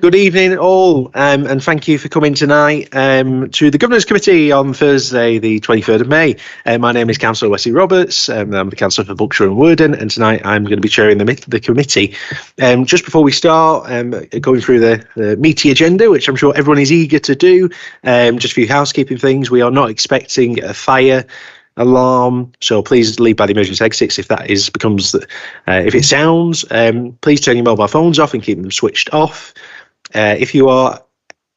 Good evening, all, and thank you for coming tonight to the Governors Committee on Thursday, the 23rd of May. My name is Councillor Wesley Roberts, I'm the Councillor for Buckshire and Worden, and tonight I'm going to be chairing the committee. Just before we start, going through the meaty agenda, which I'm sure everyone is eager to do, just a few housekeeping things. We are not expecting a fire alarm, so please leave by the emergency exits if that if it sounds. Please turn your mobile phones off and keep them switched off. If you are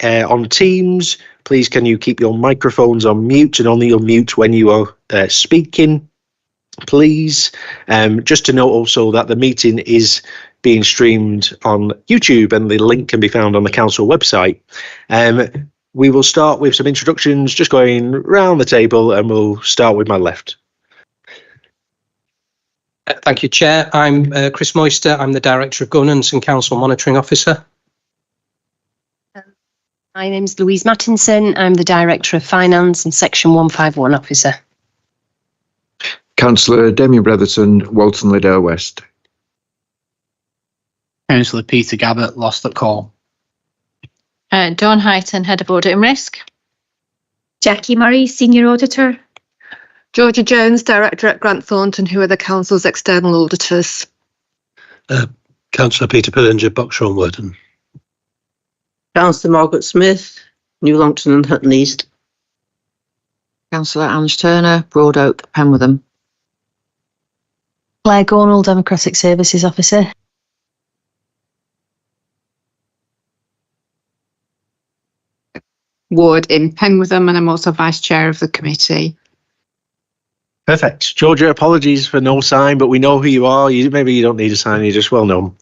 on Teams, please can you keep your microphones on mute and only unmute when you are speaking, please. Just to note also that the meeting is being streamed on YouTube and the link can be found on the council website. We will start with some introductions, just going round the table, and we'll start with my left. Thank you, Chair. I'm Chris Moyster. I'm the Director of Governance and Council Monitoring Officer. My name's Louise Mattinson. I'm the Director of Finance and Section 151 Officer. Councillor Damien Bretherton, Walton Liddell West. Councillor Peter Gabbett, Lost at Call. Dawn Heighton, Head of Audit and Risk. Jackie Murray, Senior Auditor. Georgia Jones, Director at Grant Thornton, who are the Council's external auditors. Councillor Peter Pillinger, Buckshire and Worden. Councillor Margaret Smith, New Longton and Hutton East. Councillor Ange Turner, Broad Oak, Penwitham. Claire Gornall, Democratic Services Officer. Ward in Penwitham, and I'm also Vice Chair of the committee. Perfect. Georgia, apologies for no sign, but we know who you are. Maybe you don't need a sign, you're just well known.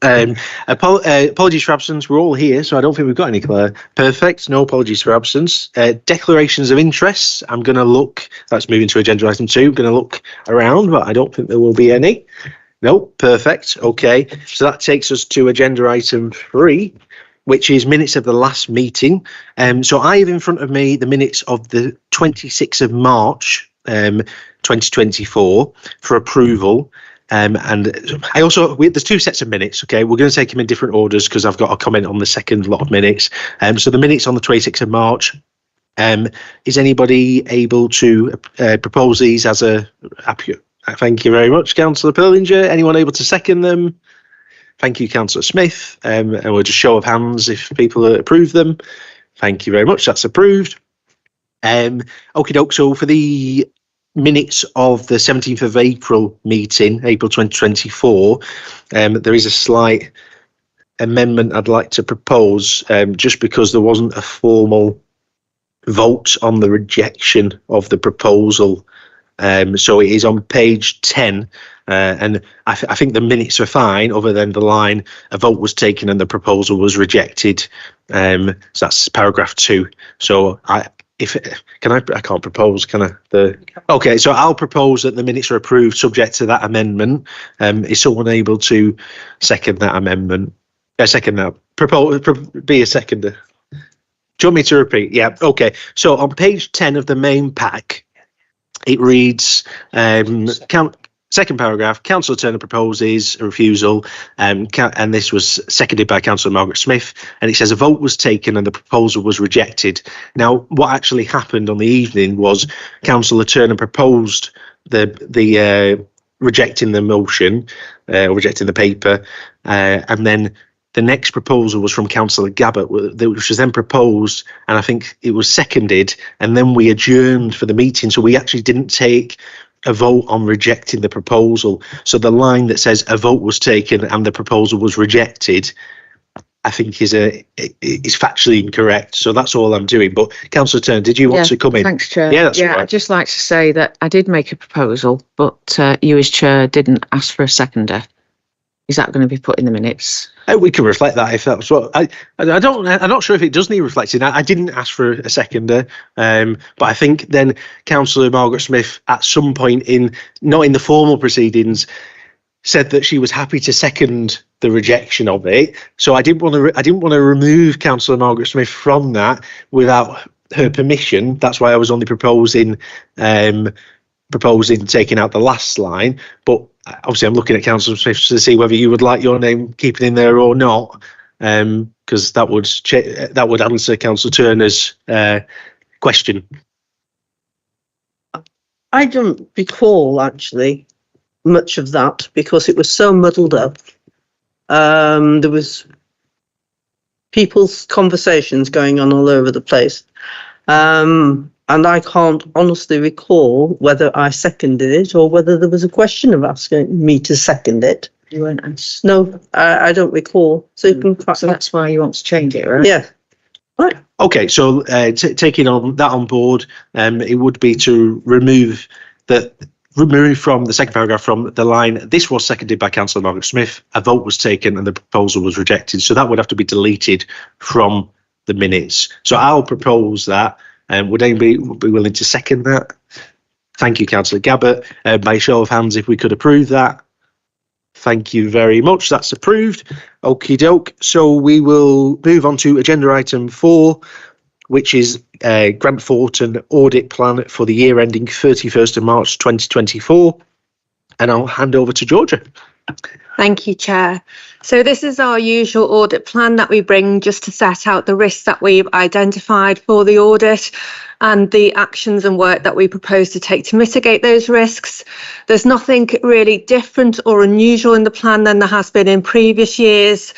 Apologies for absence. We're all here, so I don't think we've got any, Claire. Perfect. No apologies for absence. Declarations of interest. I'm going to look, that's moving to agenda item 2. I'm going to look around, but I don't think there will be any. No, perfect. Okay. So that takes us to agenda item 3, which is minutes of the last meeting. So I have in front of me the minutes of the 26th of March, 2024 for approval. And I also, there's 2 sets of minutes, okay? We're going to take them in different orders because I've got a comment on the second lot of minutes. So the minutes on the 26th of March, is anybody able to propose these as a, thank you very much, Councillor Pillinger. Anyone able to second them? Thank you, Councillor Smith. And we'll just show of hands if people approve them. Thank you very much. That's approved. Okie doke. So for the minutes of the 17th of April meeting, April 2024, there is a slight amendment I'd like to propose, just because there wasn't a formal vote on the rejection of the proposal. So it is on page 10, and I think the minutes are fine, other than the line "a vote was taken and the proposal was rejected." So that's paragraph 2. So I can't propose, can I? Okay, so I'll propose that the minutes are approved subject to that amendment. Is someone able to second that amendment? Second that. Be a seconder. Do you want me to repeat? Yeah, okay. So on page 10 of the main pack, it reads, second paragraph, Councillor Turner proposes a refusal, and this was seconded by Councillor Margaret Smith, and it says a vote was taken and the proposal was rejected. Now, what actually happened on the evening was Councillor Turner proposed the rejecting the motion, rejecting the paper, and then the next proposal was from Councillor Gabbett, which was then proposed, and I think it was seconded, and then we adjourned for the meeting. So we actually didn't take a vote on rejecting the proposal. So the line that says a vote was taken and the proposal was rejected, I think is factually incorrect. So that's all I'm doing. But Councillor Turner, did you want to come in? Thanks, Chair. Yeah, that's right. I'd just like to say that I did make a proposal, but you as Chair didn't ask for a seconder. Is that going to be put in the minutes? We can reflect that if that's what I'm not sure if it does need reflecting. I didn't ask for a seconder, but I think then Councillor Margaret Smith at some point not in the formal proceedings, said that she was happy to second the rejection of it. So I didn't want to remove Councillor Margaret Smith from that without her permission. That's why I was only proposing taking out the last line. But obviously I'm looking at Councillor Smith to see whether you would like your name keeping in there or not. because that would answer Councillor Turner's question. I don't recall actually much of that because it was so muddled up. There was people's conversations going on all over the place. And I can't honestly recall whether I seconded it or whether there was a question of asking me to second it. You weren't asked. No, I don't recall. So you can. So that's why you want to change it, right? Yeah. Right. Okay, so taking on that on board, it would be to remove from the second paragraph from the line, this was seconded by Councillor Margaret Smith, a vote was taken and the proposal was rejected. So that would have to be deleted from the minutes. So I'll propose that. Would anybody be willing to second that? Thank you, Councillor Gabbert. By show of hands, if we could approve that. Thank you very much. That's approved. Okie doke. So we will move on to agenda item 4, which is Grant Thornton audit plan for the year ending 31st of March 2024. And I'll hand over to Georgia. Thank you, Chair. So this is our usual audit plan that we bring just to set out the risks that we've identified for the audit and the actions and work that we propose to take to mitigate those risks. There's nothing really different or unusual in the plan than there has been in previous years,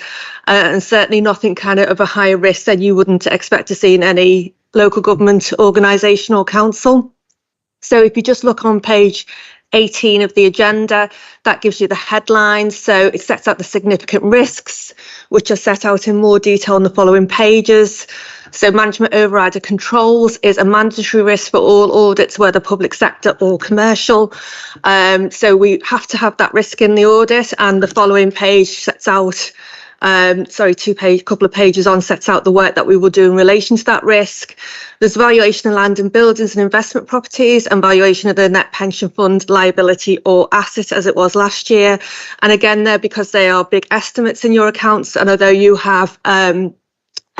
and certainly nothing kind of a higher risk than you wouldn't expect to see in any local government organisation or council. So if you just look on page 18 of the agenda, that gives you the headlines. So it sets out the significant risks, which are set out in more detail on the following pages. So management overrider controls is a mandatory risk for all audits, whether public sector or commercial. So we have to have that risk in the audit, and the following page sets out couple of pages on sets out the work that we will do in relation to that risk. There's valuation of land and buildings and investment properties and valuation of the net pension fund liability or asset as it was last year. And again, there, because they are big estimates in your accounts, and although you have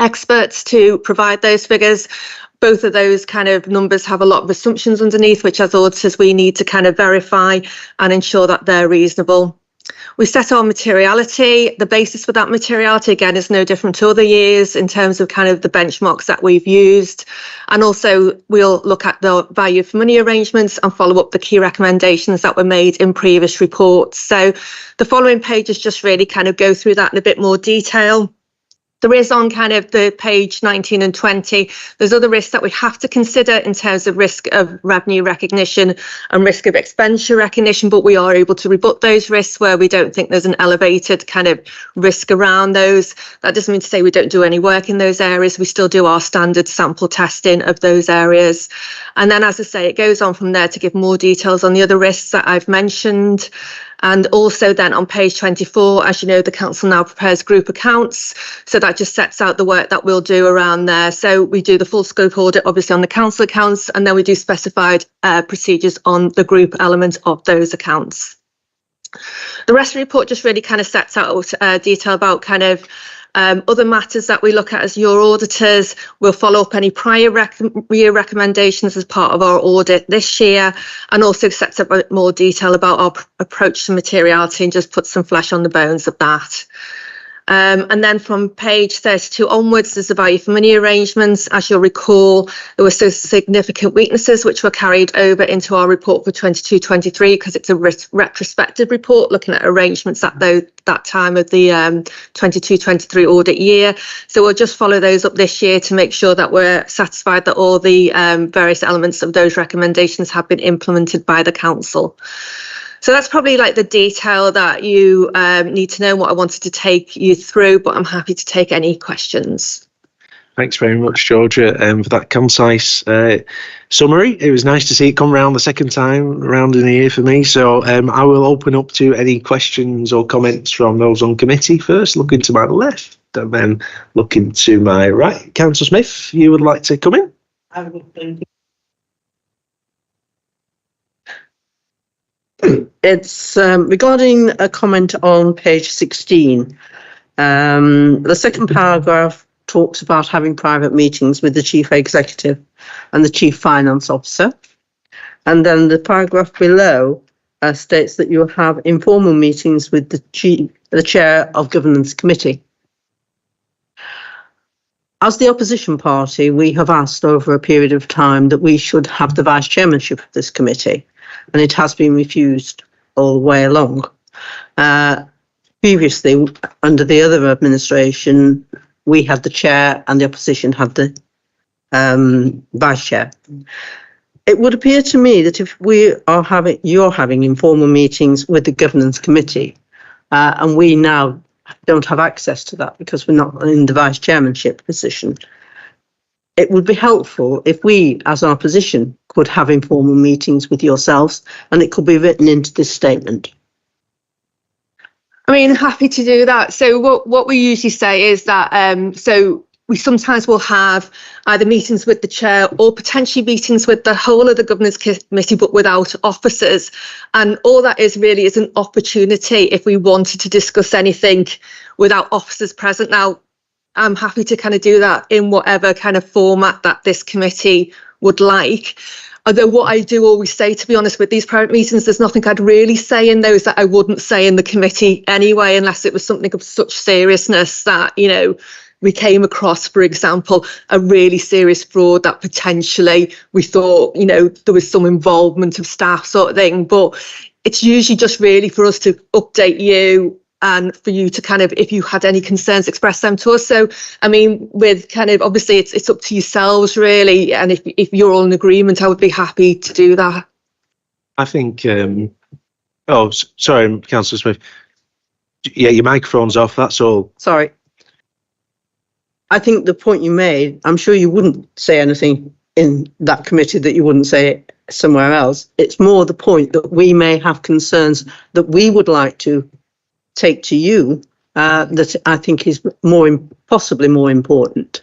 experts to provide those figures, both of those kind of numbers have a lot of assumptions underneath, which as auditors we need to kind of verify and ensure that they're reasonable. We set our materiality. The basis for that materiality, again, is no different to other years in terms of kind of the benchmarks that we've used. And also we'll look at the value for money arrangements and follow up the key recommendations that were made in previous reports. So the following pages just really kind of go through that in a bit more detail. There is on kind of the page 19 and 20, there's other risks that we have to consider in terms of risk of revenue recognition and risk of expenditure recognition, but we are able to rebut those risks where we don't think there's an elevated kind of risk around those. That doesn't mean to say we don't do any work in those areas. We still do our standard sample testing of those areas. And then, as I say, it goes on from there to give more details on the other risks that I've mentioned. And also then on page 24, as you know, the council now prepares group accounts. So that just sets out the work that we'll do around there. So we do the full scope audit, obviously, on the council accounts, and then we do specified procedures on the group element of those accounts. The rest of the report just really kind of sets out detail about kind of other matters that we look at as your auditors. We'll follow up any prior year recommendations as part of our audit this year, and also sets up more detail about our approach to materiality and just put some flesh on the bones of that. And then from page 32 onwards, there's the value for money arrangements. As you'll recall, there were so significant weaknesses which were carried over into our report for 22-23 because it's a retrospective report looking at arrangements at that time of the 22-23 audit year. So we'll just follow those up this year to make sure that we're satisfied that all the various elements of those recommendations have been implemented by the council. So that's probably like the detail that you need to know, what I wanted to take you through, but I'm happy to take any questions. Thanks very much, Georgia, for that concise summary. It was nice to see it come round the second time around in the year for me. So I will open up to any questions or comments from those on committee first, looking to my left and then looking to my right. Councillor Smith, you would like to come in? I would think. It's regarding a comment on page 16. The second paragraph talks about having private meetings with the chief executive and the chief finance officer. And then the paragraph below states that you have informal meetings with the chair of governance committee. As the opposition party, we have asked over a period of time that we should have the vice chairmanship of this committee, and it has been refused all the way along. Previously, under the other administration, we had the chair and the opposition had the vice chair. It would appear to me that if you're having informal meetings with the governance committee, and we now don't have access to that because we're not in the vice chairmanship position, it would be helpful if we, as our position, could have informal meetings with yourselves, and it could be written into this statement. I mean, happy to do that. So what we usually say is that, so we sometimes will have either meetings with the chair or potentially meetings with the whole of the governance committee, but without officers. And all that is really is an opportunity if we wanted to discuss anything without officers present. Now, I'm happy to kind of do that in whatever kind of format that this committee would like. Although what I do always say, to be honest, with these private meetings, there's nothing I'd really say in those that I wouldn't say in the committee anyway, unless it was something of such seriousness that, you know, we came across, for example, a really serious fraud that potentially we thought, you know, there was some involvement of staff sort of thing. But it's usually just really for us to update you and for you to kind of, if you had any concerns, express them to us. So, I mean, with kind of, obviously, it's up to yourselves, really. And if you're all in agreement, I would be happy to do that. I think, sorry, Councillor Smith. Yeah, your microphone's off, that's all. Sorry. I think the point you made, I'm sure you wouldn't say anything in that committee that you wouldn't say somewhere else. It's more the point that we may have concerns that we would like to take to you that I think is possibly more important.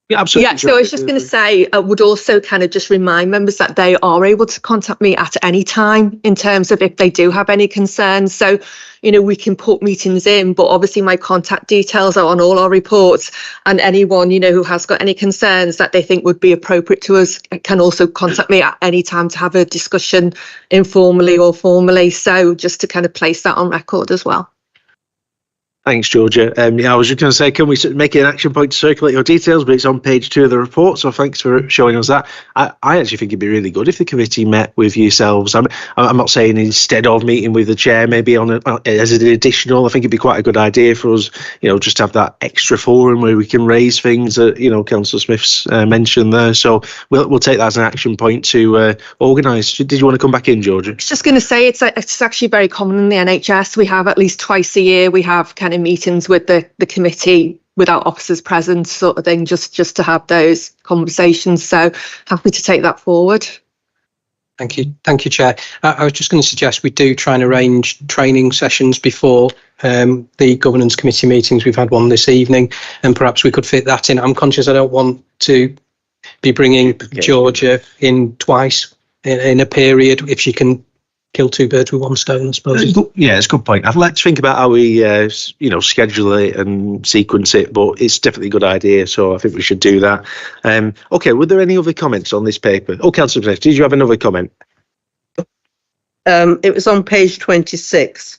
Yeah, absolutely. Yeah, so I was just going to say, I would also kind of just remind members that they are able to contact me at any time in terms of if they do have any concerns. So, you know, we can put meetings in, but obviously my contact details are on all our reports, and anyone, you know, who has got any concerns that they think would be appropriate to us can also contact me at any time to have a discussion informally or formally. So just to kind of place that on record as well. Thanks, Georgia. Yeah, I was just going to say, can we make it an action point to circulate your details? But it's on page 2 of the report, so thanks for showing us that. I actually think it'd be really good if the committee met with yourselves. I'm not saying instead of meeting with the chair, maybe as an additional. I think it'd be quite a good idea for us, you know, just to have that extra forum where we can raise things that, you know, Councillor Smith's mentioned there. So we'll take that as an action point to organise. Did you want to come back in, Georgia? I was just going to say it's actually very common in the NHS. We have at least twice a year. We have kind of meetings with the committee without officers present, sort of thing, just to have those conversations. So happy to take that forward. Thank you, Chair. I was just going to suggest we do try and arrange training sessions before the governance committee meetings. We've had one this evening, and perhaps we could fit that in. I'm conscious I don't want to be bringing Georgia in twice in a period, if she can kill two birds with one stone, I suppose. Yeah, it's a good point. Let's think about how we, schedule it and sequence it, but it's definitely a good idea, so I think we should do that. Okay, were there any other comments on this paper? Oh, Councillor Smith, did you have another comment? It was on page 26,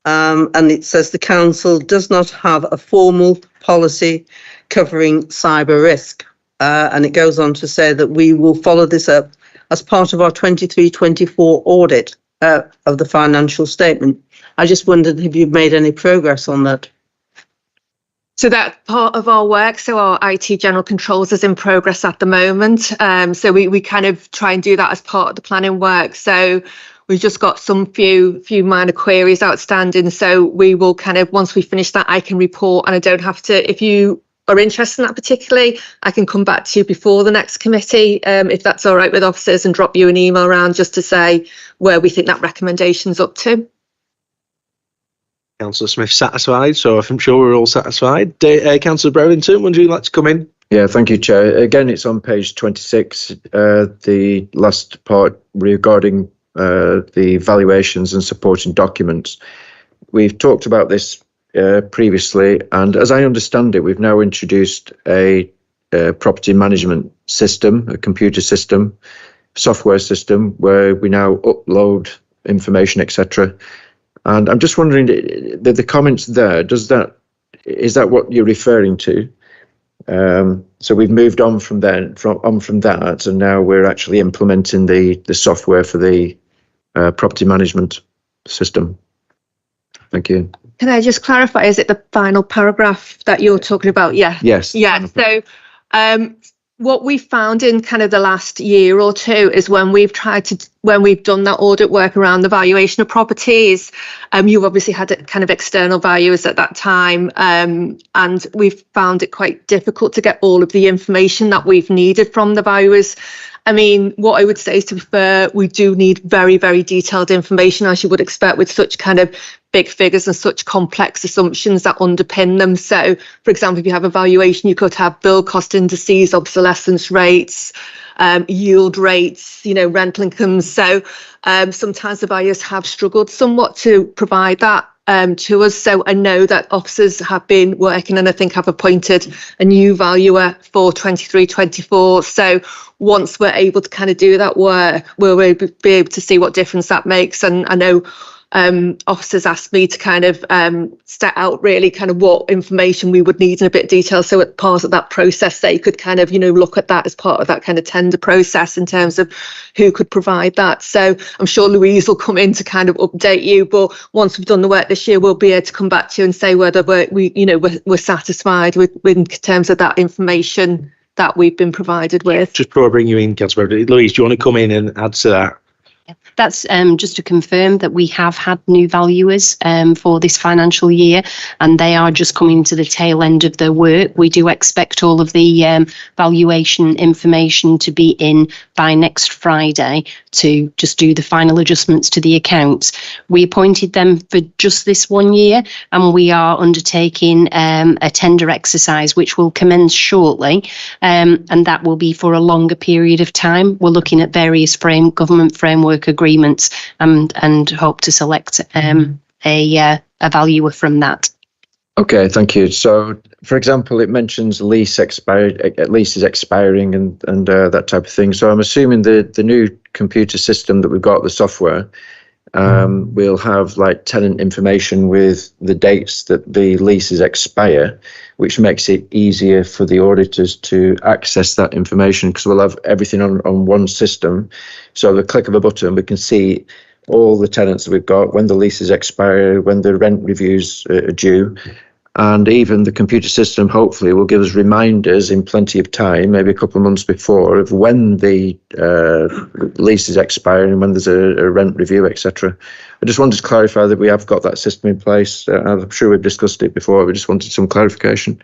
and it says the council does not have a formal policy covering cyber risk. And it goes on to say that we will follow this up as part of our 23-24 audit of the financial statement. I just wondered if you've made any progress on that. So that part of our work, so our IT general controls is in progress at the moment. So we kind of try and do that as part of the planning work. So we've just got some few minor queries outstanding. So we will kind of, once we finish that, I can report, and I don't have to, if you are interested in that particularly, I can come back to you before the next committee, if that's all right with officers, and drop you an email around just to say where we think that recommendation's up to. Councillor Smith satisfied, so I'm sure we're all satisfied. Councillor Brewington, would you like to come in? Yeah, thank you, Chair. Again, it's on page 26, the last part regarding the valuations and supporting documents. We've talked about this previously, and as I understand it, we've now introduced a property management system, a computer system, software system, where we now upload information, etc. And I'm just wondering, the comments there, is that what you're referring to? So we've moved on from then, from that, and now we're actually implementing the software for the property management system. Thank you. Can I just clarify, is it the final paragraph that you're talking about? Yeah. Yes. Yeah. So what we found in kind of the last year or two is when we've done that audit work around the valuation of properties, you've obviously had kind of external valuers at that time, and we've found it quite difficult to get all of the information that we've needed from the valuers. I mean, what I would say is, to be fair, we do need very, very detailed information, as you would expect with such kind of big figures and such complex assumptions that underpin them. So, for example, if you have a valuation, you could have build cost indices, obsolescence rates, yield rates, rental incomes. So sometimes the valuers have struggled somewhat to provide that to us. So I know that officers have been working, and I think have appointed a new valuer for 23-24. So once we're able to kind of do that work, we'll be able to see what difference that makes. And I know officers asked me to kind of set out really kind of what information we would need in a bit of detail. So as part of that process, they could kind of, look at that as part of that kind of tender process in terms of who could provide that. So I'm sure Louise will come in to kind of update you. But once we've done the work this year, we'll be able to come back to you and say whether we're satisfied with in terms of that information that we've been provided with. Just before I bring you in, Councillor, Louise, do you want to come in and add to that? That's just to confirm that we have had new valuers for this financial year, and they are just coming to the tail end of their work. We do expect all of the valuation information to be in by next Friday to just do the final adjustments to the accounts. We appointed them for just this 1 year, and we are undertaking a tender exercise which will commence shortly, and that will be for a longer period of time. We're looking at various government framework agreements and hope to select a valuer from that. Okay, thank you. So, for example, it mentions leases expiring and that type of thing. So I'm assuming the new computer system that we've got, the software, we'll have like tenant information with the dates that the leases expire, which makes it easier for the auditors to access that information, because we'll have everything on one system. So the click of a button, we can see all the tenants that we've got, when the leases expire, when the rent reviews are due. And even the computer system hopefully will give us reminders in plenty of time, maybe a couple of months before, of when the lease is expiring and when there's a rent review, etc. I just wanted to clarify that we have got that system in place. I'm sure we've discussed it before. We just wanted some clarification.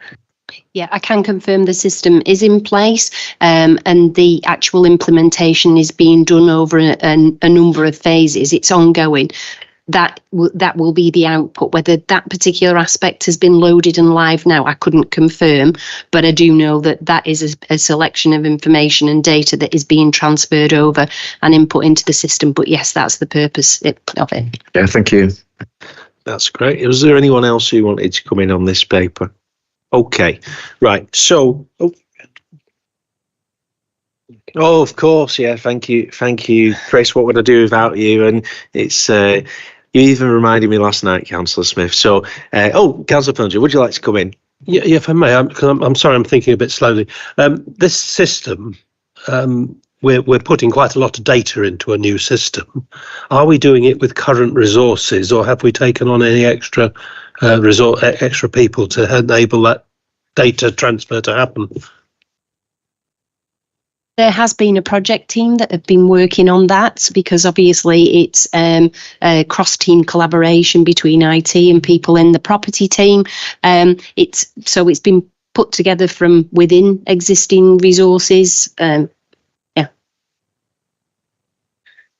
Yeah, I can confirm the system is in place, and the actual implementation is being done over a number of phases. It's ongoing. That will be the output. Whether that particular aspect has been loaded and live now, I couldn't confirm, but I do know that is a selection of information and data that is being transferred over and input into the system. But yes, that's the purpose of it. Yeah, thank you. That's great. Was there anyone else who wanted to come in on this paper? Okay, right. So, oh, of course, yeah. Thank you, Chris. What would I do without you? And it's you even reminded me last night, Councillor Smith. So, Councillor Pillinger, would you like to come in? Yeah, if I may. I'm sorry, I'm thinking a bit slowly. This system, we're putting quite a lot of data into a new system. Are we doing it with current resources, or have we taken on any extra extra people to enable that data transfer to happen? There has been a project team that have been working on that, because obviously it's a cross-team collaboration between IT and people in the property team. It's been put together from within existing resources.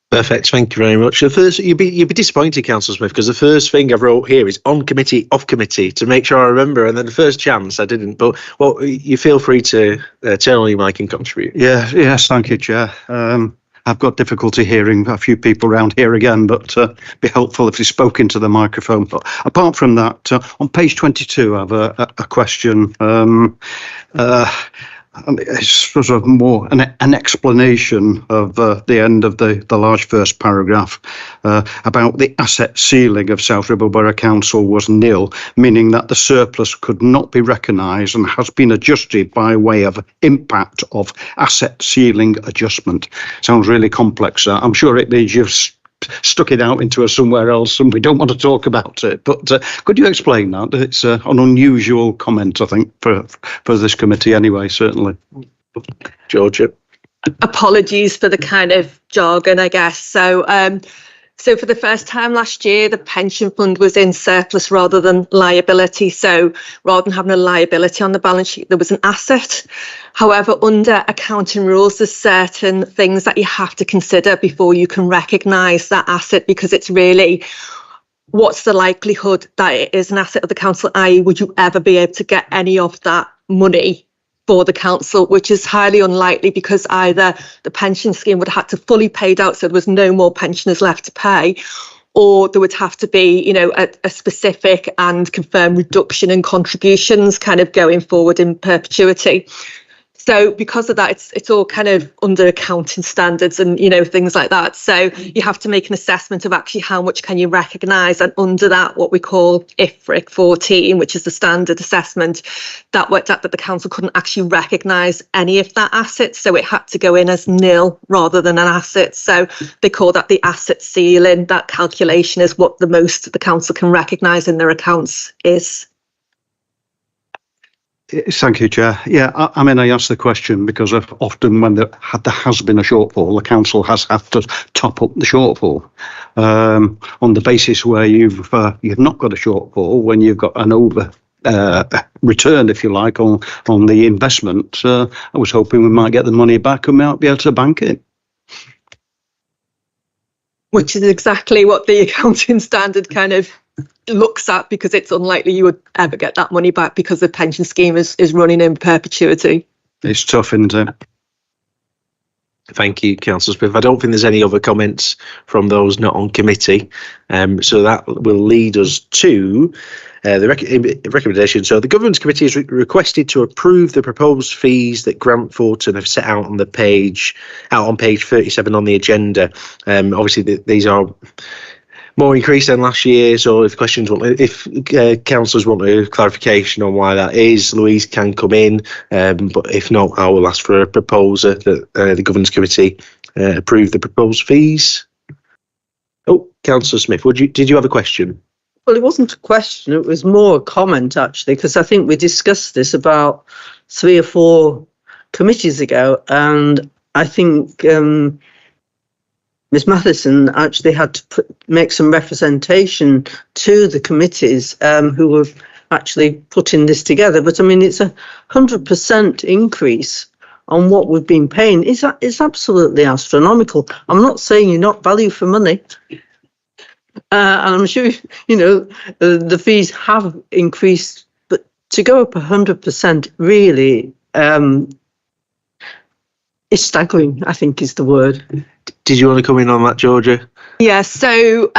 Perfect. Thank you very much. The first, you'd be disappointed, Councillor Smith, because the first thing I wrote here is on committee, off committee, to make sure I remember. And then the first chance I didn't. But you feel free to turn on your mic and contribute. Yes, thank you, Chair. I've got difficulty hearing a few people around here again, but be helpful if you spoke into the microphone. But apart from that, on page 22, I have a question. it's sort of more an explanation of the end of the large first paragraph about the asset ceiling of South Ribble Borough Council was nil, meaning that the surplus could not be recognised and has been adjusted by way of impact of asset ceiling adjustment. Sounds really complex. I'm sure it means you've stuck it out into somewhere else and we don't want to talk about it, but could you explain that? It's an unusual comment, I think, for this committee anyway, certainly. Georgia. Apologies for the kind of jargon, I guess. So for the first time last year, the pension fund was in surplus rather than liability. So rather than having a liability on the balance sheet, there was an asset. However, under accounting rules, there's certain things that you have to consider before you can recognise that asset, because it's really what's the likelihood that it is an asset of the council, i.e. would you ever be able to get any of that money for the council, which is highly unlikely, because either the pension scheme would have had to fully paid out, so there was no more pensioners left to pay, or there would have to be, a specific and confirmed reduction in contributions kind of going forward in perpetuity. So because of that, it's all kind of under accounting standards and, things like that. So you have to make an assessment of actually how much can you recognise, and under that, what we call IFRIC 14, which is the standard assessment, that worked out that the council couldn't actually recognise any of that asset. So it had to go in as nil rather than an asset. So they call that the asset ceiling. That calculation is what the most the council can recognise in their accounts is. Thank you, Chair. Yeah, I mean, I asked the question because often when there has been a shortfall, the council has had to top up the shortfall on the basis where you've not got a shortfall when you've got an over return, if you like, on the investment. I was hoping we might get the money back and might be able to bank it. Which is exactly what the accounting standard kind of looks at, because it's unlikely you would ever get that money back because the pension scheme is running in perpetuity. It's tough, isn't it? Thank you, Councillor Smith. I don't think there's any other comments from those not on committee. So that will lead us to the recommendation. So the Governance Committee is requested to approve the proposed fees that Grant Thornton have set out on page 37 on the agenda. Obviously, these are more increase than last year. So if councillors want a clarification on why that is, Louise can come in. But if not, I will ask for a proposer that the Governance Committee approve the proposed fees. Oh, Councillor Smith, did you have a question? Well, it wasn't a question. It was more a comment, actually, because I think we discussed this about 3 or 4 committees ago. And I think Ms Matheson actually had to make some representation to the committees who were actually putting this together. But I mean, it's 100% increase on what we've been paying. It's absolutely astronomical. I'm not saying you're not value for money. And I'm sure, the fees have increased, but to go up 100% really is staggering, I think is the word. Did you want to come in on that, Georgia? Yeah, so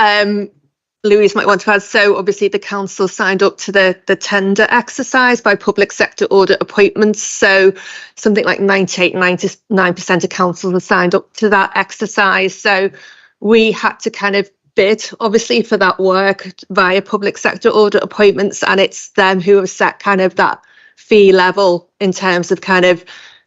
Louise might want to add. So obviously the council signed up to the tender exercise by public sector audit appointments. So something like 99% of councils have signed up to that exercise. So we had to kind of bid, obviously, for that work via public sector audit appointments, and it's them who have set kind of that fee level in terms of kind of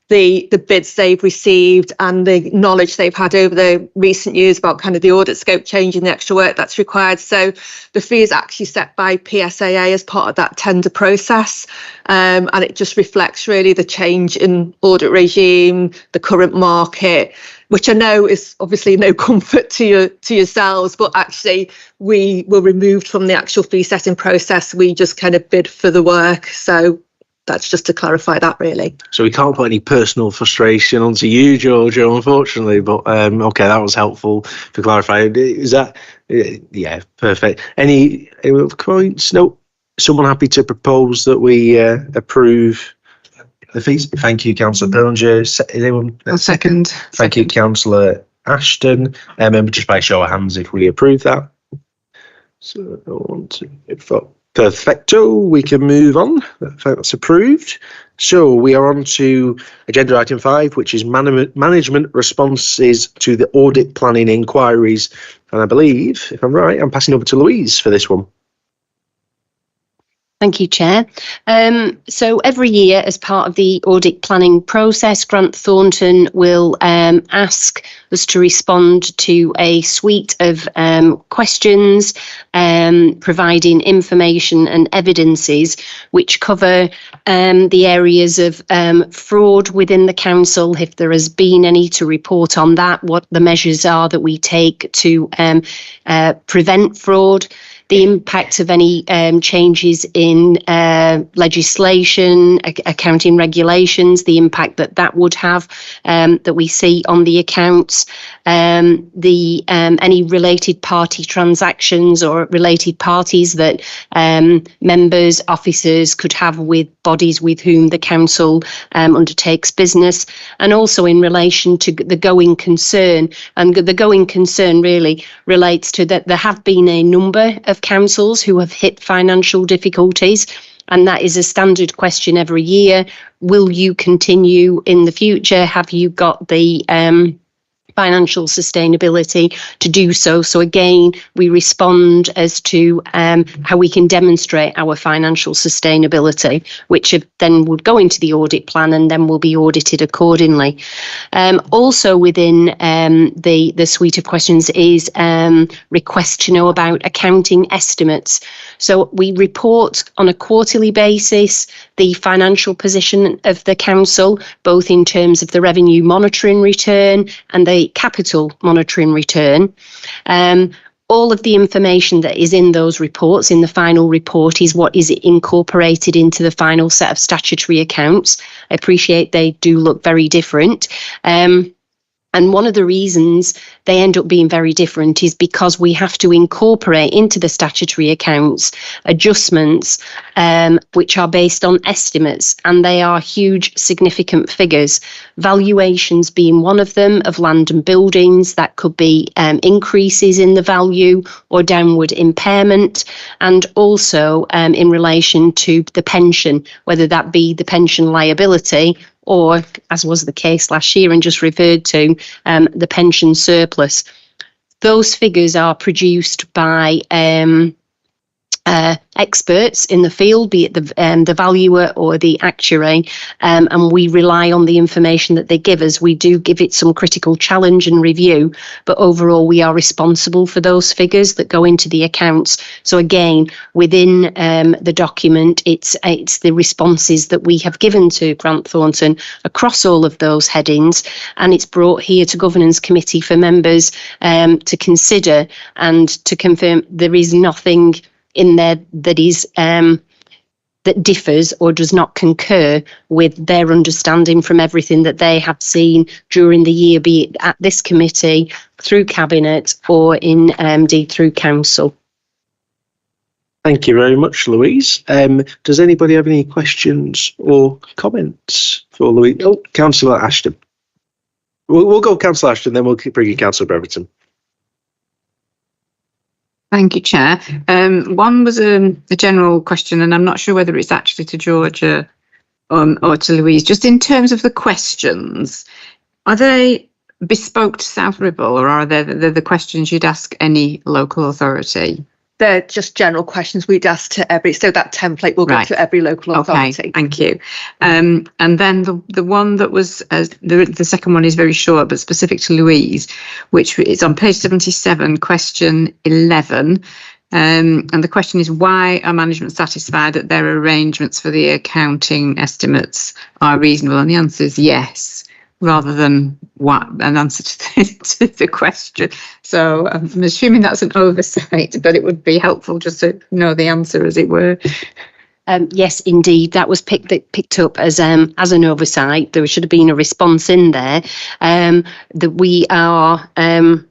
the bids they've received and the knowledge they've had over the recent years about kind of the audit scope change and the extra work that's required. So the fee is actually set by PSAA as part of that tender process, and it just reflects really the change in audit regime, the current market, which I know is obviously no comfort to yourselves, but actually we were removed from the actual fee setting process. We just kind of bid for the work. So that's just to clarify that, really. So we can't put any personal frustration onto you, Giorgio, unfortunately. But okay, that was helpful for clarifying. Is that yeah, perfect? Any points? No. Someone happy to propose that we approve the fees? Thank you, Councillor Billinger. Anyone? I'll second. Thank you, Councillor Ashton. Just by show of hands, if we approve that. So 1, 2, 3, 4. Perfecto. We can move on. That's approved. So we are on to agenda item 5, which is management responses to the audit planning inquiries. And I believe, if I'm right, I'm passing over to Louise for this one. Thank you, Chair. So every year, as part of the audit planning process, Grant Thornton will ask us to respond to a suite of questions, providing information and evidences which cover the areas of fraud within the council, if there has been any, to report on that, what the measures are that we take to prevent fraud, the impact of any changes in legislation, accounting regulations, the impact that would have that we see on the accounts, any related party transactions or related parties that members, officers could have with bodies with whom the council undertakes business, and also in relation to the going concern. And the going concern really relates to that there have been a number of councils who have hit financial difficulties, and that is a standard question every year. Will you continue in the future? Have you got the financial sustainability to do so? So again, we respond as to how we can demonstrate our financial sustainability, which then would go into the audit plan and then will be audited accordingly. Also within the suite of questions is request to know about accounting estimates. So we report on a quarterly basis the financial position of the council, both in terms of the revenue monitoring return and the capital monitoring return. All of the information that is in those reports, in the final report, is what is incorporated into the final set of statutory accounts. I appreciate they do look very different. And one of the reasons they end up being very different is because we have to incorporate into the statutory accounts adjustments which are based on estimates, and they are huge, significant figures. Valuations being one of them of land and buildings, that could be increases in the value or downward impairment, and also in relation to the pension, whether that be the pension liability or, as was the case last year and just referred to, the pension surplus. Those figures are produced by experts in the field, be it the valuer or the actuary, and we rely on the information that they give us. We do give it some critical challenge and review, but overall we are responsible for those figures that go into the accounts. So again, within the document, it's the responses that we have given to Grant Thornton across all of those headings, and it's brought here to Governance Committee for members to consider and to confirm. There is nothing in there that is that differs or does not concur with their understanding from everything that they have seen during the year, be it at this committee, through cabinet, or indeed through council. Thank you very much, Louise. Does anybody have any questions or comments for Louise? Oh, Councillor Ashton. We'll go Councillor Ashton, then we'll bring in Councillor Brereton. Thank you, Chair. One was a general question, and I'm not sure whether it's actually to Georgia or to Louise. Just in terms of the questions, are they bespoke to South Ribble, or are they the questions you'd ask any local authority? They're just general questions we'd ask to every, so that template will go to every local authority. Okay, thank you. And then the one that was, the second one is very short, but specific to Louise, which is on page 77, question 11. And the question is, why are management satisfied that their arrangements for the accounting estimates are reasonable? And the answer is yes, rather than what an answer to the question. So I'm assuming that's an oversight, but it would be helpful just to know the answer, as it were. Yes, indeed, that was picked up as an oversight. There should have been a response in there. That we are. Am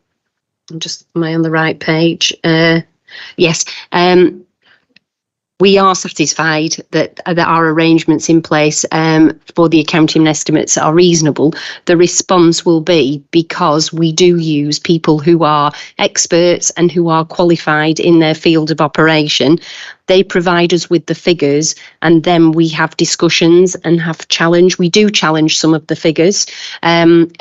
I on the right page? Yes. we are satisfied that our arrangements in place for the accounting estimates are reasonable. The response will be because we do use people who are experts and who are qualified in their field of operation. They provide us with the figures, and then we have discussions and have challenge. We do challenge some of the figures, and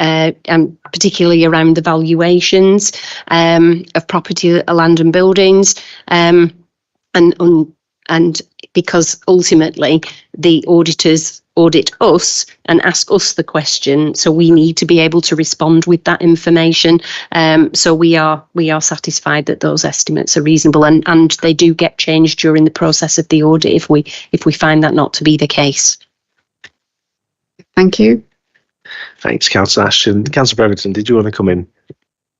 particularly around the valuations of property, land and buildings, and because ultimately the auditors audit us and ask us the question, so we need to be able to respond with that information. So we are satisfied that those estimates are reasonable, and they do get changed during the process of the audit if we find that not to be the case. Thank you. Thanks, Councillor Ashton. Councillor Brereton, did you want to come in?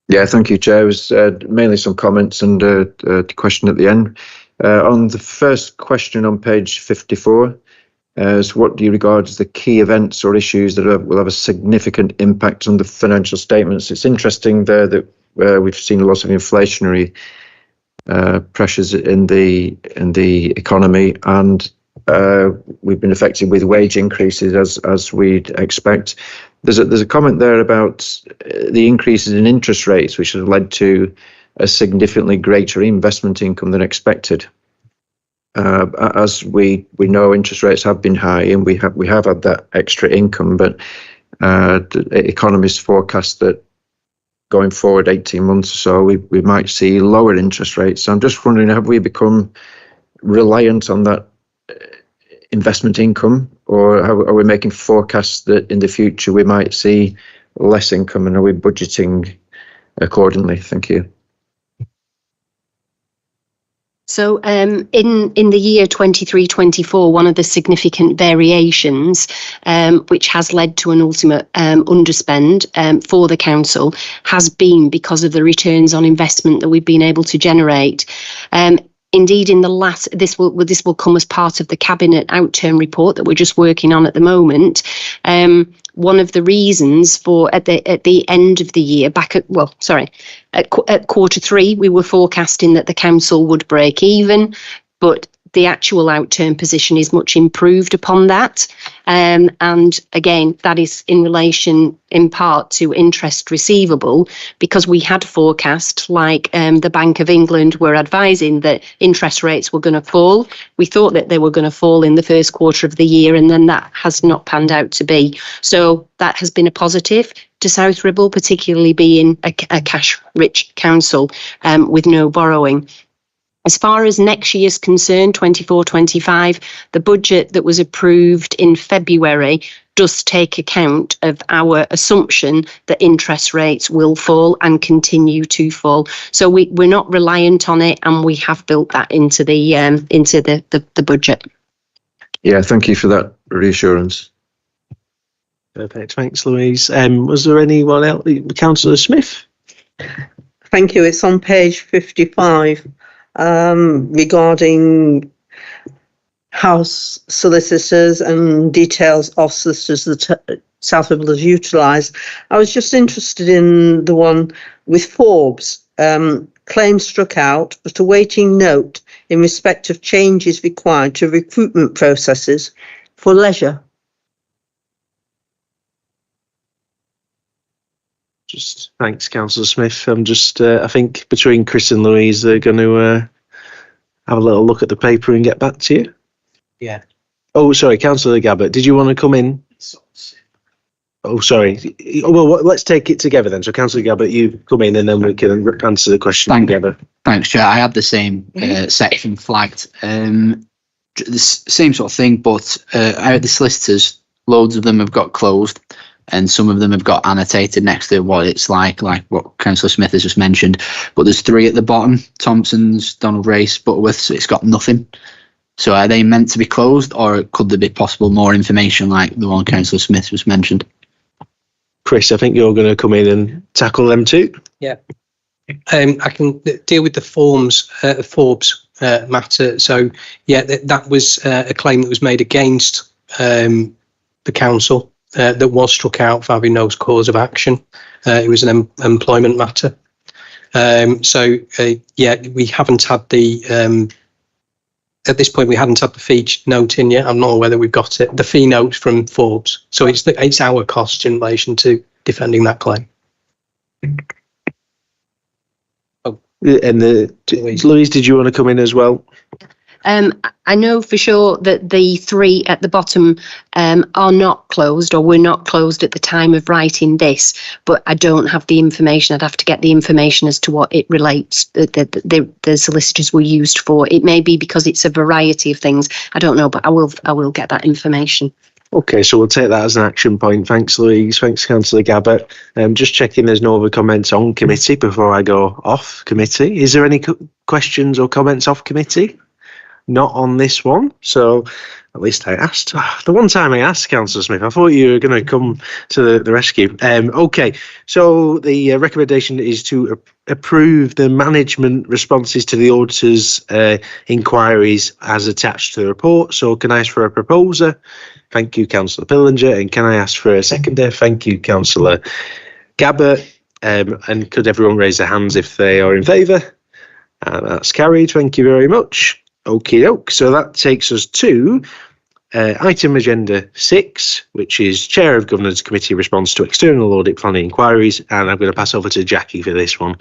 Yeah, thank you, Chair. It was mainly some comments and a question at the end. On the first question on page 54, is what do you regard as the key events or issues that will have a significant impact on the financial statements? It's interesting there that we've seen lots of inflationary pressures in the economy, and we've been affected with wage increases as we'd expect. There's a comment there about the increases in interest rates, which have led to a significantly greater investment income than expected. As we know, interest rates have been high, and we have had that extra income, but economists forecast that going forward 18 months or so, we might see lower interest rates. So I'm just wondering, have we become reliant on that investment income, or are we making forecasts that in the future we might see less income, and are we budgeting accordingly? Thank you. So in the year 23-24, one of the significant variations, which has led to an ultimate underspend for the council, has been because of the returns on investment that we've been able to generate. Indeed, in the last, this will come as part of the Cabinet outturn report that we're just working on at the moment. One of the reasons for at the end of the year, at quarter three, we were forecasting that the council would break even, but the actual outturn position is much improved upon that. And again, that is in relation in part to interest receivable, because we had forecast, like the Bank of England were advising, that interest rates were going to fall. We thought that they were going to fall in the first quarter of the year, and then that has not panned out to be. So that has been a positive to South Ribble, particularly being a cash-rich council with no borrowing. As far as next year's concerned, 24-25, the budget that was approved in February does take account of our assumption that interest rates will fall and continue to fall. So we're not reliant on it, and we have built that into the budget. Yeah, thank you for that reassurance. Perfect. Thanks, Louise. Was there anyone else? Councillor Smith? Thank you. It's on page 55. Regarding house solicitors and details of solicitors that South Ribble has utilised. I was just interested in the one with Forbes. Claims struck out, but awaiting note in respect of changes required to recruitment processes for leisure. Just thanks, Councillor Smith. I'm just, I think between Chris and Louise, they're going to have a little look at the paper and get back to you. Yeah. Oh, sorry, Councillor Gabbett, did you want to come in? Oh, sorry. Well, let's take it together then. So, Councillor Gabbett, you come in, and then we can answer the question together. Thanks, Chair. I had the same section flagged. The same sort of thing, but out of the solicitors, loads of them have got closed, and some of them have got annotated next to what it's like what Councillor Smith has just mentioned. But there's 3 at the bottom: Thompson's, Donald Race, Butterworth. So it's got nothing. So are they meant to be closed, or could there be possible more information like the one Councillor Smith just mentioned? Chris, I think you're going to come in and tackle them too. Yeah. I can deal with the Forbes matter. So yeah, that was a claim that was made against the council. That was struck out for having no cause of action. It was an employment matter. Yeah, we haven't had the at this point we hadn't had the fee note in yet. I'm not aware whether we've got it. The fee note from Forbes. So it's our cost in relation to defending that claim. Oh. And Louise, did you want to come in as well? I know for sure that the 3 at the bottom are not closed, or were not closed at the time of writing this, but I don't have the information. I'd have to get the information as to what it relates, the solicitors were used for. It may be because it's a variety of things. I don't know, but I will get that information. Okay, so we'll take that as an action point. Thanks, Louise. Thanks, Councillor Gabbert. Just checking there's no other comments on committee before I go off committee. Is there any questions or comments off committee? Not on this one, so at least I asked. The one time I asked, Councillor Smith, I thought you were going to come to the rescue. Okay, so the recommendation is to approve the management responses to the auditor's inquiries as attached to the report. So can I ask for a proposer? Thank you, Councillor Pillinger. And can I ask for a seconder? Thank you, Councillor Gabbert. And could everyone raise their hands if they are in favour? That's carried. Thank you very much. Okie doke. So that takes us to item agenda 6, which is Chair of Governance Committee response to external audit planning inquiries. And I'm going to pass over to Jackie for this one.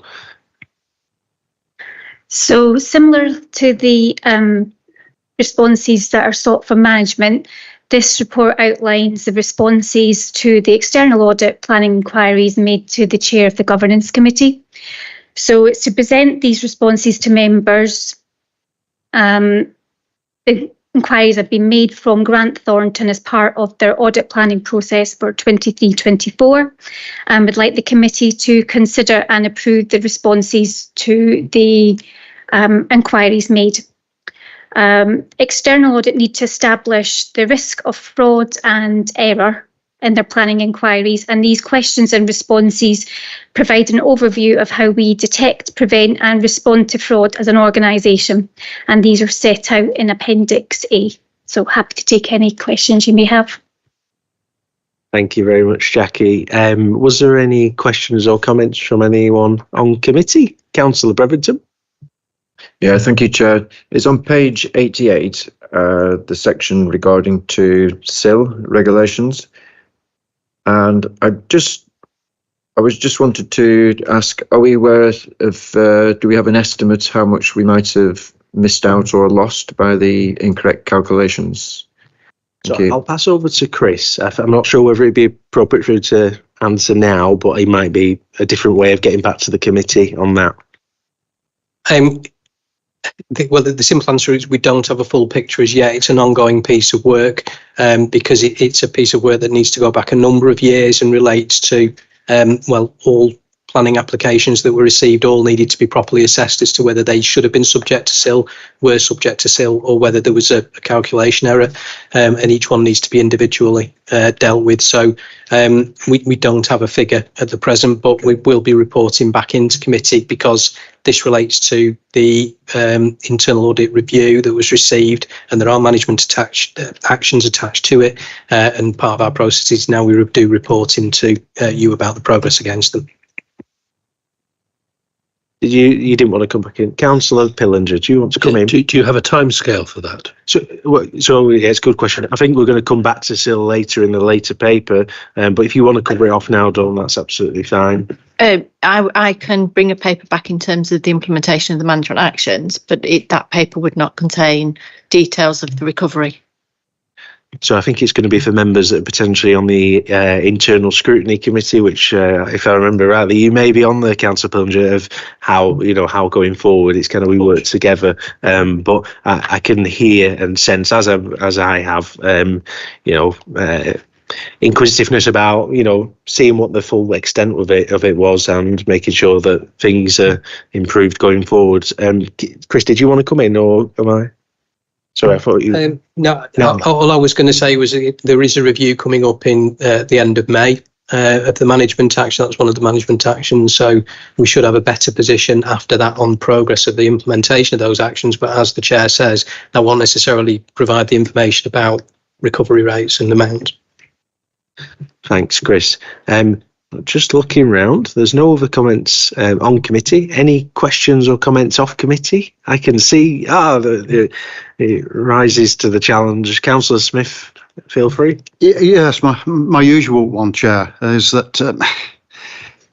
So similar to the responses that are sought from management, this report outlines the responses to the external audit planning inquiries made to the Chair of the Governance Committee. So it's to present these responses to members. The inquiries have been made from Grant Thornton as part of their audit planning process for 23-24, and would like the committee to consider and approve the responses to the inquiries made. External audit need to establish the risk of fraud and error in their planning inquiries, and these questions and responses provide an overview of how we detect, prevent and respond to fraud as an organisation, and these are set out in Appendix A. So happy to take any questions you may have. Thank you very much, Jackie. Was there any questions or comments from anyone on committee? Councillor Brevington. Yeah, thank you, Chair. It's on page 88, the section regarding to SIL regulations. And I was just wanted to ask, are we aware of, do we have an estimate how much we might have missed out or lost by the incorrect calculations? So I'll pass over to Chris. I'm not sure whether it'd be appropriate for you to answer now, but it might be a different way of getting back to the committee on that. Well, the simple answer is we don't have a full picture as yet. It's an ongoing piece of work because it's a piece of work that needs to go back a number of years and relates to, all planning applications that were received all needed to be properly assessed as to whether they should have been subject to SIL, were subject to SIL, or whether there was a calculation error, and each one needs to be individually dealt with. So we don't have a figure at the present, but we will be reporting back into committee because this relates to the internal audit review that was received, and there are management actions attached to it, and part of our process is now we do report into you about the progress against them. You didn't want to come back in. Councillor Pillinger, do you want to come in? Do you have a timescale for that? So yeah, it's a good question. I think we're going to come back to SIL later in the later paper, but if you want to cover it off now, Dawn, that's absolutely fine. I can bring a paper back in terms of the implementation of the management actions, but that paper would not contain details of the recovery. So I think it's going to be for members that are potentially on the internal scrutiny committee, which, if I remember rightly, you may be on the, Councillor Pillinger, of how going forward. It's kind of we work together. But I can hear and sense, as I have, inquisitiveness about seeing what the full extent of it was and making sure that things are improved going forward. Chris, did you want to come in, or am I? Sorry, I thought you. No. All I was going to say was there is a review coming up in the end of May of the management action. That's one of the management actions. So we should have a better position after that on progress of the implementation of those actions. But as the chair says, that won't necessarily provide the information about recovery rates and amount. Thanks, Chris. Just looking round, there's no other comments on committee. Any questions or comments off committee? I can see, it rises to the challenge. Councillor Smith, feel free. Yes, my usual one, Chair, is that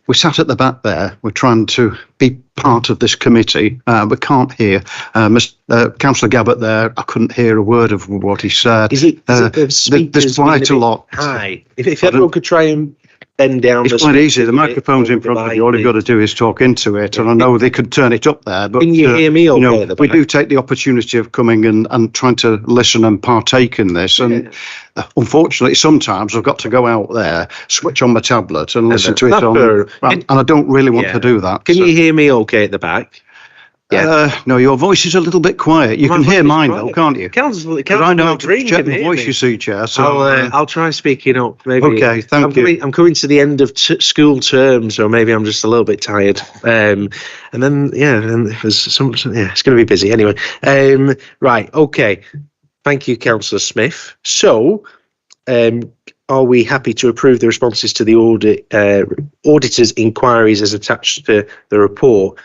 we sat at the back there. We're trying to be part of this committee. We can't hear. Councillor Gabbard there, I couldn't hear a word of what he said. Is it the speakers there's quite a lot. High. If everyone could try and bend down. It's quite easy. The microphone's in front of you. All you've got to do is talk into it. And I know they could turn it up there, but can you hear me okay at the back? We do take the opportunity of coming and trying to listen and partake in this. And unfortunately, sometimes I've got to go out there, switch on my tablet and listen to it and I don't really want to do that. Can you hear me okay at the back? Yeah. No, your voice is a little bit quiet. You can hear mine though, can't you? I know how to project my voice, you see, Chair. So I'll try speaking up. Maybe. Okay, thank you. I'm coming to the end of school term, so maybe I'm just a little bit tired. And then there's it's going to be busy anyway. Right, okay. Thank you, Councillor Smith. So, are we happy to approve the responses to the auditor's inquiries as attached to the report?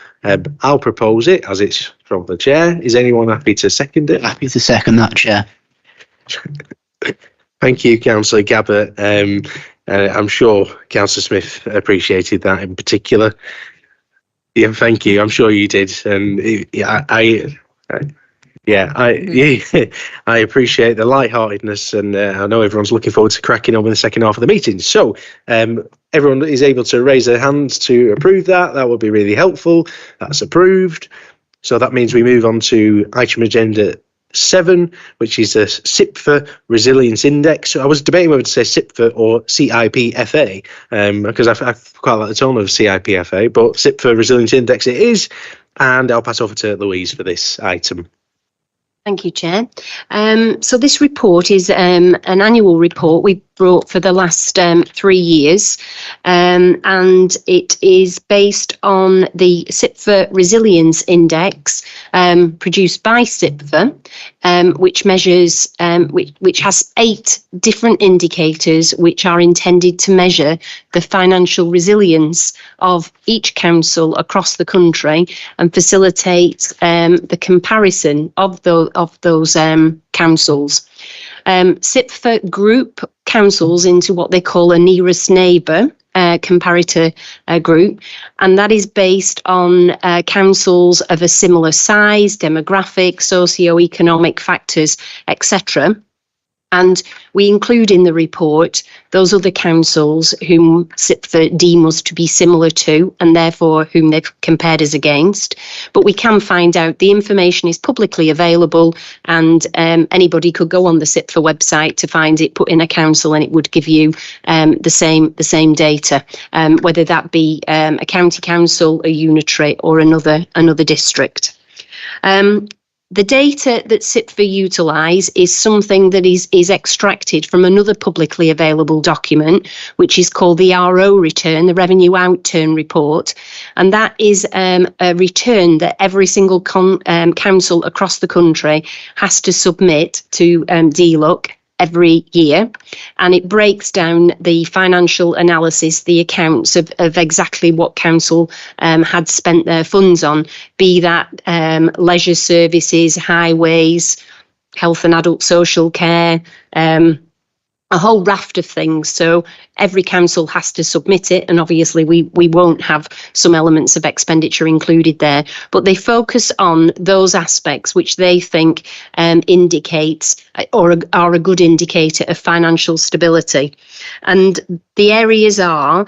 I'll propose it as it's from the chair. Is anyone happy to second it? Happy to second that, Chair. Thank you, Councillor Gabbard. I'm sure Councillor Smith appreciated that in particular. Yeah, thank you. I'm sure you did. And I appreciate the lightheartedness, and I know everyone's looking forward to cracking on with the second half of the meeting. So everyone is able to raise their hands to approve that. That would be really helpful. That's approved. So that means we move on to item agenda 7, which is a CIPFA Resilience Index. So I was debating whether to say CIPFA or CIPFA, because I quite like the tone of CIPFA, but CIPFA Resilience Index it is. And I'll pass over to Louise for this item. Thank you, Chair. So this report is an annual report we brought for the last 3 years, and it is based on the CIPFA Resilience Index produced by CIPFA, which measures, which has 8 different indicators which are intended to measure the financial resilience of each council across the country and facilitate the comparison of those councils. CIPFA group councils into what they call a nearest neighbour comparator group, and that is based on councils of a similar size, demographic, socio-economic factors, etc. And we include in the report those other councils whom CIPFA deem us to be similar to, and therefore whom they've compared us against. But we can find out, the information is publicly available, and anybody could go on the CIPFA website to find it, put in a council, and it would give you the same data, whether that be a county council, a unitary, or another district. The data that CIPFA utilise is something that is extracted from another publicly available document, which is called the RO return, the Revenue Outturn Report. And that is a return that every single council across the country has to submit to DLUC every year, and it breaks down the financial analysis, the accounts of exactly what council had spent their funds on, be that leisure services, highways, health and adult social care, a whole raft of things. So every council has to submit it, and obviously we won't have some elements of expenditure included there, but they focus on those aspects which they think indicates or are a good indicator of financial stability. And the areas are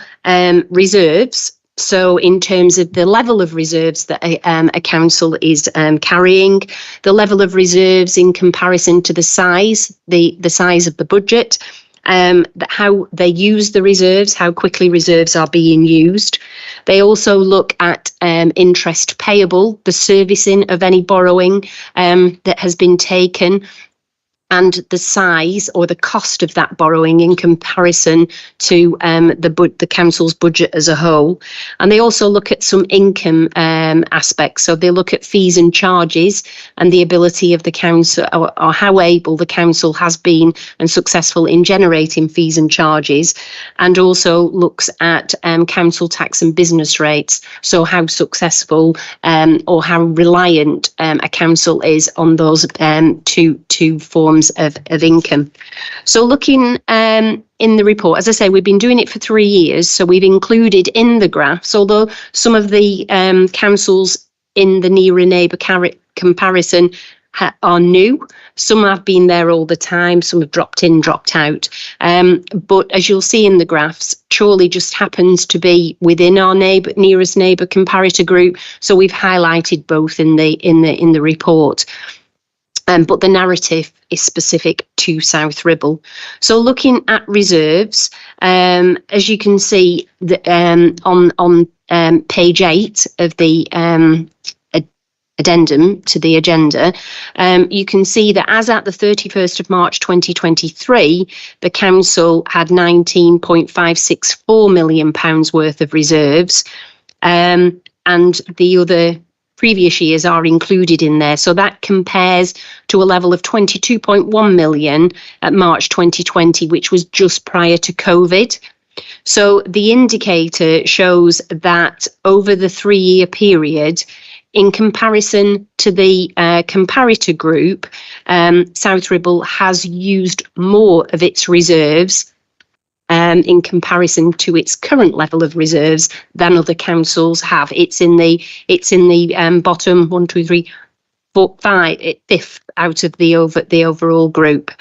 reserves. So in terms of the level of reserves that a council is carrying, the level of reserves in comparison to the size of the budget, how they use the reserves, how quickly reserves are being used. They also look at interest payable, the servicing of any borrowing that has been taken. and the size or the cost of that borrowing in comparison to the council's budget as a whole. And they also look at some income aspects. So they look at fees and charges and the ability of the council, or how able the council has been and successful in generating fees and charges, and also looks at council tax and business rates. So how successful or how reliant a council is on those two forms of income. So looking in the report, as I say, we've been doing it for 3 years, so we've included in the graphs, although some of the councils in the nearer neighbour comparison are new. Some have been there all the time, some have dropped in, dropped out. But as you'll see in the graphs, Chorley just happens to be within our nearest neighbour comparator group, so we've highlighted both in the report. But the narrative is specific to South Ribble. So looking at reserves, as you can see on page 8 of the addendum to the agenda, you can see that as at the 31st of March 2023, the council had £19.564 million worth of reserves, and the other previous years are included in there. So that compares to a level of 22.1 million at March 2020, which was just prior to COVID. So the indicator shows that over the 3-year period, in comparison to the comparator group, South Ribble has used more of its reserves in comparison to its current level of reserves than other councils have. It's in the bottom 1, 2, 3, 4, 5, fifth out of the overall group.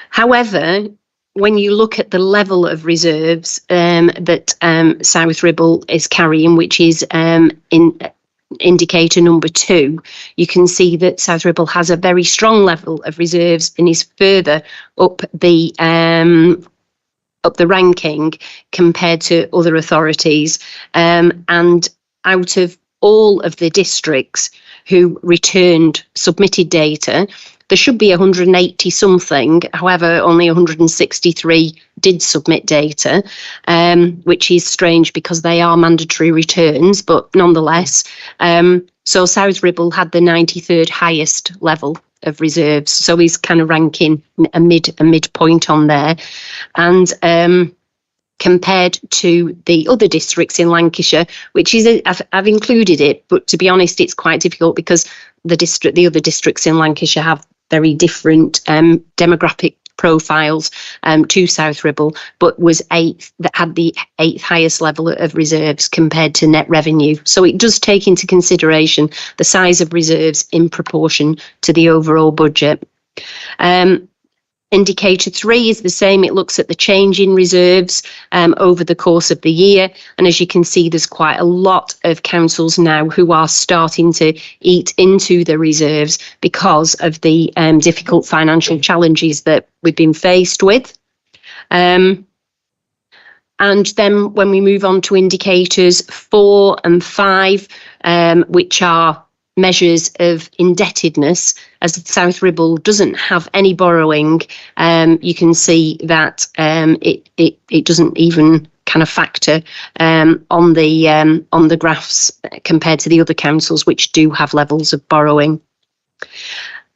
However, when you look at the level of reserves that South Ribble is carrying, which is in indicator number 2, you can see that South Ribble has a very strong level of reserves and is further up the ranking compared to other authorities. And out of all of the districts who submitted data, there should be 180 something. However, only 163 did submit data, which is strange because they are mandatory returns, but nonetheless. So South Ribble had the 93rd highest level of reserves, so he's kind of ranking a midpoint on there, and compared to the other districts in Lancashire, which is I've included it, but to be honest, it's quite difficult because the other districts in Lancashire have very different demographic profiles to South Ribble, but was 8th, that had the 8th highest level of reserves compared to net revenue. So it does take into consideration the size of reserves in proportion to the overall budget. Indicator 3 is the same. It looks at the change in reserves over the course of the year. And as you can see, there's quite a lot of councils now who are starting to eat into the reserves because of the difficult financial challenges that we've been faced with. And then when we move on to indicators 4 and 5, which are measures of indebtedness, as South Ribble doesn't have any borrowing, you can see that it doesn't even kind of factor on the graphs compared to the other councils which do have levels of borrowing.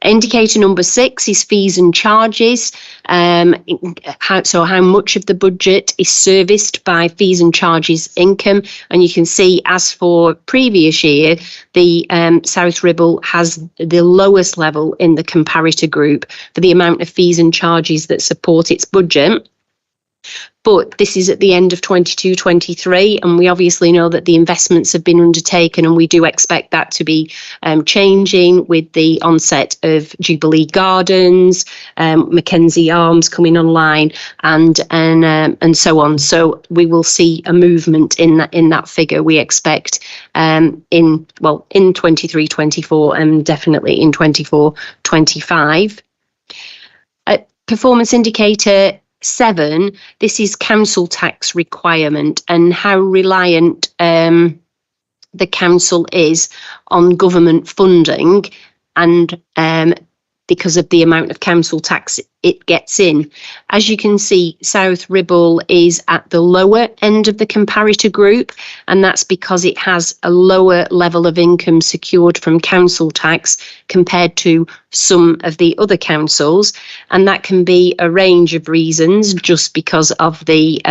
Indicator number 6 is fees and charges. So how much of the budget is serviced by fees and charges income. And you can see, as for previous year, the South Ribble has the lowest level in the comparator group for the amount of fees and charges that support its budget. But this is at the end of 22-23, and we obviously know that the investments have been undertaken, and we do expect that to be changing with the onset of Jubilee Gardens, Mackenzie Arms coming online, and so on. So we will see a movement in that figure. We expect in 23-24 and definitely in 24-25. Performance indicator 7, this is council tax requirement and how reliant the council is on government funding, and because of the amount of council tax it gets in. As you can see, South Ribble is at the lower end of the comparator group, and that's because it has a lower level of income secured from council tax compared to some of the other councils. And that can be a range of reasons, just because of the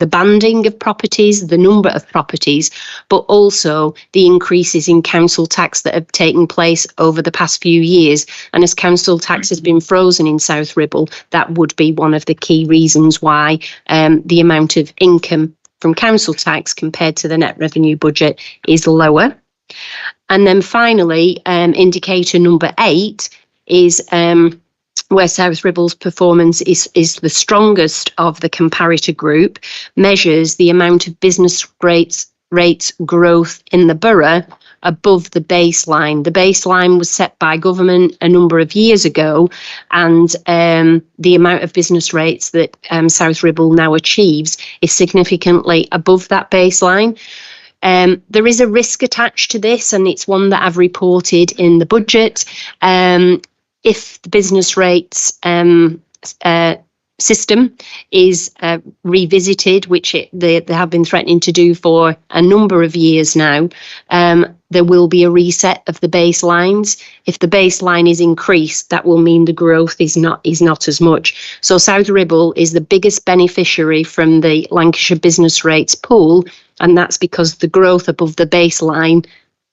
banding of properties, the number of properties, but also the increases in council tax that have taken place over the past few years. And as council tax has been frozen in South Ribble, that would be one of the key reasons why the amount of income from council tax compared to the net revenue budget is lower. And then finally, indicator number 8 is where South Ribble's performance is the strongest of the comparator group, measures the amount of business rates growth in the borough above the baseline. The baseline was set by government a number of years ago, and the amount of business rates that South Ribble now achieves is significantly above that baseline. There is a risk attached to this, and it's one that I've reported in the budget. If the business rates system is revisited, which they have been threatening to do for a number of years now, there will be a reset of the baselines. If the baseline is increased, that will mean the growth is not as much. So South Ribble is the biggest beneficiary from the Lancashire business rates pool, and that's because the growth above the baseline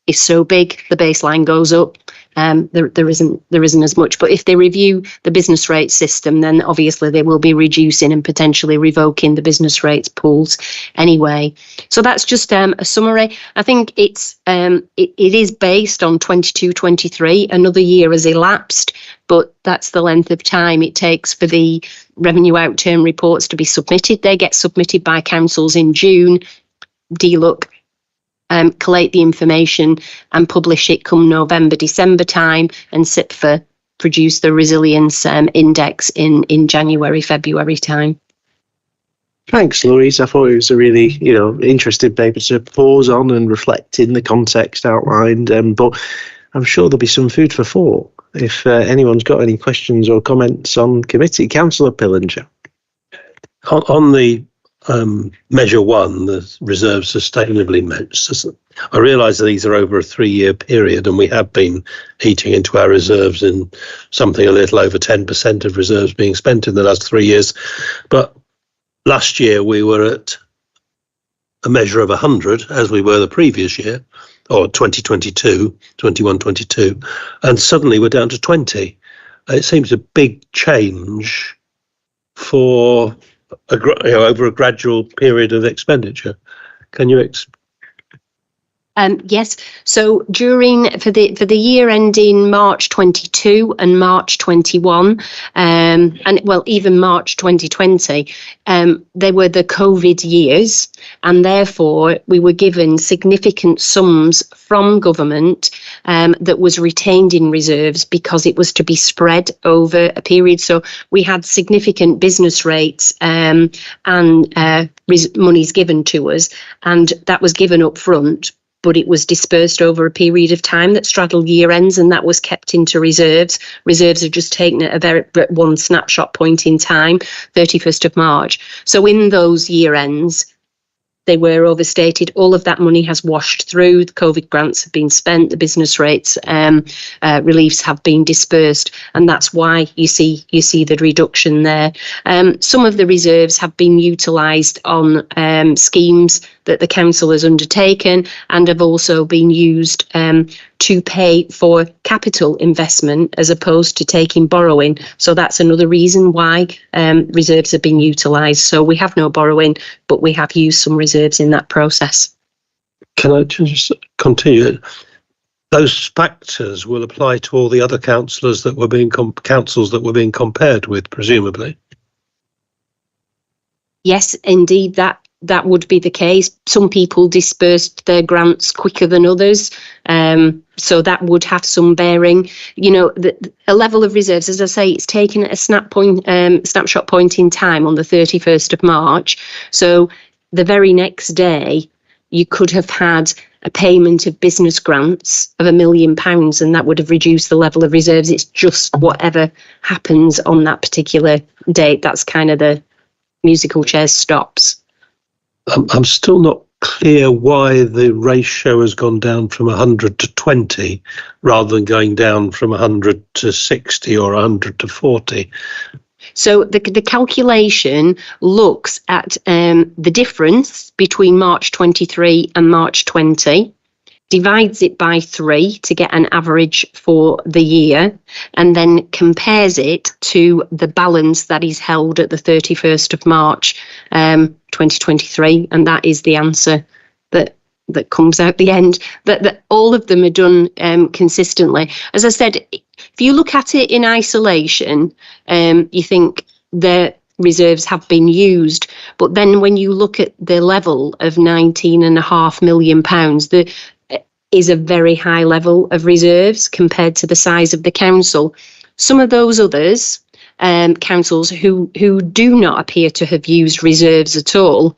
is so big, the baseline goes up. There isn't as much. But if they review the business rate system, then obviously they will be reducing and potentially revoking the business rates pools anyway. So that's just a summary. I think it is based on 22-23. Another year has elapsed, but that's the length of time it takes for the revenue outturn reports to be submitted. They get submitted by councils in June. DLUC collate the information and publish it come November, December time, and SIPFA produce the resilience index in January, February time. Thanks, Louise. I thought it was a really, interesting paper to pause on and reflect in the context outlined. But I'm sure there'll be some food for thought if anyone's got any questions or comments on committee. Councillor Pillinger. On the measure 1, the reserve sustainably measured. I realise that these are over a 3-year period, and we have been eating into our reserves in something a little over 10% of reserves being spent in the last 3 years. But last year we were at a measure of 100, as we were the previous year, or 21-22, and suddenly we're down to 20. It seems a big change for over a gradual period of expenditure. Can you Yes. So for the year ending March 22 and March 21, and even March 2020, they were the COVID years, and therefore we were given significant sums from government that was retained in reserves because it was to be spread over a period. So we had significant business rates and monies given to us, and that was given up front, but it was dispersed over a period of time that straddled year ends, and that was kept into reserves. Reserves are just taken at one snapshot point in time, 31st of March. So in those year ends, they were overstated. All of that money has washed through. The COVID grants have been spent. The business rates reliefs have been dispersed, and that's why you see the reduction there. Some of the reserves have been utilised on schemes that the council has undertaken, and have also been used to pay for capital investment as opposed to taking borrowing. So that's another reason why reserves have been utilised. So we have no borrowing, but we have used some reserves in that process. Can I just continue? Those factors will apply to all the other councils that were being compared with, presumably. Yes, indeed, that would be the case. Some people dispersed their grants quicker than others, so that would have some bearing. A level of reserves, as I say, it's taken at a snapshot point in time on the 31st of March. So the very next day, you could have had a payment of business grants of £1 million, and that would have reduced the level of reserves. It's just whatever happens on that particular date. That's kind of the musical chairs stops. I'm still not clear why the ratio has gone down from 100 to 20 rather than going down from 100 to 60 or 100 to 40. So the calculation looks at the difference between March 23 and March 20, divides it by 3 to get an average for the year, and then compares it to the balance that is held at the 31st of March 2023, and that is the answer that comes out the end. That all of them are done consistently. As I said, if you look at it in isolation, you think the reserves have been used, but then when you look at the level of £19.5 million, there is a very high level of reserves compared to the size of the council. Some of those others, councils who do not appear to have used reserves at all,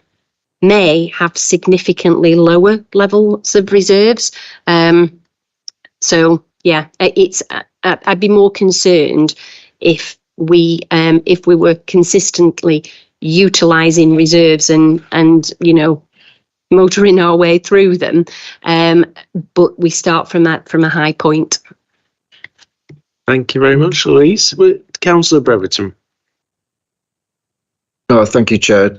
may have significantly lower levels of reserves. So yeah, I'd be more concerned if we were consistently utilising reserves and motoring our way through them, but we start from a high point. Thank you very much, Louise. Councillor Breverton. Oh, thank you, Chair.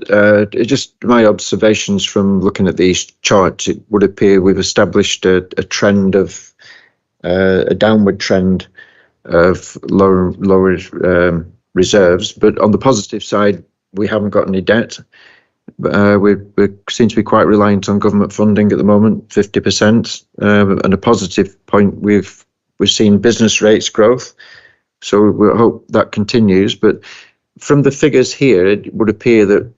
Just my observations from looking at these charts, it would appear we've established a trend of a downward trend of lower reserves, but on the positive side, we haven't got any debt. We seem to be quite reliant on government funding at the moment, 50%. And a positive point, we've seen business rates growth, so we hope that continues. But from the figures here, it would appear that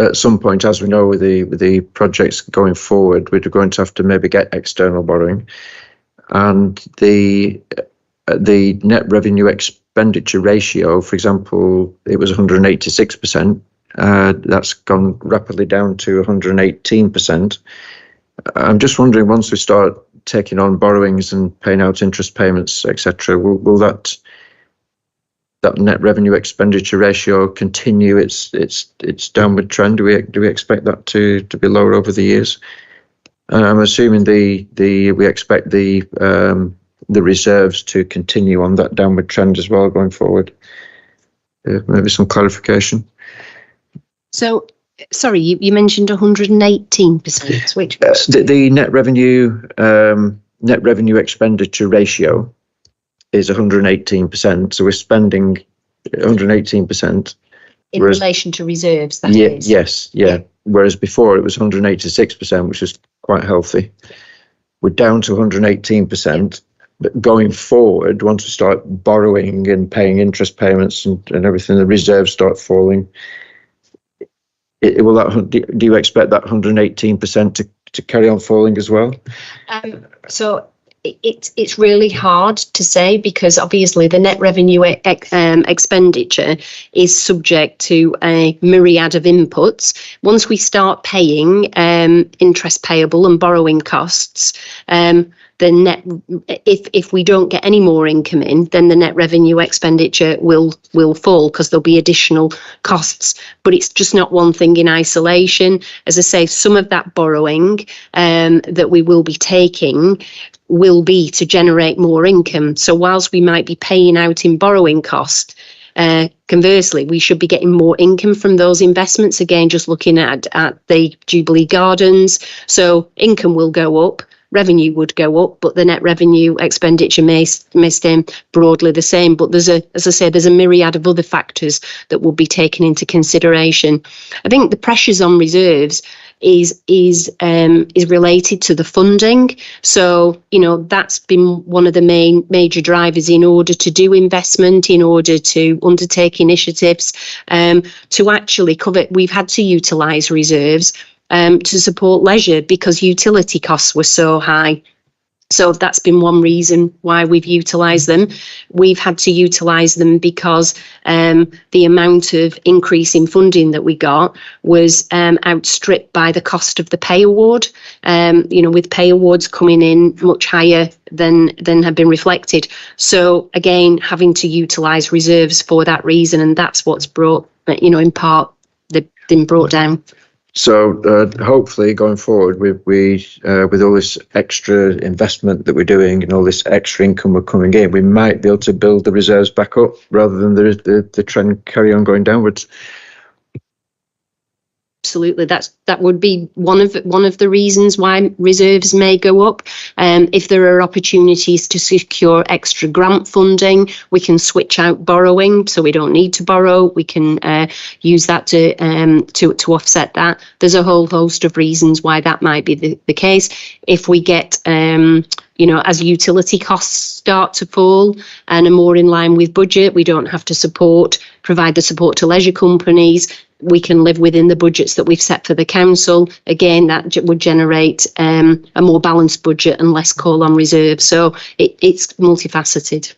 at some point, as we know with the projects going forward, we're going to have to maybe get external borrowing, and the net revenue expenditure ratio, for example, it was 186%. That's gone rapidly down to 118%. I'm just wondering, once we start taking on borrowings and paying out interest payments, etc., will that net revenue expenditure ratio continue its downward trend? Do we expect that to be lower over the years? And I'm assuming we expect the reserves to continue on that downward trend as well going forward. Maybe some clarification. So, sorry, you mentioned 118%. Which the net revenue expenditure ratio is 118%. So we're spending 118% in relation to reserves. That is. Yes, yeah. Whereas before it was 186%, which is quite healthy. We're down to 118%. But going forward, once we start borrowing and paying interest payments and everything, the reserves start falling. Do you expect that 118% to carry on falling as well? So it's really hard to say, because obviously the net revenue expenditure is subject to a myriad of inputs. Once we start paying interest payable and borrowing costs, the net, if we don't get any more income in, then the net revenue expenditure will fall, because there'll be additional costs. But it's just not one thing in isolation. As I say, some of that borrowing that we will be taking will be to generate more income. So whilst we might be paying out in borrowing cost, conversely, we should be getting more income from those investments. Again, just looking at the Jubilee Gardens. So income will go up, revenue would go up, but the net revenue expenditure may stay broadly the same. But there's a myriad of other factors that will be taken into consideration. I think the pressures on reserves is related to the funding. So, that's been one of the major drivers in order to do investment, in order to undertake initiatives, to actually cover. We've had to utilise reserves to support leisure because utility costs were so high. So that's been one reason why we've utilised them. We've had to utilise them because the amount of increase in funding that we got was outstripped by the cost of the pay award. With pay awards coming in much higher than had been reflected. So again, having to utilise reserves for that reason, and that's what's brought, in part, they've been brought down. So hopefully going forward, with all this extra investment that we're doing and all this extra income we're coming in, we might be able to build the reserves back up rather than the trend carry on going downwards. Absolutely, that would be one of the reasons why reserves may go up. If there are opportunities to secure extra grant funding, we can switch out borrowing, so we don't need to borrow. We can use that to offset that. There's a whole host of reasons why that might be the case. If we get as utility costs start to fall and are more in line with budget, we don't have to provide the support to leisure companies. We can live within the budgets that we've set for the council. Again, that would generate a more balanced budget and less call on reserve. So it's multifaceted.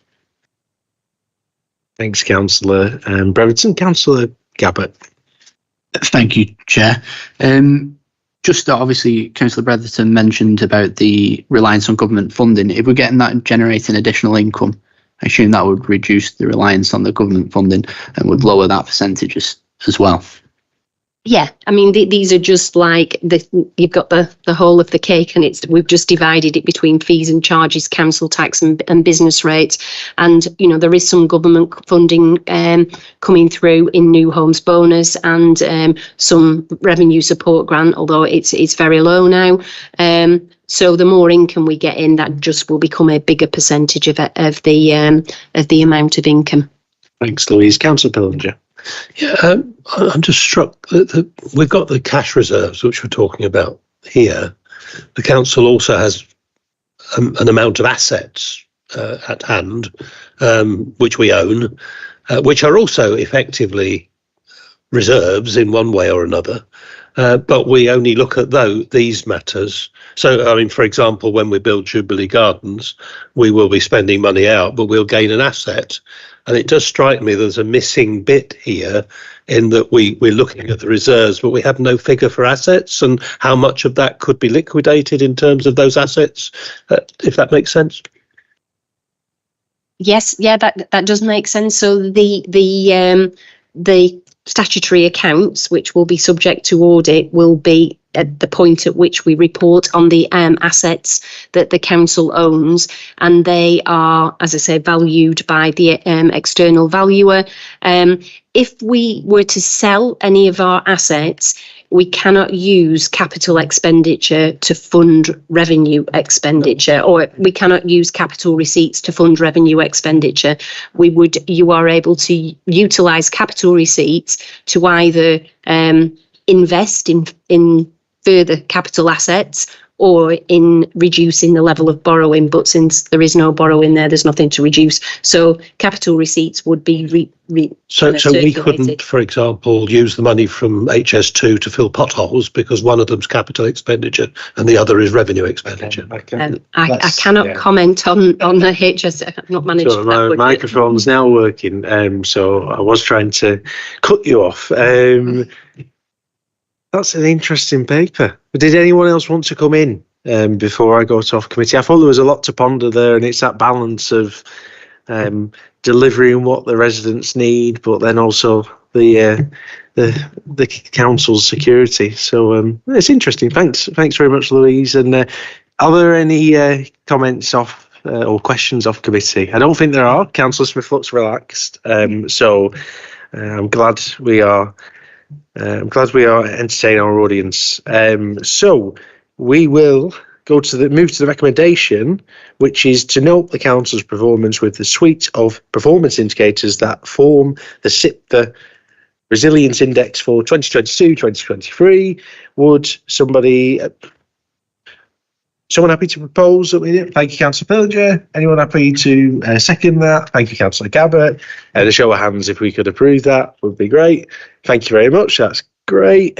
Thanks, Councillor Brereton. Councillor Gabbert. Thank you, Chair. Just obviously, Councillor Brereton mentioned about the reliance on government funding. If we're getting that generating additional income, I assume that would reduce the reliance on the government funding and would lower that percentage as well. Yeah, I mean, these are just like you've got the whole of the cake, and we've just divided it between fees and charges, council tax and business rates. And, there is some government funding coming through in New Homes Bonus and some revenue support grant, although it's very low now. So the more income we get in, that just will become a bigger percentage of the amount of income. Thanks, Louise. Councillor Pillinger. Yeah, I'm just struck that we've got the cash reserves, which we're talking about here. The council also has an amount of assets at hand, which we own, which are also effectively reserves in one way or another. But we only look at these matters. So, I mean, for example, when we build Jubilee Gardens, we will be spending money out, but we'll gain an asset. And it does strike me there's a missing bit here in that we're looking at the reserves, but we have no figure for assets and how much of that could be liquidated in terms of those assets, if that makes sense. Yes, yeah, that does make sense. So the statutory accounts, which will be subject to audit, will be at the point at which we report on the assets that the council owns, and they are, as I say, valued by the external valuer. If we were to sell any of our assets, we cannot use capital expenditure to fund revenue expenditure, or we cannot use capital receipts to fund revenue expenditure. You are able to utilise capital receipts to either invest in further capital assets or in reducing the level of borrowing. But since there is no borrowing there's nothing to reduce. So capital receipts would be So we couldn't, for example, use the money from HS2 to fill potholes because one of them's capital expenditure and the other is revenue expenditure. I cannot comment on the HS. I've not managed. So my microphone's now working. So I was trying to cut you off. That's an interesting paper. Did anyone else want to come in before I go to off committee? I thought there was a lot to ponder there, and it's that balance of delivering what the residents need, but then also the council's security. So it's interesting. Thanks very much, Louise. And are there any comments off or questions off committee? I don't think there are. Councillor Smith looks relaxed. So I'm glad we are. Entertaining our audience. So we will move to the recommendation, which is to note the council's performance with the suite of performance indicators that form the SIPTA Resilience Index for 2022-2023. Would someone happy to propose? Thank you, Councillor Pillinger. Anyone happy to second that? Thank you, Councillor Gabbert. A show of hands if we could approve that would be great. Thank you very much. That's great.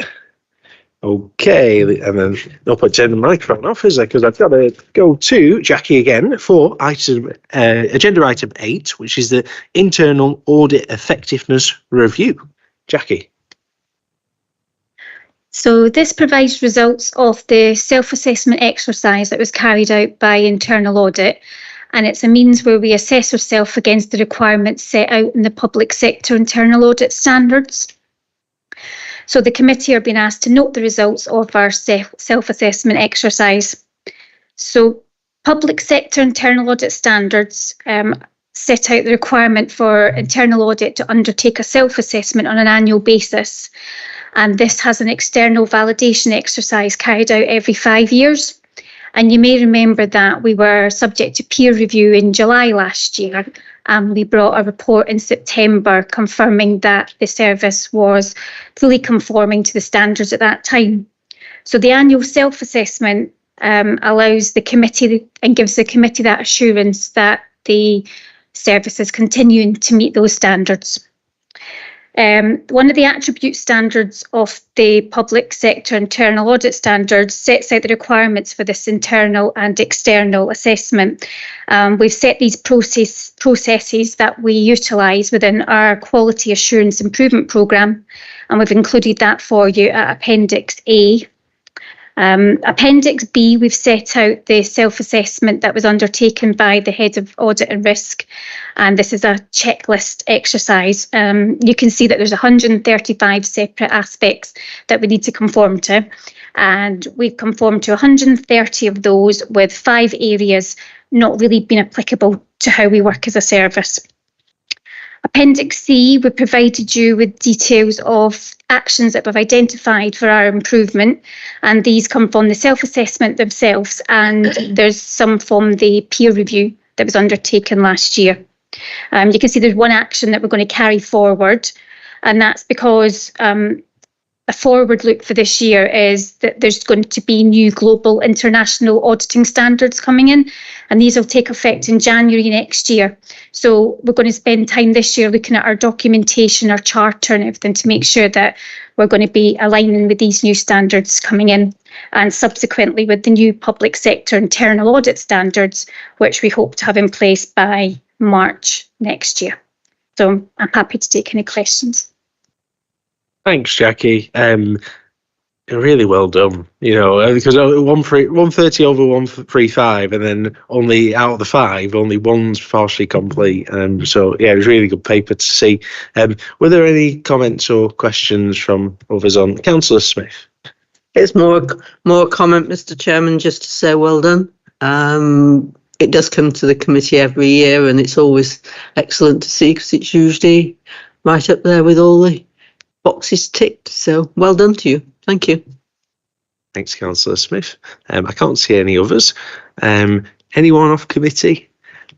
Okay, and then I'll put turn the microphone off, is there? Because I've got to go to Jackie again for agenda item 8, which is the internal audit effectiveness review. Jackie. So this provides results of the self-assessment exercise that was carried out by internal audit, and it's a means where we assess ourselves against the requirements set out in the public sector internal audit standards. So the committee are being asked to note the results of our self-assessment exercise. So public sector internal audit standards set out the requirement for internal audit to undertake a self-assessment on an annual basis. And this has an external validation exercise carried out every 5 years. And you may remember that we were subject to peer review in July last year, and we brought a report in September confirming that the service was fully conforming to the standards at that time. So the annual self-assessment allows the committee and gives the committee that assurance that the service is continuing to meet those standards. One of the attribute standards of the public sector internal audit standards sets out the requirements for this internal and external assessment. We've set these processes that we utilise within our quality assurance improvement programme, and we've included that for you at Appendix A. Appendix B, we've set out the self-assessment that was undertaken by the Head of Audit and Risk, and this is a checklist exercise. You can see that there's 135 separate aspects that we need to conform to, and we've conformed to 130 of those, with 5 areas not really being applicable to how we work as a service. Appendix C, we provided you with details of actions that we've identified for our improvement, and these come from the self-assessment themselves, and there's some from the peer review that was undertaken last year. You can see there's one action that we're going to carry forward, and that's because a forward look for this year is that there's going to be new global international auditing standards coming in, and these will take effect in January next year. So we're going to spend time this year looking at our documentation, our charter and everything to make sure that we're going to be aligning with these new standards coming in, and subsequently with the new public sector internal audit standards, which we hope to have in place by March next year. So I'm happy to take any questions. Thanks, Jackie. Really well done. You know, because 130 over 135, and then only out of the 5, only one's partially complete. So yeah, it was really good paper to see. Were there any comments or questions from others on? Councillor Smith. It's more comment, Mr. Chairman, just to say well done. It does come to the committee every year, and it's always excellent to see because it's usually right up there with all the boxes ticked. So well done to you. Thank you. Thanks, Councillor Smith. I can't see any others. Anyone off committee?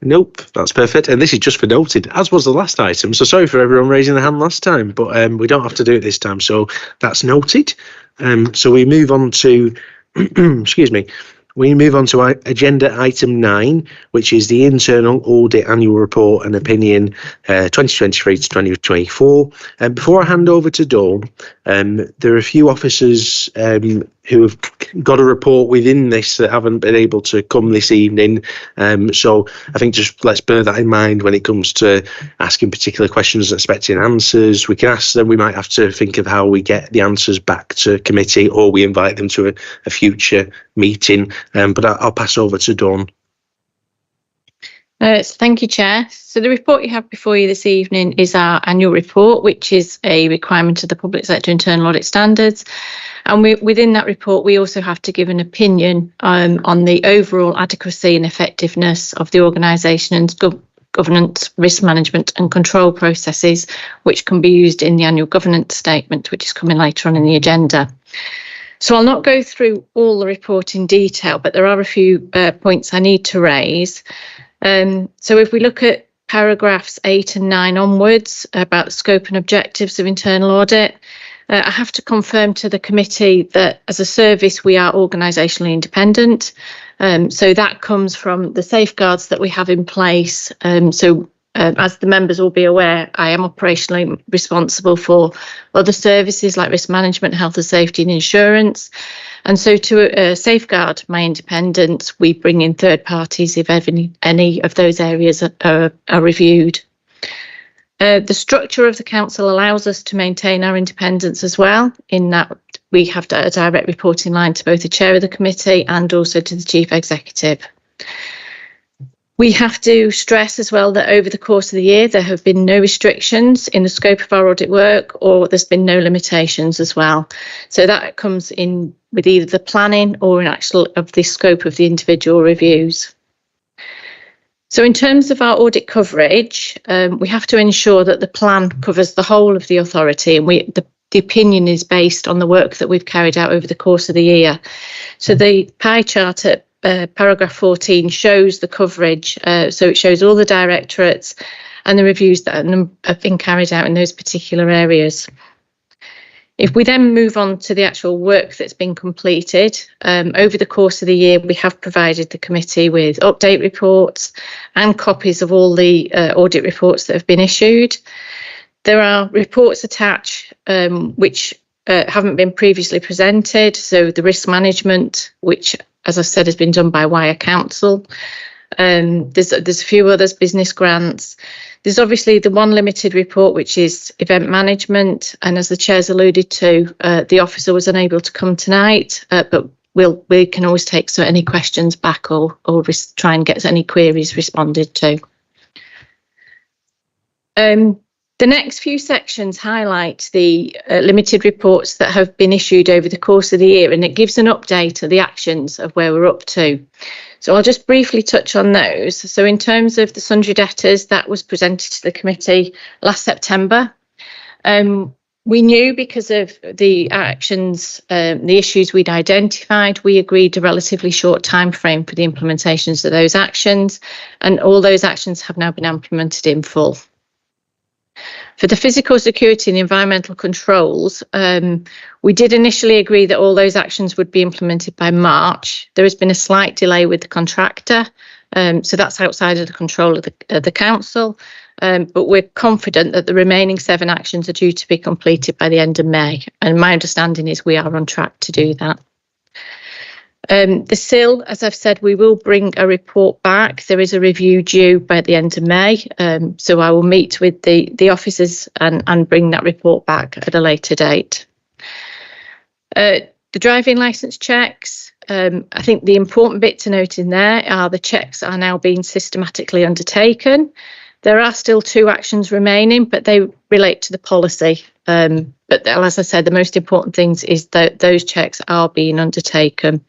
Nope, that's perfect. And this is just for noted, as was the last item. So sorry for everyone raising their hand last time, but we don't have to do it this time. So that's noted. So we move on to, excuse me, we move on to agenda item 9, which is the internal audit annual report and opinion 2023 to 2024. Before I hand over to Dawn, there are a few officers who have got a report within this that haven't been able to come this evening. So I think just let's bear that in mind when it comes to asking particular questions and expecting answers. We can ask them, we might have to think of how we get the answers back to committee, or we invite them to a future meeting. But I'll pass over to Dawn. Thank you, Chair. So the report you have before you this evening is our annual report, which is a requirement of the public sector internal audit standards. And within that report, we also have to give an opinion on the overall adequacy and effectiveness of the organisation and governance, risk management and control processes, which can be used in the annual governance statement, which is coming later on in the agenda. So I'll not go through all the report in detail, but there are a few points I need to raise. So if we look at paragraphs 8 and 9 onwards about the scope and objectives of internal audit, I have to confirm to the committee that as a service we are organisationally independent. So that comes from the safeguards that we have in place. So as the members will be aware, I am operationally responsible for other services like risk management, health and safety and insurance. And so to safeguard my independence, we bring in third parties if any of those areas are reviewed. The structure of the council allows us to maintain our independence as well, in that we have a direct reporting line to both the chair of the committee and also to the chief executive. We have to stress as well that over the course of the year, there have been no restrictions in the scope of our audit work, or there's been no limitations as well. So that comes in with either the planning or in actual of the scope of the individual reviews. So in terms of our audit coverage, we have to ensure that the plan covers the whole of the authority, and the opinion is based on the work that we've carried out over the course of the year. So the pie chart at paragraph 14 shows the coverage, so it shows all the directorates and the reviews that have been carried out in those particular areas. If we then move on to the actual work that's been completed, over the course of the year, we have provided the committee with update reports and copies of all the audit reports that have been issued. There are reports attached which haven't been previously presented, so the risk management, which, as I said, has been done by Wire Council. There's a few others, business grants. There's obviously the one limited report, which is event management. And as the chair's alluded to, the officer was unable to come tonight, but we can always take any questions back or try and get any queries responded to. The next few sections highlight the limited reports that have been issued over the course of the year, and it gives an update of the actions of where we're up to. So I'll just briefly touch on those. So in terms of the sundry debtors, that was presented to the committee last September. We knew because of the actions, the issues we'd identified, we agreed a relatively short time frame for the implementations of those actions, and all those actions have now been implemented in full. For the physical security and the environmental controls, we did initially agree that all those actions would be implemented by March. There has been a slight delay with the contractor, so that's outside of the control of the council, but we're confident that the remaining 7 actions are due to be completed by the end of May, and my understanding is we are on track to do that. The SIL, as I've said, we will bring a report back. There is a review due by the end of May, so I will meet with the officers and bring that report back at a later date. The driving licence checks, I think the important bit to note in there are the checks are now being systematically undertaken. There are still 2 actions remaining, but they relate to the policy. But as I said, the most important things is that those checks are being undertaken.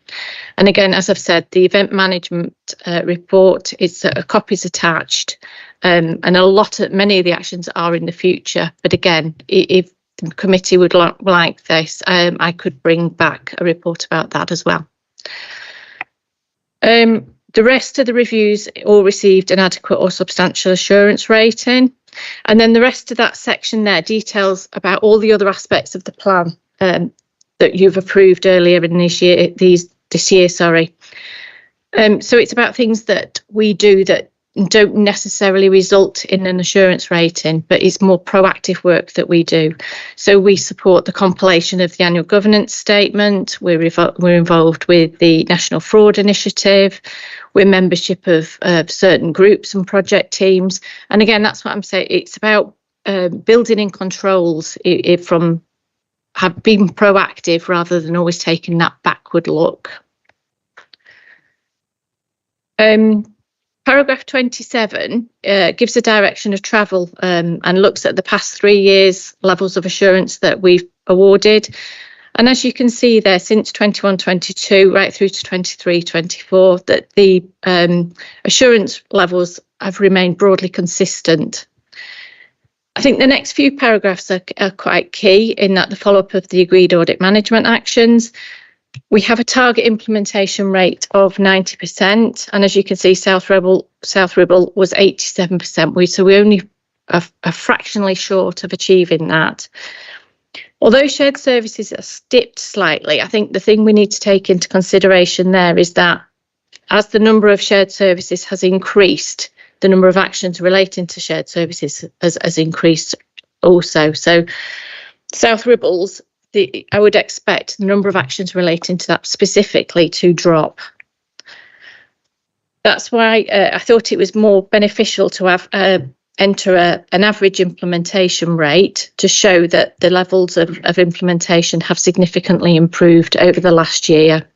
And again, as I've said, the event management report is a copy's attached, and many of the actions are in the future. But again, if the committee would like this, I could bring back a report about that as well. The rest of the reviews all received an adequate or substantial assurance rating. And then the rest of that section there details about all the other aspects of the plan that you've approved earlier in this year. So it's about things that we do that don't necessarily result in an assurance rating, but it's more proactive work that we do. So we support the compilation of the annual governance statement. We're involved with the National Fraud Initiative. We're membership of certain groups and project teams. And again, that's what I'm saying. It's about building in controls from being proactive rather than always taking that backward look. Paragraph 27 gives a direction of travel and looks at the past 3 years levels of assurance that we've awarded. And as you can see there, since 21-22 right through to 23-24, that the assurance levels have remained broadly consistent. I think the next few paragraphs are quite key in that the follow-up of the agreed audit management actions. We have a target implementation rate of 90%, and as you can see, South Ribble was 87%. So we only are fractionally short of achieving that. Although shared services are dipped slightly, I think the thing we need to take into consideration there is that as the number of shared services has increased, the number of actions relating to shared services has increased also. So South Ribbles, I would expect the number of actions relating to that specifically to drop. That's why I thought it was more beneficial to have enter an average implementation rate to show that the levels of implementation have significantly improved over the last year.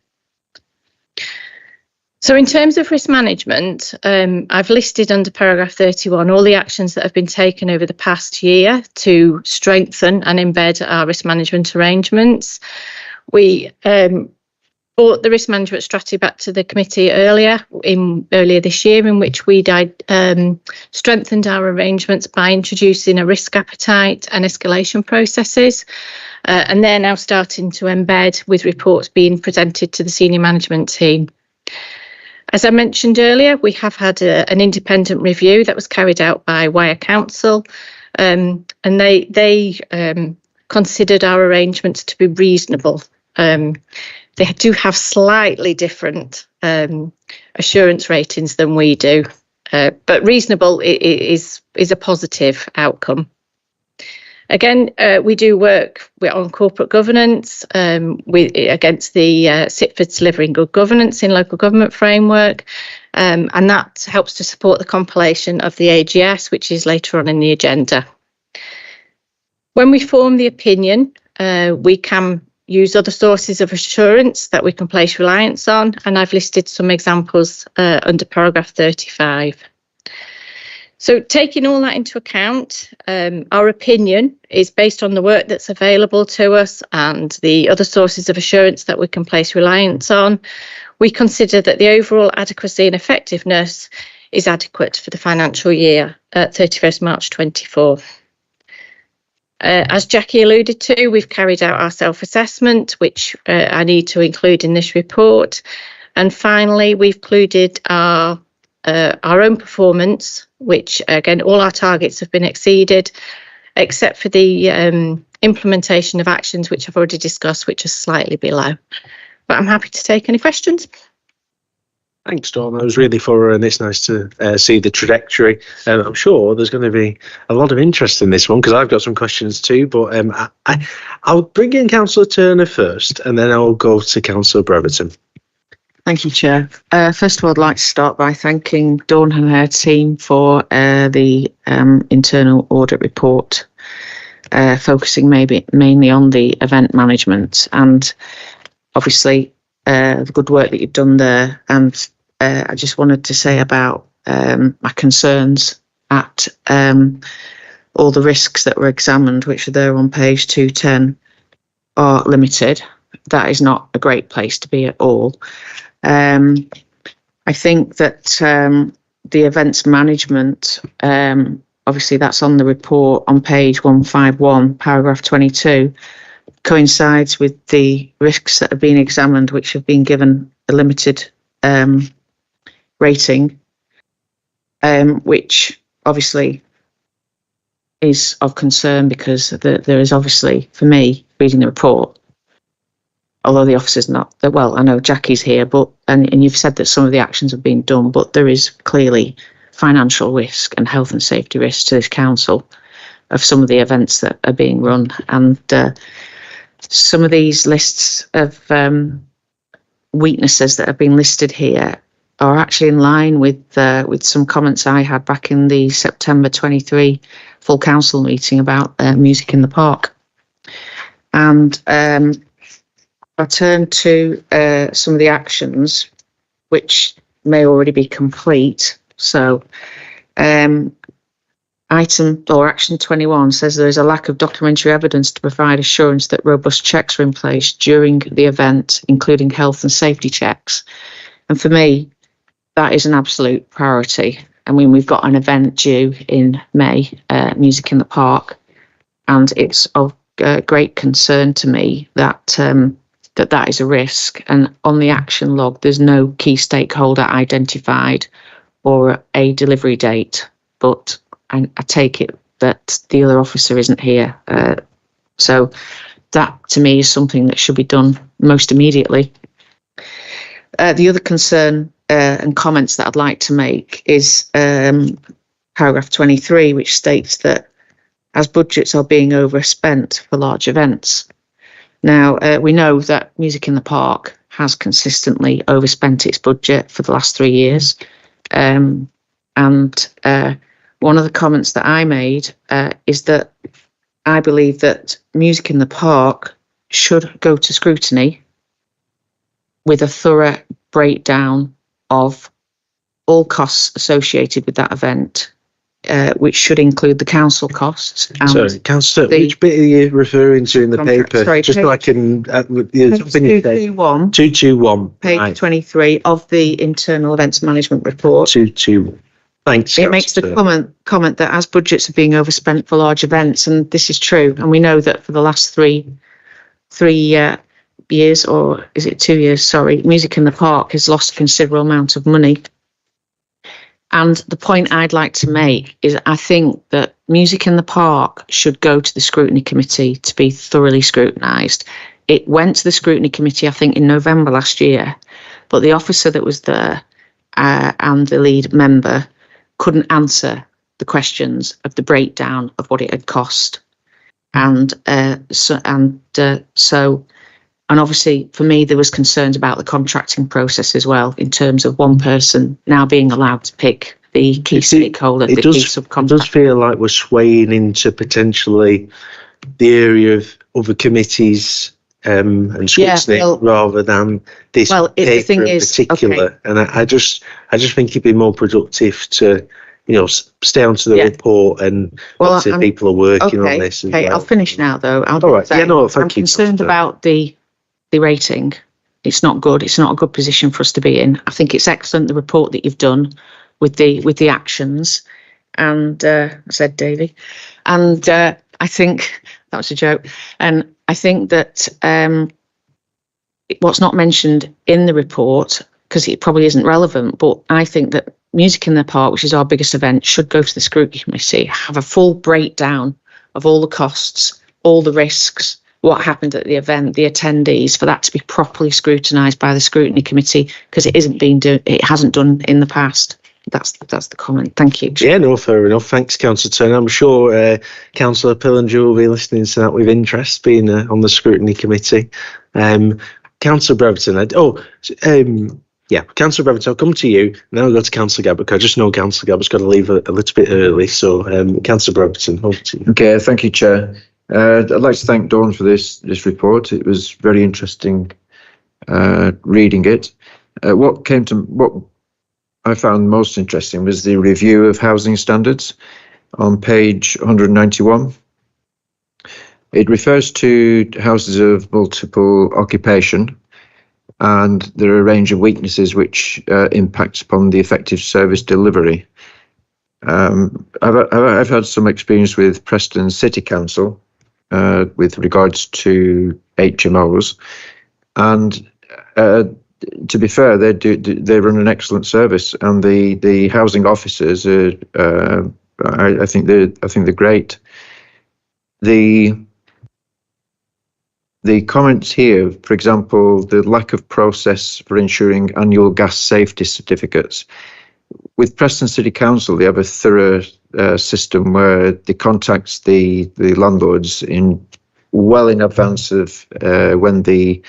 So in terms of risk management, I've listed under paragraph 31 all the actions that have been taken over the past year to strengthen and embed our risk management arrangements. We brought the risk management strategy back to the committee earlier this year, in which we strengthened our arrangements by introducing a risk appetite and escalation processes. And they're now starting to embed with reports being presented to the senior management team. As I mentioned earlier, we have had an independent review that was carried out by Wyre Council, and they considered our arrangements to be reasonable. They do have slightly different assurance ratings than we do, but reasonable is a positive outcome. Again, we do work on corporate governance against the SIT for Delivering Good Governance in Local Government Framework, and that helps to support the compilation of the AGS, which is later on in the agenda. When we form the opinion, we can use other sources of assurance that we can place reliance on, and I've listed some examples under paragraph 35. So taking all that into account, our opinion is based on the work that's available to us and the other sources of assurance that we can place reliance on. We consider that the overall adequacy and effectiveness is adequate for the financial year at 31st March 24. As Jackie alluded to, we've carried out our self-assessment, which I need to include in this report. And finally, we've included our own performance, which again, all our targets have been exceeded, except for the implementation of actions, which I've already discussed, which are slightly below. But I'm happy to take any questions. Thanks, Dawn. That was really thorough, and it's nice to see the trajectory. I'm sure there's going to be a lot of interest in this one because I've got some questions too. But I'll bring in Councillor Turner first, and then I'll go to Councillor Brereton. Thank you, Chair. First of all, I'd like to start by thanking Dawn and her team for the internal audit report, focusing mainly on the event management and obviously the good work that you've done there. And I just wanted to say about my concerns at all the risks that were examined, which are there on page 210, are limited. That is not a great place to be at all. I think that the events management, obviously that's on the report on page 151, paragraph 22, coincides with the risks that have been examined, which have been given a limited rating, which obviously is of concern because there is obviously, for me, reading the report, although the officer's not, well, I know Jackie's here, but and you've said that some of the actions have been done, but there is clearly financial risk and health and safety risk to this council of some of the events that are being run. And some of these lists of weaknesses that have been listed here are actually in line with some comments I had back in the September 23 full council meeting about music in the park. And I turn to some of the actions which may already be complete. So item or action 21 says there is a lack of documentary evidence to provide assurance that robust checks are in place during the event, including health and safety checks. And for me, that is an absolute priority. I mean, we've got an event due in May, Music in the Park, and it's of great concern to me that that is a risk. And on the action log, there's no key stakeholder identified or a delivery date, but I take it that the other officer isn't here. So that to me is something that should be done most immediately. The other concern and comments that I'd like to make is paragraph 23, which states that as budgets are being overspent for large events. Now, we know that Music in the Park has consistently overspent its budget for the last 3 years. And one of the comments that I made is that I believe that Music in the Park should go to scrutiny with a thorough breakdown of all costs associated with that event, which should include the council costs. And sorry, Councillor, which bit are you referring to in the paper? Sorry, just so I can. Something you said. 221. 221. Page right. 23 of the internal events management report. 221. Thanks. It makes the comment that as budgets are being overspent for large events, and this is true, and we know that for the last three years, or is it 2 years? Sorry, Music in the Park has lost a considerable amount of money. And the point I'd like to make is I think that Music in the Park should go to the scrutiny committee to be thoroughly scrutinised. It went to the scrutiny committee, I think, in November last year, but the officer that was there and the lead member couldn't answer the questions of the breakdown of what it had cost. And obviously for me, there was concerns about the contracting process as well, in terms of one person now being allowed to pick the key stakeholder, the key subcontractor. It does feel like we're swaying into potentially the area of other committees and scrutiny rather than this paper in particular. Okay. And I just think it'd be more productive to, stay onto the report and lots of people are working on this. Okay, I'll finish now though. All right. Thank you. I'm concerned about the rating. It's not good. It's not a good position for us to be in. I think it's excellent, the report that you've done with the actions. And I said, Davy. And I think that was a joke. And I think that what's not mentioned in the report, because it probably isn't relevant, but I think that Music in the Park, which is our biggest event, should go to the scrutiny committee, have a full breakdown of all the costs, all the risks, what happened at the event, the attendees, for that to be properly scrutinised by the scrutiny committee, because it hasn't done in the past. That's the comment. Thank you. Yeah, no, fair enough. Thanks, Councillor Turner. I'm sure Councillor Pillinger will be listening to that with interest, being on the scrutiny committee. Councillor Breverton, Councillor Breverton, I'll come to you. Then I'll go to Councillor Gabbard, because I just know Councillor Gabbard's got to leave a little bit early. So, Councillor Breverton, over to you. Okay, thank you, Chair. I'd like to thank Dawn for this report. It was very interesting reading it. What I found most interesting was the review of housing standards on page 191. It refers to houses of multiple occupation, and there are a range of weaknesses which impact upon the effective service delivery. I've had some experience with Preston City Council with regards to HMOs, and to be fair, they run an excellent service, and the housing officers I think they're great. The comments here, for example, the lack of process for ensuring annual gas safety certificates. With Preston City Council, they have a thorough system where they contact the landlords well in advance of when the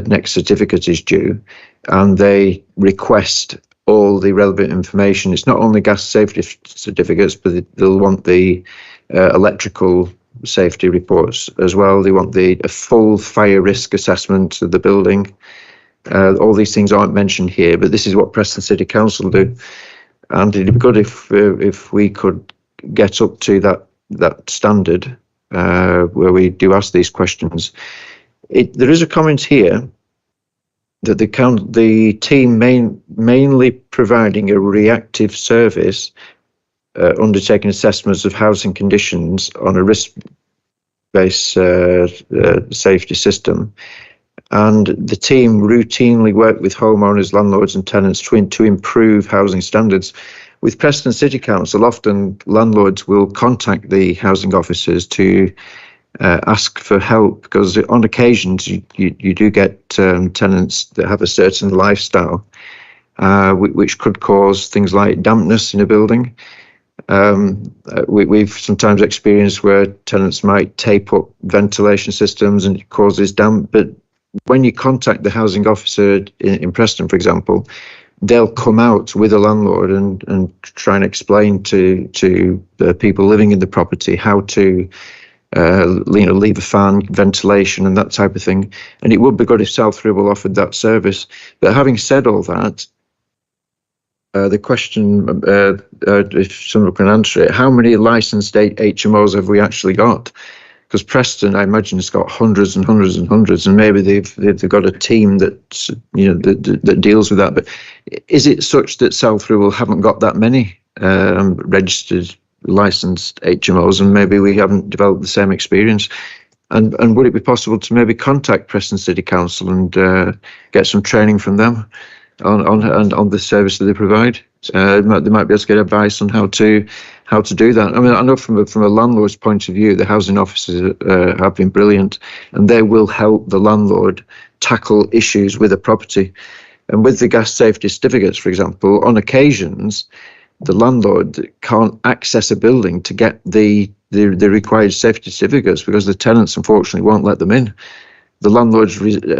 next certificate is due, and they request all the relevant information. It's not only gas safety certificates, but they'll want the electrical safety reports as well. They want a full fire risk assessment of the building. All these things aren't mentioned here, but this is what Preston City Council do, and it'd be good if we could get up to that standard where we do ask these questions. There is a comment here that the team mainly providing a reactive service, undertaking assessments of housing conditions on a risk-based safety system. And the team routinely work with homeowners, landlords and tenants to improve housing standards. With Preston City Council, often landlords will contact the housing officers to ask for help, because on occasions you do get tenants that have a certain lifestyle, which could cause things like dampness in a building. We've sometimes experienced where tenants might tape up ventilation systems and it causes damp, but when you contact the housing officer in Preston, for example, they'll come out with a landlord and try and explain to the people living in the property how to leave a fan, ventilation and that type of thing. And it would be good if South Ribble offered that service. But having said all that, the question, if someone can answer it, how many licensed HMOs have we actually got? Because Preston, I imagine, has got hundreds and hundreds and hundreds, and maybe they've got a team that that deals with that. But is it such that South Ribble haven't got that many registered licensed HMOs, and maybe we haven't developed the same experience? And would it be possible to maybe contact Preston City Council and get some training from them on the service that they provide? They might be able to get advice on how to do that. I mean, I know from a landlord's point of view, the housing officers have been brilliant, and they will help the landlord tackle issues with a property. And with the gas safety certificates, for example, on occasions, the landlord can't access a building to get the required safety certificates because the tenants, unfortunately, won't let them in. The landlord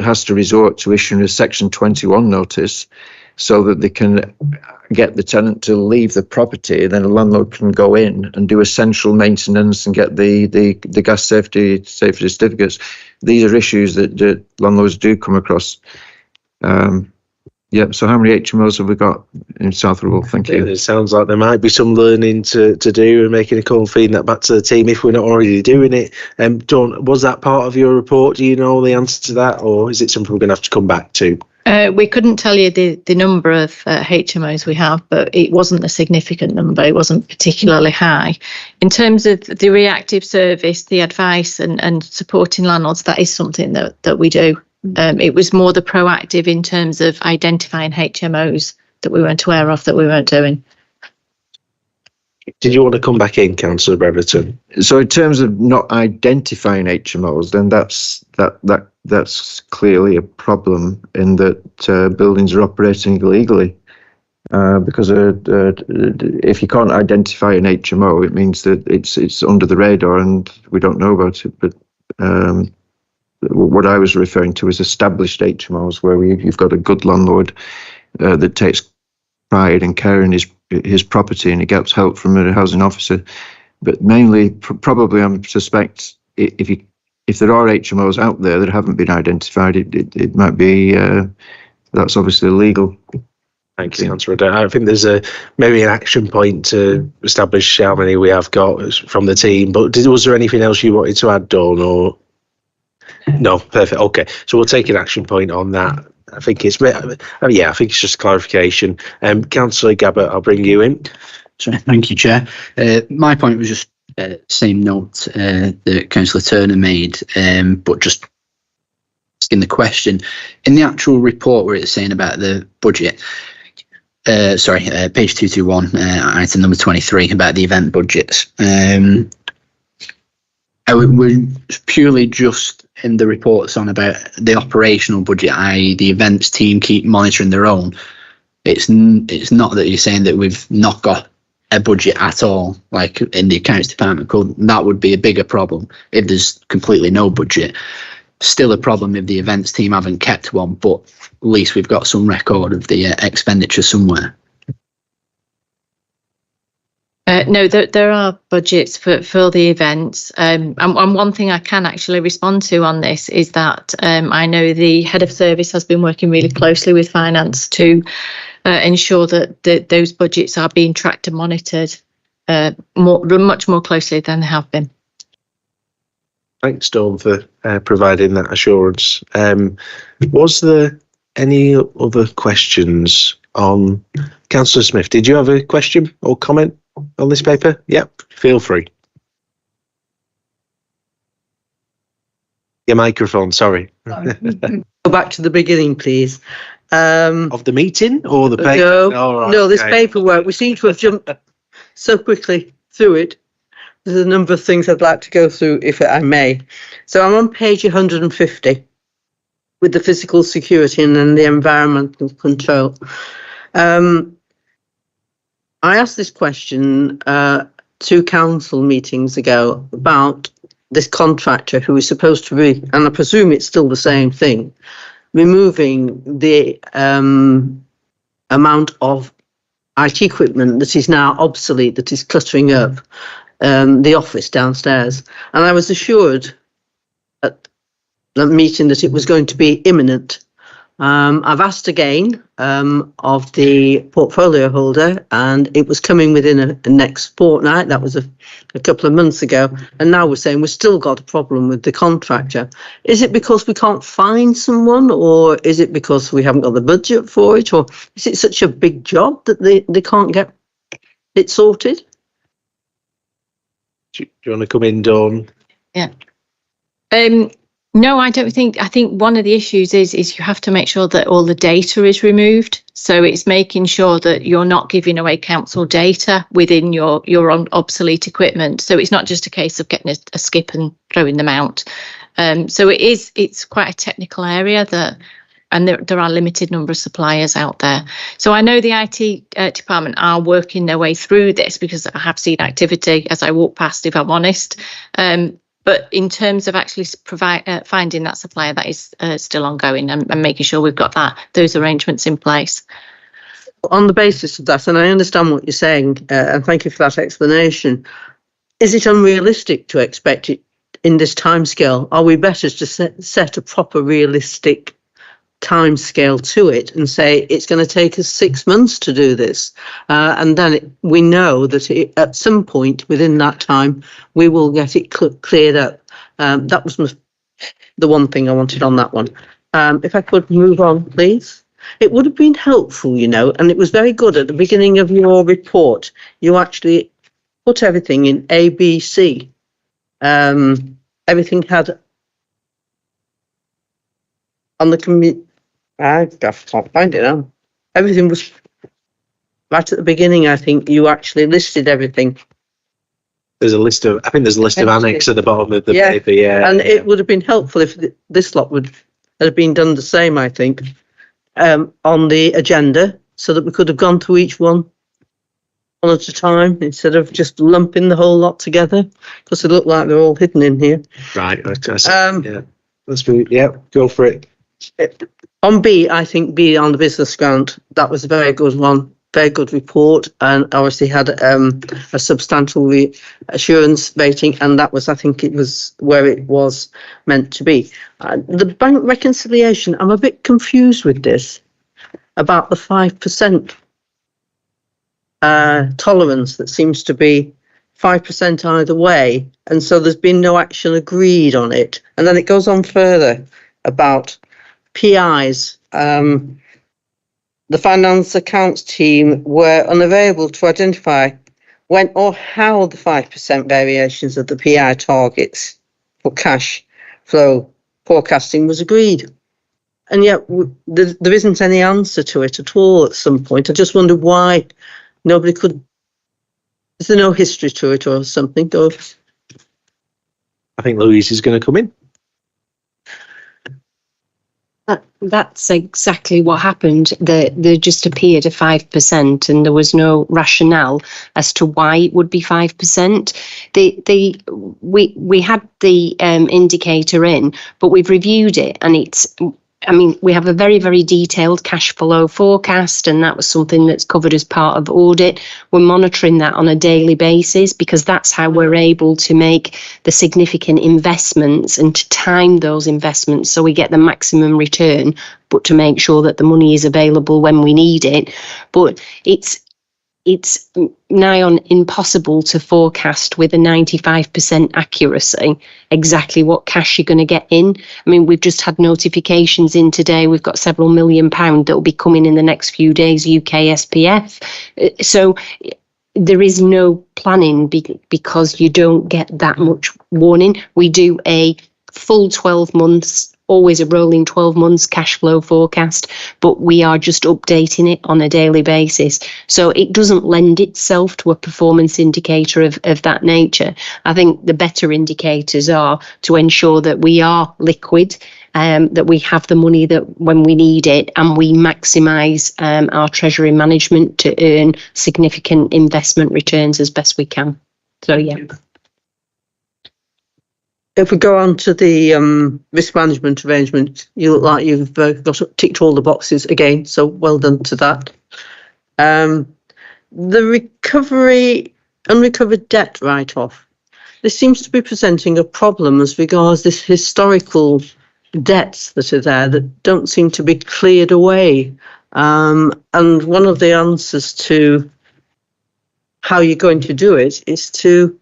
has to resort to issuing a Section 21 notice so that they can get the tenant to leave the property. Then a landlord can go in and do essential maintenance and get the gas safety certificates. These are issues that landlords do come across. So how many HMOs have we got in South Ribble? Thank you. It sounds like there might be some learning to do and making a call and feeding that back to the team if we're not already doing it. Dawn, was that part of your report? Do you know the answer to that, or is it something we're going to have to come back to? We couldn't tell you the number of HMOs we have, but it wasn't a significant number. It wasn't particularly high. In terms of the reactive service, the advice and supporting landlords, that is something that we do. It was more the proactive in terms of identifying HMOs that we weren't aware of that we weren't doing. Did you want to come back in, Councillor Brereton? So in terms of not identifying HMOs, then that's clearly a problem in that buildings are operating illegally. Because if you can't identify an HMO, it means that it's under the radar and we don't know about it. But what I was referring to is established HMOs where you've got a good landlord that takes pride and care in his property and he gets help from a housing officer. But mainly, probably, I suspect if there are HMOs out there that haven't been identified, it might be that's obviously illegal. Thank you, Councillor. I think there's maybe an action point to establish how many we have got from the team. But was there anything else you wanted to add, Dawn, or? No, perfect. Okay, so we'll take an action point on that. I think it's just clarification. Councillor Gabbert, I'll bring you in. Sorry, thank you, Chair. My point was just same note that Councillor Turner made, but just asking the question in the actual report where it's saying about the budget. Page 221, item number 23 about the event budgets. We're purely just in the reports on about the operational budget, i.e. the events team keep monitoring their own. It's not that you're saying that we've not got a budget at all, like in the accounts department. That would be a bigger problem if there's completely no budget. Still a problem if the events team haven't kept one, but at least we've got some record of the expenditure somewhere. No, there are budgets for the events. And one thing I can actually respond to on this is that I know the head of service has been working really closely with finance to ensure that those budgets are being tracked and monitored much more closely than they have been. Thanks, Dawn, for providing that assurance. Was there any other questions on Councillor Smith? Did you have a question or comment on this paper? Yep, feel free. Your microphone, sorry. Go back to the beginning, please. Of the meeting or the paper? No, this paperwork. We seem to have jumped so quickly through it. There's a number of things I'd like to go through, if I may. So I'm on page 150 with the physical security and then the environmental control. I asked this question 2 council meetings ago about this contractor who is supposed to be, and I presume it's still the same thing, removing the amount of IT equipment that is now obsolete, that is cluttering up the office downstairs. And I was assured at the meeting that it was going to be imminent. I've asked again of the portfolio holder, and it was coming within the next fortnight. That was a couple of months ago. And now we're saying we've still got a problem with the contractor. Is it because we can't find someone, or is it because we haven't got the budget for it, or is it such a big job that they can't get it sorted? Do you want to come in, Dawn? Yeah. No, I don't think. I think one of the issues is you have to make sure that all the data is removed. So it's making sure that you're not giving away council data within your own obsolete equipment. So it's not just a case of getting a skip and throwing them out. So it's quite a technical area and there are a limited number of suppliers out there. So I know the IT department are working their way through this, because I have seen activity as I walk past, if I'm honest. But in terms of actually finding that supplier, that is still ongoing, and making sure we've got those arrangements in place. On the basis of that, and I understand what you're saying, and thank you for that explanation, is it unrealistic to expect it in this timescale? Are we better to set a proper realistic timescale to it and say it's going to take us 6 months to do this, and then we know that at some point within that time we will get it cleared up. That was the one thing I wanted on that one. If I could move on, please. It would have been helpful, and it was very good at the beginning of your report. You actually put everything in A, B, C. Everything had on the I can't find it now. Everything was right at the beginning. I think you actually listed everything. There's a list of annex at the bottom of the paper. Yeah, and it would have been helpful if this lot would have been done the same. I think on the agenda, so that we could have gone through each one at a time instead of just lumping the whole lot together, because they look like they're all hidden in here. Right. Yeah. Let's do. Yeah. Go for it. On B, I think B on the business grant, that was a very good one, very good report, and obviously had a substantial assurance rating, and that was, I think it was where it was meant to be. The bank reconciliation, I'm a bit confused with this, about the 5% tolerance that seems to be 5% either way, and so there's been no action agreed on it. And then it goes on further about PIs. The finance accounts team were unavailable to identify when or how the 5% variations of the PI targets for cash flow forecasting was agreed. And yet there isn't any answer to it at all at some point. I just wonder why nobody could. Is there no history to it or something? Or I think Louise is going to come in. That's exactly what happened. There just appeared a 5%, and there was no rationale as to why it would be 5%. We had the indicator in, but we've reviewed it, and we have a very, very detailed cash flow forecast, and that was something that's covered as part of audit. We're monitoring that on a daily basis, because that's how we're able to make the significant investments and to time those investments so we get the maximum return, but to make sure that the money is available when we need it. But it's nigh on impossible to forecast with a 95% accuracy exactly what cash you're going to get in. I mean, we've just had notifications in today. We've got several £1 million that will be coming in the next few days, UK SPF. So there is no planning because you don't get that much warning. We do a full 12 months, always a rolling 12 months cash flow forecast, but we are just updating it on a daily basis. So it doesn't lend itself to a performance indicator of that nature. I think the better indicators are to ensure that we are liquid, that we have the money that when we need it, and we maximise our treasury management to earn significant investment returns as best we can. So, yeah. If we go on to the risk management arrangement, you look like you've ticked all the boxes again, so well done to that. The unrecovered debt write-off. This seems to be presenting a problem as regards this historical debts that are there that don't seem to be cleared away. And one of the answers to how you're going to do it is to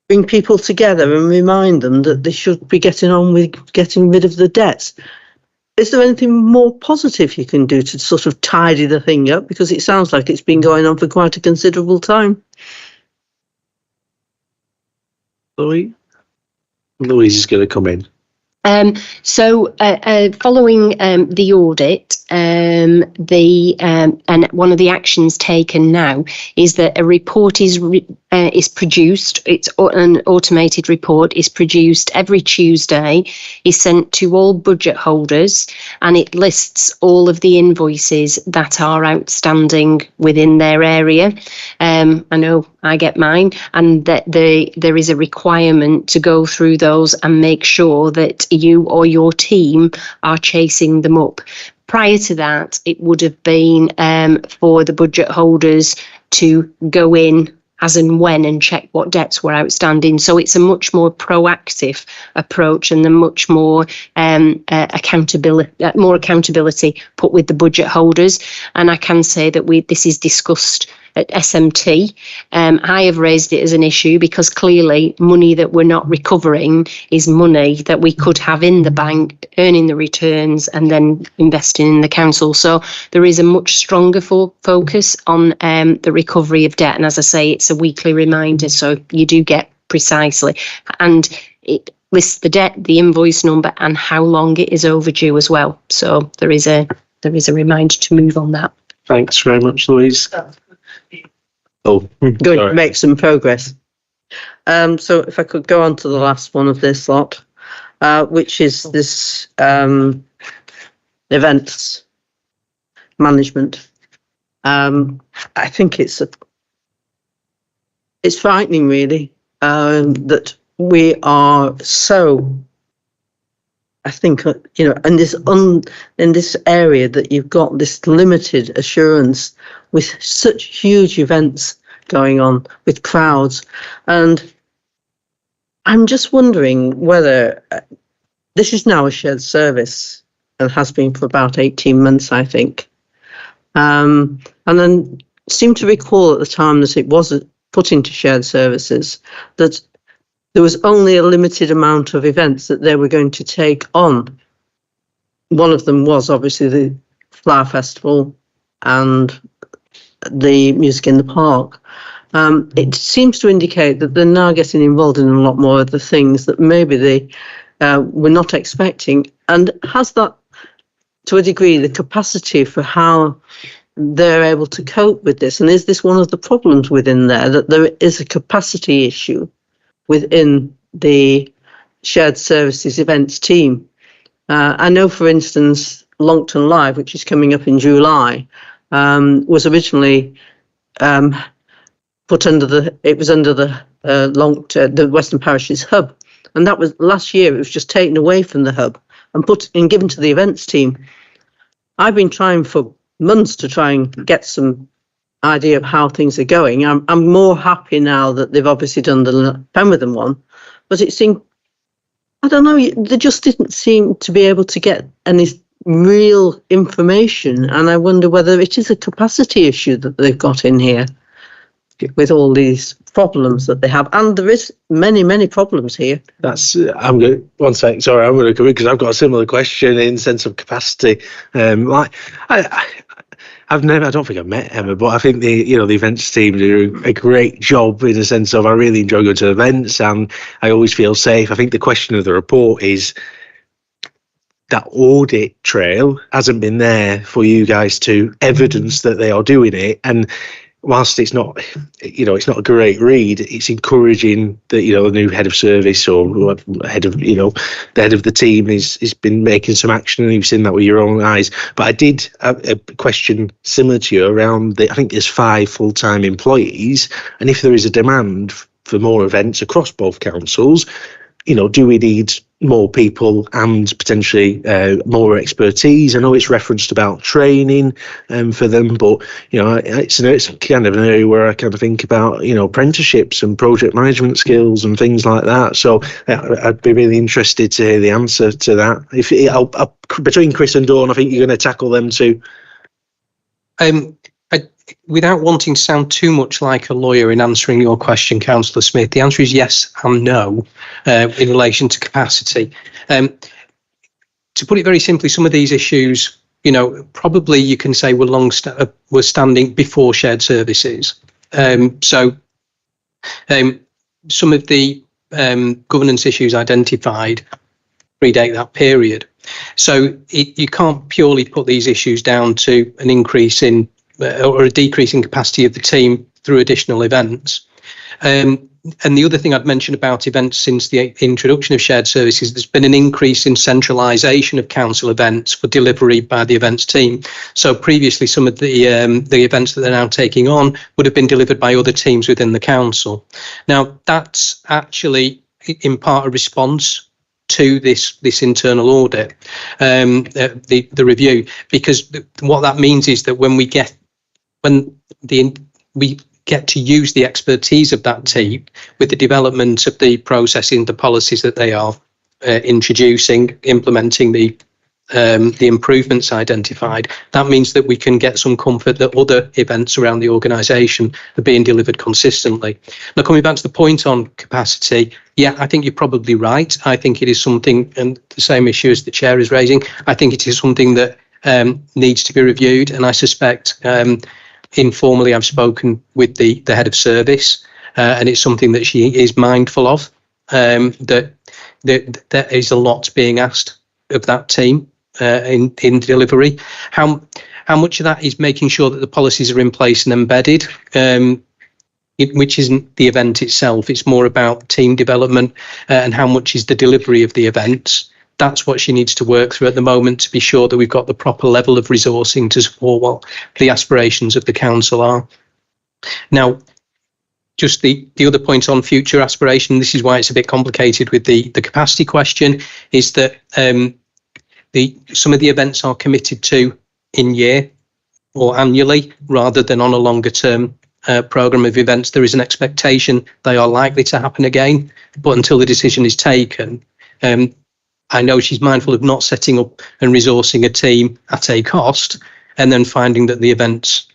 bring people together and remind them that they should be getting on with getting rid of the debts. Is there anything more positive you can do to sort of tidy the thing up? Because it sounds like it's been going on for quite a considerable time. Louise is going to come in. So following the audit, and one of the actions taken now is that a report is produced. It's an automated report is produced every Tuesday, is sent to all budget holders, and it lists all of the invoices that are outstanding within their area. I know I get mine, and that there is a requirement to go through those and make sure that you or your team are chasing them up. Prior to that, it would have been for the budget holders to go in as and when and check what debts were outstanding. So it's a much more proactive approach, and a much more accountability put with the budget holders. And I can say that this is discussed at SMT. I have raised it as an issue because clearly money that we're not recovering is money that we could have in the bank, earning the returns and then investing in the council. So there is a much stronger focus on the recovery of debt. And as I say, it's a weekly reminder, so you do get precisely. And it lists the debt, the invoice number, and how long it is overdue as well. So there is a reminder to move on that. Thanks very much, Louise. Going to make some progress. So if I could go on to the last one of this lot, which is this events management. I think it's frightening, really, that we are so. I think in this area that you've got this limited assurance with such huge events going on with crowds, and I'm just wondering whether this is now a shared service and has been for about 18 months, I think, and then seem to recall at the time that it was put into shared services that there was only a limited amount of events that they were going to take on. One of them was obviously the Flower Festival and the Music in the Park. It seems to indicate that they're now getting involved in a lot more of the things that maybe they were not expecting. And has that, to a degree, the capacity for how they're able to cope with this? And is this one of the problems within there, that there is a capacity issue within the shared services events team? I know, for instance, Longton Live, which is coming up in July, was originally put under the Western Parishes hub, and that was last year. It was just taken away from the hub and given to the events team. I've been trying for months to try and get some idea of how things are going. I'm more happy now that they've obviously done the Penwitham one, but it seemed, I don't know, they just didn't seem to be able to get any real information, and I wonder whether it is a capacity issue that they've got in here with all these problems that they have, and there is many problems here. I'm going. One sec. Sorry, I'm going to come in because I've got a similar question in sense of capacity. I don't think I've met Emma, but I think the events team do a great job in the sense of I really enjoy going to events and I always feel safe. I think the question of the report is that audit trail hasn't been there for you guys to evidence that they are doing it. And whilst it's not, it's not a great read, it's encouraging that, the new head of service or head of, the head of the team has been making some action, and you've seen that with your own eyes. But I did have a question similar to you around I think there's 5 full-time employees, and if there is a demand for more events across both councils, do we need more people and potentially more expertise? I know it's referenced about training for them, but it's kind of an area where I kind of think about apprenticeships and project management skills and things like that. So I'd be really interested to hear the answer to that. Between Chris and Dawn, I think you're going to tackle them too. Without wanting to sound too much like a lawyer in answering your question, Councillor Smith, the answer is yes and no in relation to capacity. To put it very simply, some of these issues, probably you can say were standing before shared services. So some of the governance issues identified predate that period. So you can't purely put these issues down to an increase in or a decrease in capacity of the team through additional events. And the other thing I'd mention about events since the introduction of shared services, there's been an increase in centralisation of council events for delivery by the events team. So previously, some of the events that they're now taking on would have been delivered by other teams within the council. Now, that's actually in part a response to this internal audit, the review, because what that means is that when we get to use the expertise of that team with the development of the processing, the policies that they are introducing, implementing the improvements identified, that means that we can get some comfort that other events around the organisation are being delivered consistently. Now, coming back to the point on capacity, yeah, I think you're probably right. I think it is something, and the same issue as the chair is raising, I think it is something that needs to be reviewed, and I suspect informally I've spoken with the head of service, and it's something that she is mindful of, that there is a lot being asked of that team in delivery. How much of that is making sure that the policies are in place and embedded, which isn't the event itself, it's more about team development, and how much is the delivery of the events. That's what she needs to work through at the moment to be sure that we've got the proper level of resourcing to support what the aspirations of the council are. Now, just the other point on future aspiration, this is why it's a bit complicated with the capacity question, is that some of the events are committed to in year or annually rather than on a longer term programme of events. There is an expectation they are likely to happen again, but until the decision is taken, I know she's mindful of not setting up and resourcing a team at a cost and then finding that the events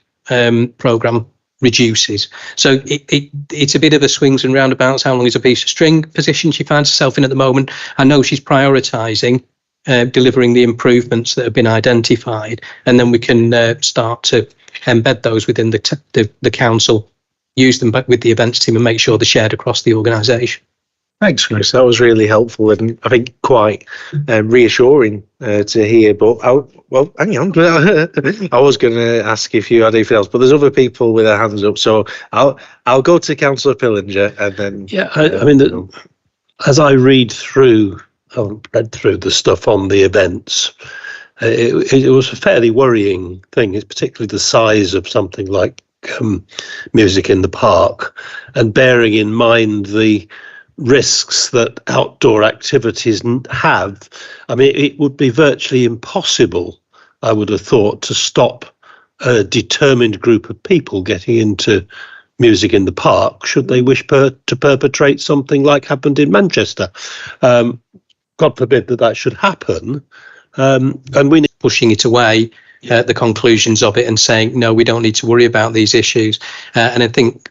programme reduces. So it's a bit of a swings and roundabouts, how long is a piece of string position she finds herself in at the moment. I know she's prioritising delivering the improvements that have been identified, and then we can start to embed those within the council, use them back with the events team and make sure they're shared across the organisation. Thanks, Chris. That was really helpful and I think quite reassuring to hear. But hang on. I was going to ask if you had anything else, but there's other people with their hands up. So I'll go to Councillor Pillinger and then. Yeah, I mean, as I read through the stuff on the events, it was a fairly worrying thing. It's particularly the size of something like Music in the Park, and bearing in mind the risks that outdoor activities have. I mean, it would be virtually impossible, I would have thought, to stop a determined group of people getting into Music in the Park should they wish to perpetrate something like happened in Manchester. God forbid that should happen. And we need pushing it away, the conclusions of it, and saying, no, we don't need to worry about these issues. And I think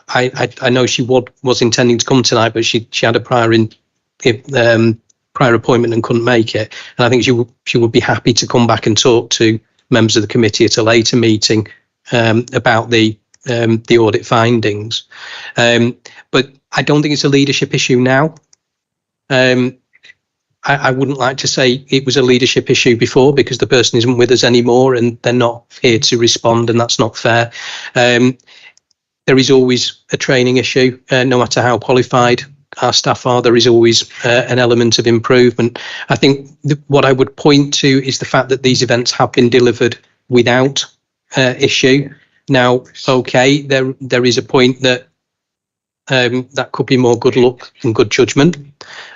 I know she was intending to come tonight, but she had a prior appointment and couldn't make it. And I think she would be happy to come back and talk to members of the committee at a later meeting about the audit findings. But I don't think it's a leadership issue now. I wouldn't like to say it was a leadership issue before, because the person isn't with us anymore and they're not here to respond, and that's not fair. There is always a training issue, no matter how qualified our staff are. There is always an element of improvement. I think what I would point to is the fact that these events have been delivered without issue. Now, okay, there is a point that that could be more good luck and good judgment,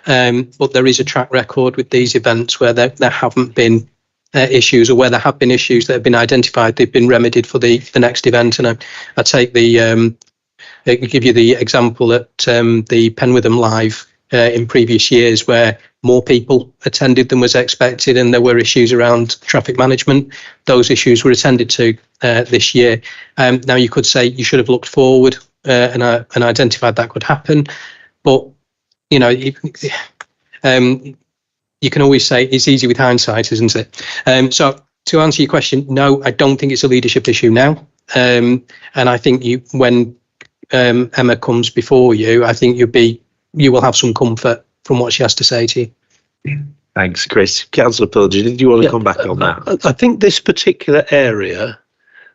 but there is a track record with these events where there haven't been issues, or where there have been issues that have been identified, they've been remedied for the next event. And I take I can give you the example at the Penwitham Live in previous years, where more people attended than was expected, and there were issues around traffic management. Those issues were attended to this year. Now, you could say you should have looked forward and identified that could happen, but you know, you can always say it's easy with hindsight, isn't it? So to answer your question, no, I don't think it's a leadership issue now. And I think when Emma comes before you, I think you will have some comfort from what she has to say to you. Thanks, Chris. Councillor Pilger, did you want to come back on that? I think this particular area,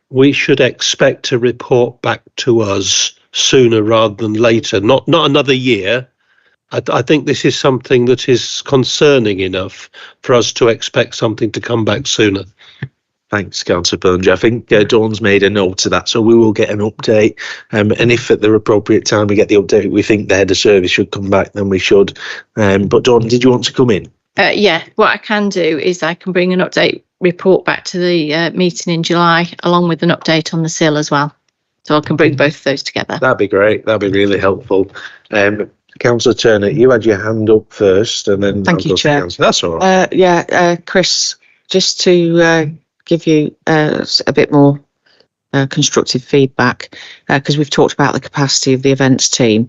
we should expect a report back to us sooner rather than later, not another year. I think this is something that is concerning enough for us to expect something to come back sooner. Thanks, Councillor Pilger. I think Dawn's made a note of that, so we will get an update. And if at the appropriate time we get the update, we think the head of service should come back, then we should. But Dawn, did you want to come in? Yeah, what I can do is I can bring an update report back to the meeting in July, along with an update on the SIL as well. So I can bring both of those together. That'd be great. That'd be really helpful. Councillor Turner, you had your hand up first, and then Thank you, Chair. That's all right. Chris, just to give you a bit more constructive feedback, because we've talked about the capacity of the events team.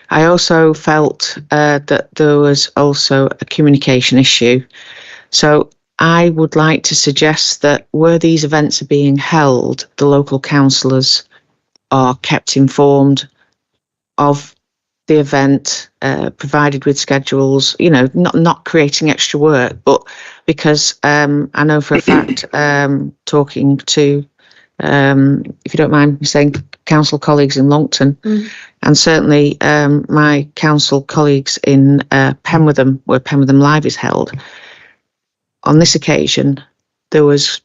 I also felt that there was also a communication issue. So I would like to suggest that where these events are being held, the local councillors are kept informed of the event, provided with schedules, you know, not creating extra work, but because I know for a fact, talking to, if you don't mind me saying, council colleagues in Longton, and certainly my council colleagues in Penwitham, where Penwitham Live is held, on this occasion, there was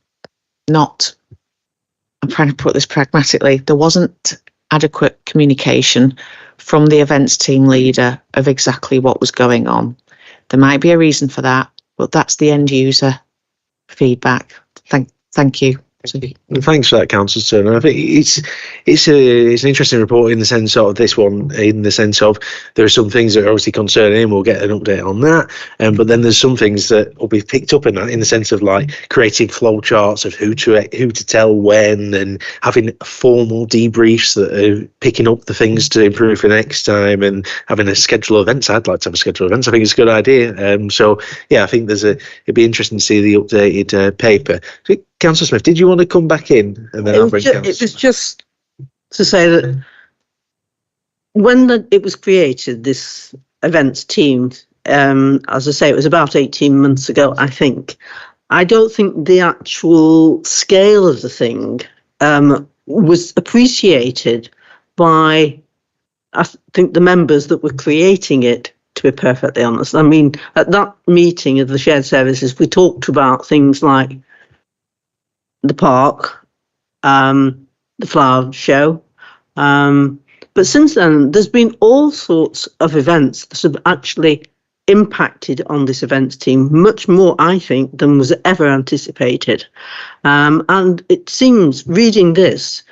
not, I'm trying to put this pragmatically, there wasn't adequate communication from the events team leader of exactly what was going on. There might be a reason for that, but that's the end user feedback. Thank you. Thanks for that, Councillor Turner. I think it's an interesting report in the sense of this one, in the sense of there are some things that are obviously concerning, and we'll get an update on that. But then there's some things that will be picked up in that, in the sense of like creating flow charts of who to tell when, and having formal debriefs that are picking up the things to improve for next time, and having a schedule of events. I'd like to have a schedule of events. I think it's a good idea. So yeah, I think it'd be interesting to see the updated paper. Councillor Smith, did you want to come back in? And then it was just to say that when it was created, this events team, as I say, it was about 18 months ago, I think. I don't think the actual scale of the thing was appreciated by, I think, the members that were creating it, to be perfectly honest. I mean, at that meeting of the shared services, we talked about things like the park, the flower show. But since then, there's been all sorts of events that have actually impacted on this events team, much more, I think, than was ever anticipated. And it seems, reading this,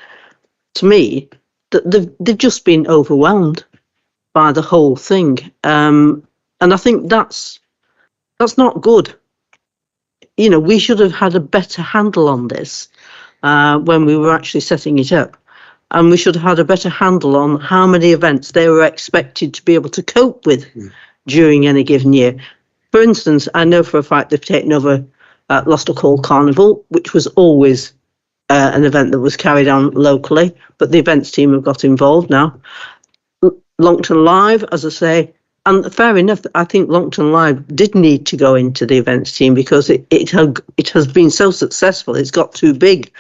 to me, that they've just been overwhelmed by the whole thing. And I think that's not good. You know, we should have had a better handle on this when we were actually setting it up. And we should have had a better handle on how many events they were expected to be able to cope with during any given year. For instance, I know for a fact they've taken over Lostock Hall Carnival, which was always an event that was carried on locally, but the events team have got involved now. Longton Live, as I say, And fair enough, I think Longton Live did need to go into the events team because it has been so successful. It's got too big,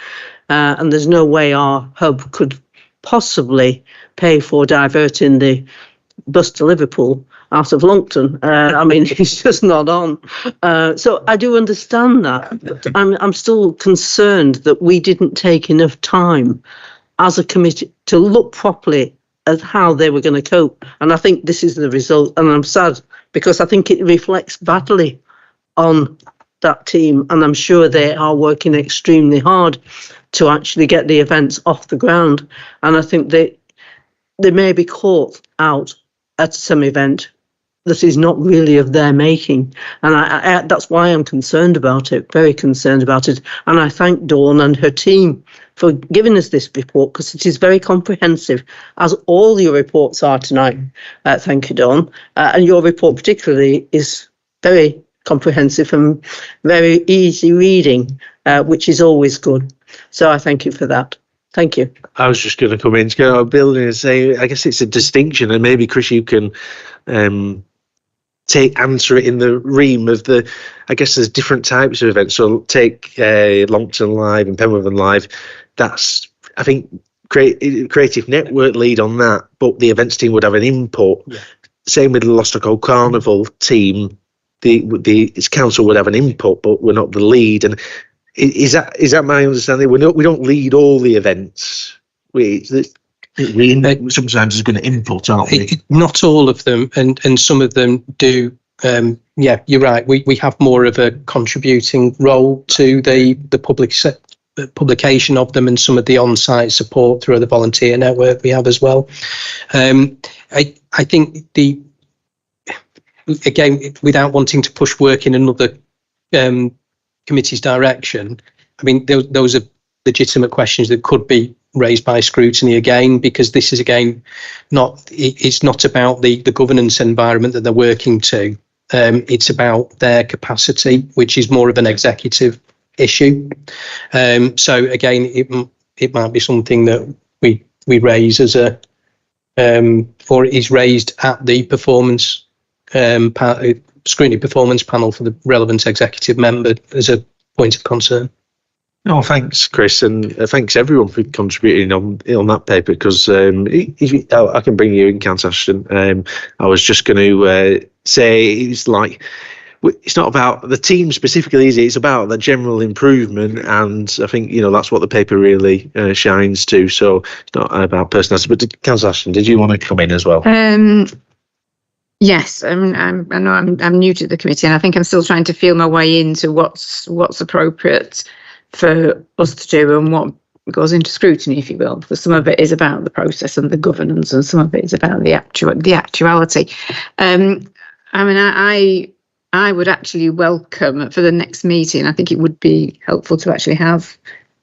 and there's no way our hub could possibly pay for diverting the bus to Liverpool out of Longton. I mean, it's just not on. So I do understand that. But I'm still concerned that we didn't take enough time as a committee to look properly at how they were going to cope. And I think this is the result. And I'm sad because I think it reflects badly on that team. And I'm sure they are working extremely hard to actually get the events off the ground. And I think they may be caught out at some event that is not really of their making. And I that's why I'm concerned about it, very concerned about it. And I thank Dawn and her team for giving us this report because it is very comprehensive, as all your reports are tonight. Thank you, Dawn. And your report particularly is very comprehensive and very easy reading, which is always good. So I thank you for that. Thank you. I was just going to come in to go building and say, I guess it's a distinction, and maybe Chris, you can answer it in the ream of the. I guess there's different types of events. So take Longton Live and Penwortham Live. That's, I think, creative network lead on that, but the events team would have an input. Yeah. Same with the Lostock Carnival team. The council would have an input, but we're not the lead. And is that my understanding? We don't lead all the events. We sometimes is going to input, aren't we? Not all of them, and some of them do. Yeah, you're right. We have more of a contributing role to the publication of them and some of the on-site support through the volunteer network we have as well. I think again, without wanting to push work in another committee's direction, I mean, those are legitimate questions that could be raised by scrutiny again, because this is again it's not about the governance environment that they're working to. It's about their capacity, which is more of an executive issue. So again, it might be something that we raise as a or is raised at the performance scrutiny performance panel for the relevant executive member as a point of concern. Oh, thanks, Chris, and thanks everyone for contributing on that paper, because I can bring you in, Councillor Ashton. I was just going to say it's not about the team specifically, is it? It's about the general improvement, and I think that's what the paper really shines to. So it's not about personality. But Councillor Ashton, did you want to come in as well? Yes, I know I'm new to the committee, and I think I'm still trying to feel my way into what's appropriate for us to do and what goes into scrutiny, if you will. Because some of it is about the process and the governance, and some of it is about the actuality. I mean, I would actually welcome for the next meeting. I think it would be helpful to actually have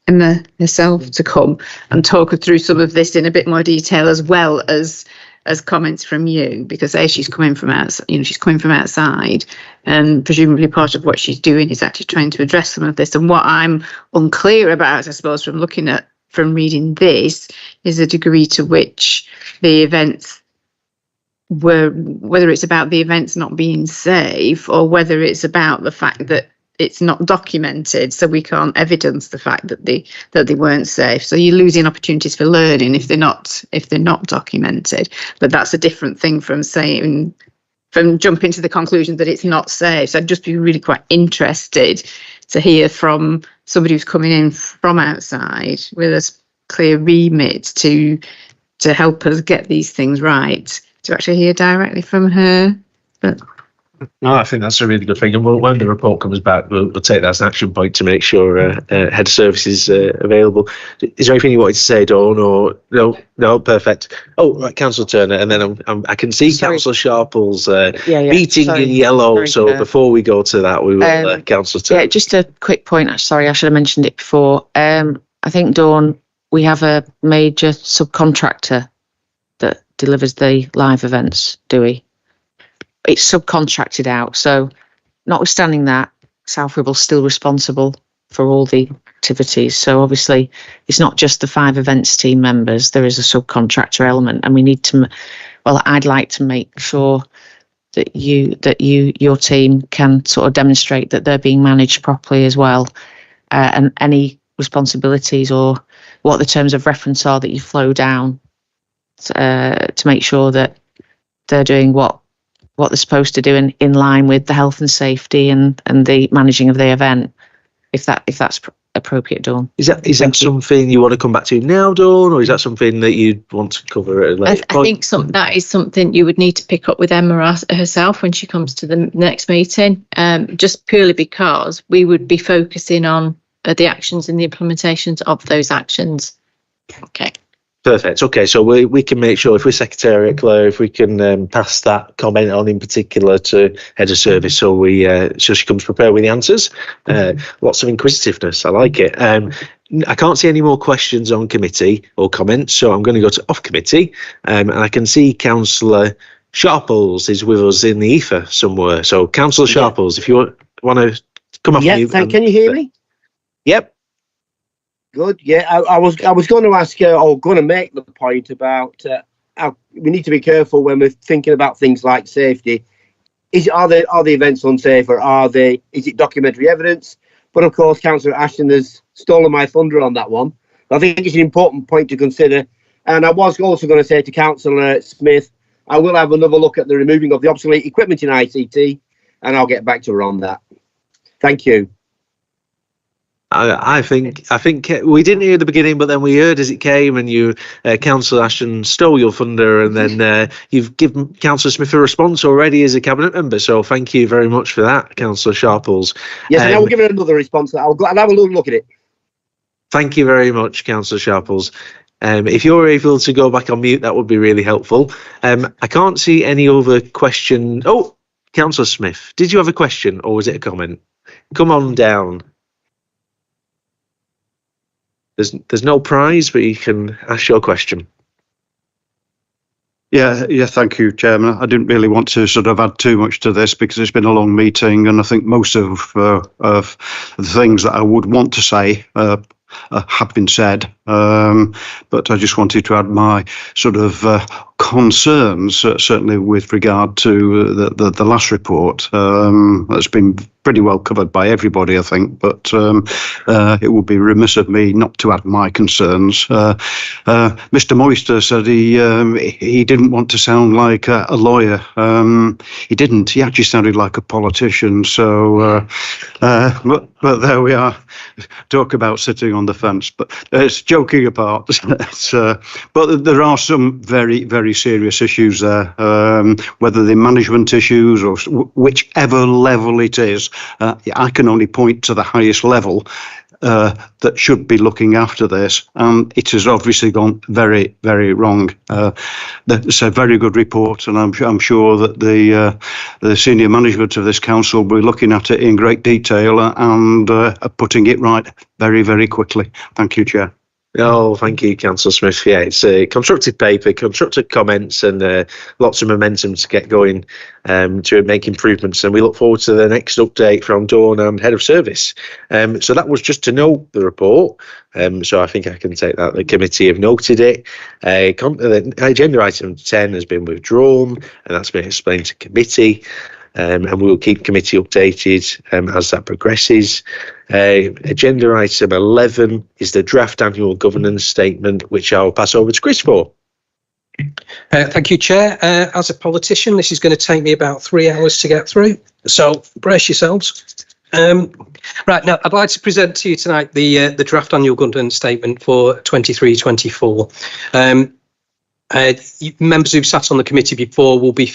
Emma herself to come and talk us through some of this in a bit more detail, as well as comments from you, because she's coming from outside, and presumably part of what she's doing is actually trying to address some of this. And what I'm unclear about, I suppose, from reading this, is the degree to which the events whether it's about the events not being safe, or whether it's about the fact that it's not documented, so we can't evidence the fact that they weren't safe. So you're losing opportunities for learning if they're not documented. But that's a different thing from jumping to the conclusion that it's not safe. So I'd just be really quite interested to hear from somebody who's coming in from outside with a clear remit to help us get these things right, to actually hear directly from her. But no, I think that's a really good thing. And when the report comes back, we'll take that as an action point to make sure head of service is available. Is there anything you wanted to say, Dawn? Or no, perfect. Oh, right, Councillor Turner, and then I can see Councillor Sharple's meeting in yellow. So before we go to that, we will Councillor Turner. Yeah, just a quick point. Sorry, I should have mentioned it before. I think, Dawn, we have a major subcontractor that delivers the live events, do we? It's subcontracted out. So notwithstanding that, South Ribble's still responsible for all the activities. So obviously it's not just the 5 events team members, there is a subcontractor element, and we need to, I'd like to make sure your team can sort of demonstrate that they're being managed properly as well, and any responsibilities or what the terms of reference are that you flow down to make sure that they're doing what they're supposed to do in line with the health and safety and the managing of the event, if that's appropriate, Dawn. Is that something you want to come back to now, Dawn, or is that something that you'd want to cover at a later I think that is something you would need to pick up with Emma herself when she comes to the next meeting, just purely because we would be focusing on the actions and the implementations of those actions. Okay. Perfect. Okay, so we can make sure, if we're Secretariat, Claire, if we can pass that comment on in particular to Head of Service, so she comes prepared with the answers. Lots of inquisitiveness. I like it. I can't see any more questions on committee or comments, so I'm going to go to off committee, and I can see Councillor Sharples is with us in the ether somewhere. So, Councillor Sharples, if you want to come off mute. Can you hear me? Yep. Good. Yeah, I was going to ask or going to make the point about how we need to be careful when we're thinking about things like safety. Are the events unsafe, or is it documentary evidence? But of course, Councillor Ashton has stolen my thunder on that one. I think it's an important point to consider. And I was also going to say to Councillor Smith, I will have another look at the removing of the obsolete equipment in ICT, and I'll get back to her on that. Thank you. I think we didn't hear the beginning, but then we heard as it came, and you, Councillor Ashton, stole your thunder, and then you've given Councillor Smith a response already as a cabinet member. So thank you very much for that, Councillor Sharples. Yes, and I will give her another response. I'll have a little look at it. Thank you very much, Councillor Sharples. If you're able to go back on mute, that would be really helpful. I can't see any other question. Oh, Councillor Smith, did you have a question or was it a comment? Come on down. There's no prize, but you can ask your question. Yeah, thank you, Chairman. I didn't really want to sort of add too much to this because it's been a long meeting, and I think most of the things that I would want to say have been said. But I just wanted to add my sort of concerns, certainly with regard to the last report. That's been pretty well covered by everybody, I think, but it would be remiss of me not to add my concerns. Mr. Moister said he didn't want to sound like a lawyer. He didn't. He actually sounded like a politician. So, but there we are. Talk about sitting on the fence. But it's joking apart. But there are some very, very serious issues there, whether they're management issues or whichever level it is. I can only point to the highest level that should be looking after this, and it has obviously gone very, very wrong. It's a very good report, and I'm sure that the senior management of this council will be looking at it in great detail and putting it right very, very quickly. Thank you, Chair. Oh, thank you, Councillor Smith. Yeah, it's a constructive paper, constructive comments, and lots of momentum to get going to make improvements. And we look forward to the next update from Dawn and Head of Service. So that was just to note the report. So I think I can take that. The committee have noted it. Agenda item 10 has been withdrawn, and that's been explained to committee. And we will keep committee updated as that progresses. Agenda item 11 is the draft annual governance statement, which I'll pass over to Chris for. Thank you, Chair. As a politician, this is going to take me about 3 hours to get through, so brace yourselves. Right, now I'd like to present to you tonight the draft annual governance statement for 23-24. Members who've sat on the committee before will be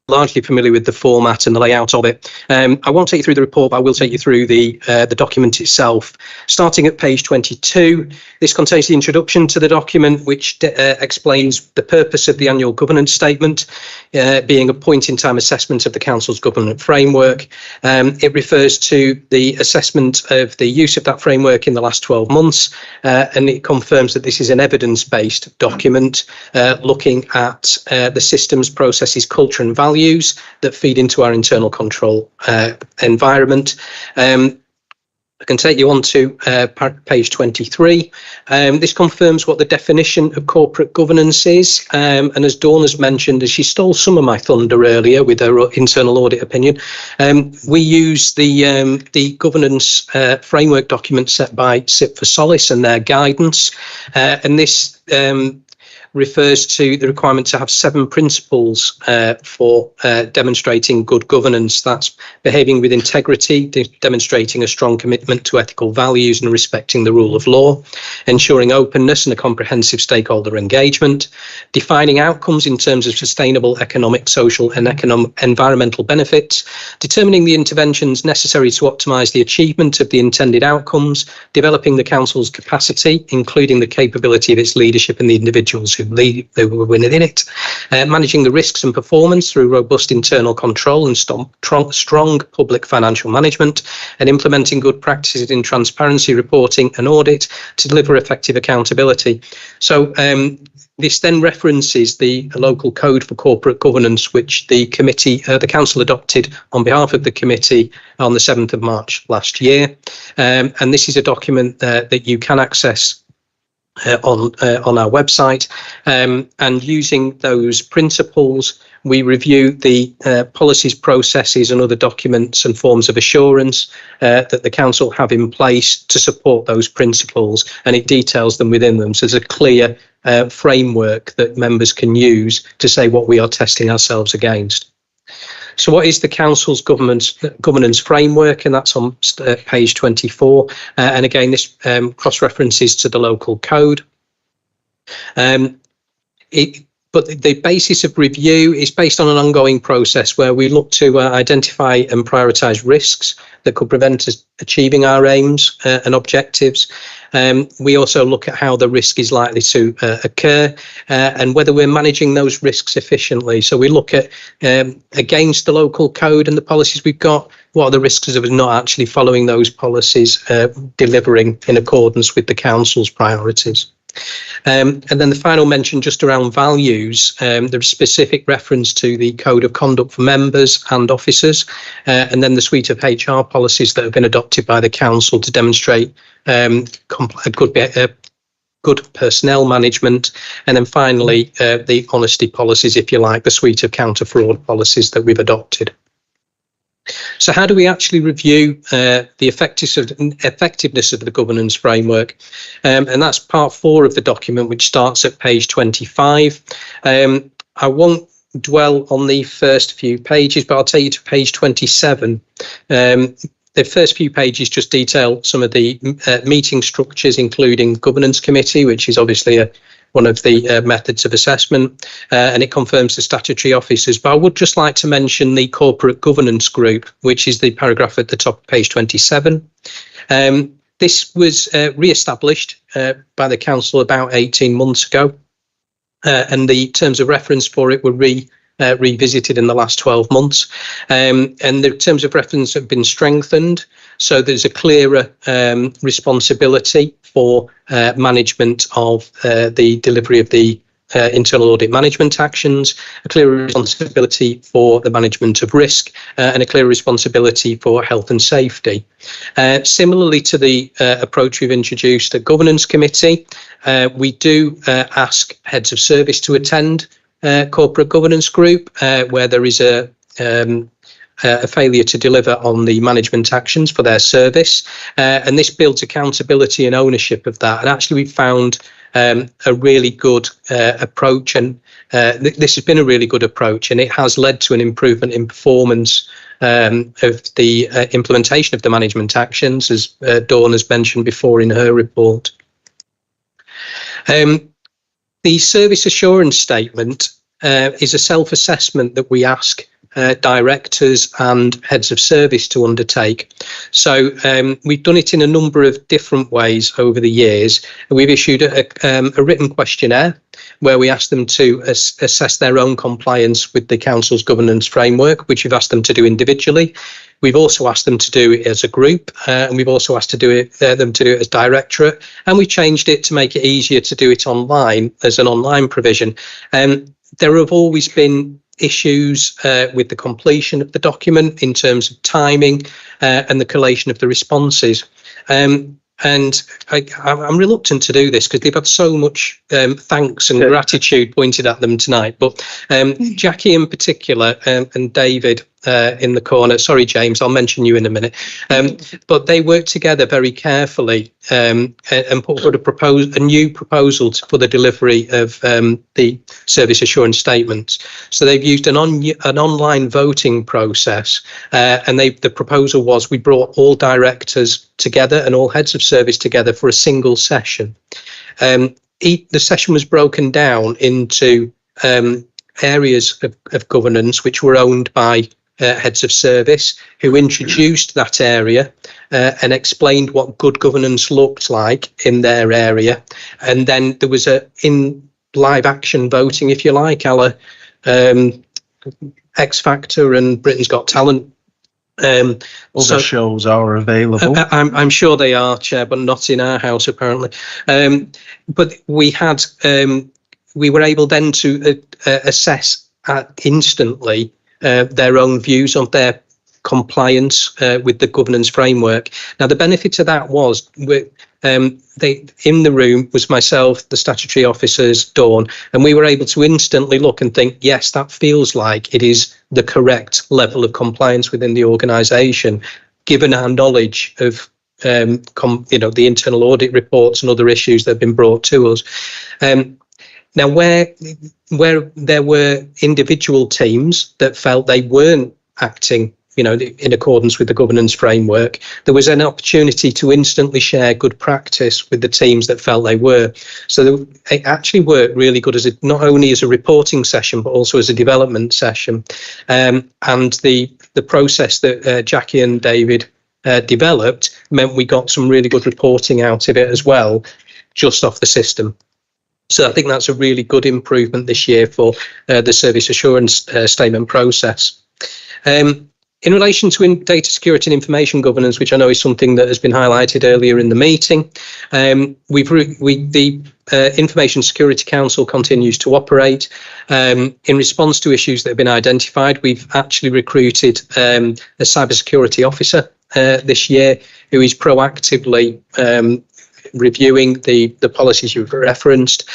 largely familiar with the format and the layout of it. I won't take you through the report, but I will take you through the document itself. Starting at page 22, this contains the introduction to the document, which explains the purpose of the annual governance statement, being a point-in-time assessment of the Council's government framework. It refers to the assessment of the use of that framework in the last 12 months, and it confirms that this is an evidence-based document looking at the systems, processes, culture and values that feed into our internal control environment. I can take you on to page 23. This confirms what the definition of corporate governance is. And as Dawn has mentioned, as she stole some of my thunder earlier with her internal audit opinion, we use the governance framework document set by SIP for Solace and their guidance. And this refers to the requirement to have 7 principles for demonstrating good governance. That's behaving with integrity, demonstrating a strong commitment to ethical values and respecting the rule of law, ensuring openness and a comprehensive stakeholder engagement, defining outcomes in terms of sustainable economic, social and environmental benefits, determining the interventions necessary to optimise the achievement of the intended outcomes, developing the Council's capacity, including the capability of its leadership and the individuals who were within it, managing the risks and performance through robust internal control and strong public financial management, and implementing good practices in transparency reporting and audit to deliver effective accountability. So this then references the local code for corporate governance, which the council adopted on behalf of the committee on the 7th of March last year. And this is a document that you can access on our website, and using those principles, we review the policies, processes and other documents and forms of assurance that the council have in place to support those principles, and it details them within them. So there's a clear framework that members can use to say what we are testing ourselves against. So what is the council's governance framework? And that's on page 24. And again, this cross-references to the local code. But the basis of review is based on an ongoing process where we look to identify and prioritise risks that could prevent us achieving our aims and objectives. We also look at how the risk is likely to occur and whether we're managing those risks efficiently. So we look at against the local code and the policies we've got, what are the risks of us not actually following those policies, delivering in accordance with the council's priorities. And then the final mention just around values, there's specific reference to the code of conduct for members and officers, and then the suite of HR policies that have been adopted by the council to demonstrate good personnel management, and then finally the honesty policies, if you like, the suite of counter-fraud policies that we've adopted. So how do we actually review the effectiveness of the governance framework? And that's part 4 of the document, which starts at page 25. I won't dwell on the first few pages, but I'll take you to page 27. The first few pages just detail some of the meeting structures, including governance committee, which is obviously one of the methods of assessment, and it confirms the statutory officers. But I would just like to mention the corporate governance group, which is the paragraph at the top of page 27. This was re-established by the council about 18 months ago, and the terms of reference for it were revisited in the last 12 months, and the terms of reference have been strengthened, so there's a clearer responsibility for management of the delivery of the internal audit management actions, a clearer responsibility for the management of risk, and a clearer responsibility for health and safety. Similarly to the approach we've introduced at Governance Committee, we do ask heads of service to attend corporate governance group where there is a failure to deliver on the management actions for their service, and this builds accountability and ownership of that. And actually we found a really good approach, and this has been a really good approach, and it has led to an improvement in performance of the implementation of the management actions, as Dawn has mentioned before in her report. The service assurance statement is a self-assessment that we ask directors and heads of service to undertake. So we've done it in a number of different ways over the years. We've issued a written questionnaire where we ask them to assess their own compliance with the council's governance framework, which we've asked them to do individually. We've also asked them to do it as a group, and we've also asked them to do it as directorate, and we changed it to make it easier to do it online as an online provision. There have always been issues with the completion of the document in terms of timing and the collation of the responses. And I'm reluctant to do this because they've had so much thanks and gratitude pointed at them tonight. But Jackie in particular and David in the corner, sorry, James, I'll mention you in a minute. But they worked together very carefully and put forward a new proposal for the delivery of the service assurance statements. So they've used an online voting process, and the proposal was we brought all directors together and all heads of service together for a single session. The session was broken down into areas of governance which were owned by heads of service, who introduced that area and explained what good governance looked like in their area. And then there was in live action voting, if you like, X Factor and Britain's Got Talent. Other shows are available. I'm sure they are, Chair, but not in our house apparently. But we were able then to assess instantly their own views on their compliance with the governance framework. Now, the benefit of that was in the room was myself, the statutory officers, Dawn, and we were able to instantly look and think, yes, that feels like it is the correct level of compliance within the organisation, given our knowledge of the internal audit reports and other issues that have been brought to us. Now, where there were individual teams that felt they weren't acting, in accordance with the governance framework, there was an opportunity to instantly share good practice with the teams that felt they were. So it actually worked really good not only as a reporting session, but also as a development session. And the process that Jackie and David developed meant we got some really good reporting out of it as well, just off the system. So I think that's a really good improvement this year for the service assurance statement process. In relation to data security and information governance, which I know is something that has been highlighted earlier in the meeting, the Information Security Council continues to operate. In response to issues that have been identified, we've actually recruited a cybersecurity officer this year who is proactively reviewing the policies you've referenced.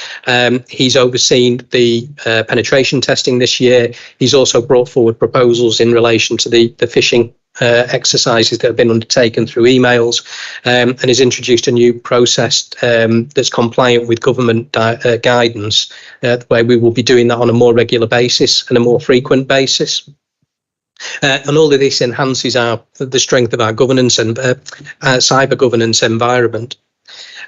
He's overseen the penetration testing this year. He's also brought forward proposals in relation to the phishing exercises that have been undertaken through emails, and has introduced a new process that's compliant with government guidance, where we will be doing that on a more regular basis and a more frequent basis. And all of this enhances the strength of our governance and cyber governance environment.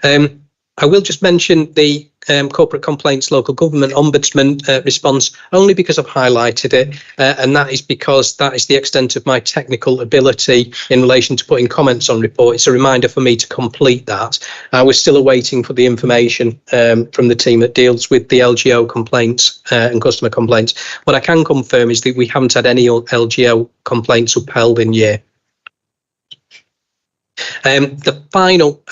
I will just mention the Corporate Complaints Local Government Ombudsman response, only because I've highlighted it, and that is because that is the extent of my technical ability in relation to putting comments on report. It's a reminder for me to complete that. We're still awaiting for the information from the team that deals with the LGO complaints and customer complaints. What I can confirm is that we haven't had any LGO complaints upheld in year. The final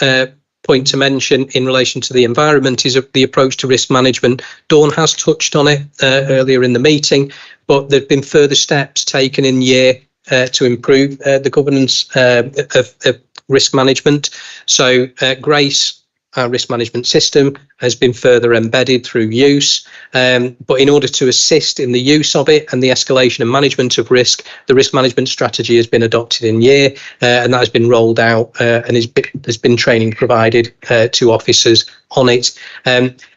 point to mention in relation to the environment is the approach to risk management. Dawn has touched on it earlier in the meeting, but there have been further steps taken in year to improve the governance of risk management. So GRACE, our risk management system, has been further embedded through use, but in order to assist in the use of it and the escalation and management of risk, the risk management strategy has been adopted in year, and that has been rolled out, and there's been training provided to officers on it.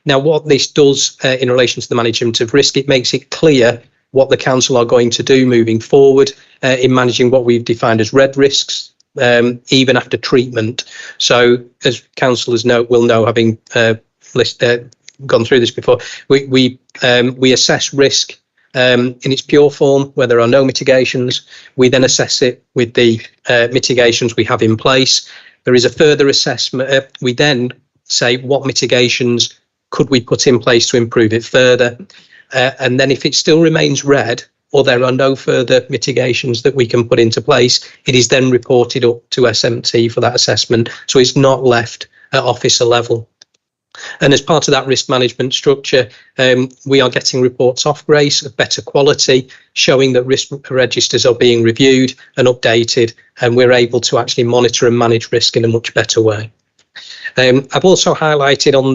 Now, what this does in relation to the management of risk, it makes it clear what the council are going to do moving forward in managing what we've defined as red risks, even after treatment. So, as councillors will know, having gone through this before, we assess risk in its pure form where there are no mitigations. We then assess it with the mitigations we have in place. There is a further assessment. We then say what mitigations could we put in place to improve it further, and then if it still remains red, or there are no further mitigations that we can put into place, it is then reported up to SMT for that assessment. So it's not left at officer level. And as part of that risk management structure, we are getting reports off Grace of better quality, showing that risk registers are being reviewed and updated, and we're able to actually monitor and manage risk in a much better way. I've also highlighted on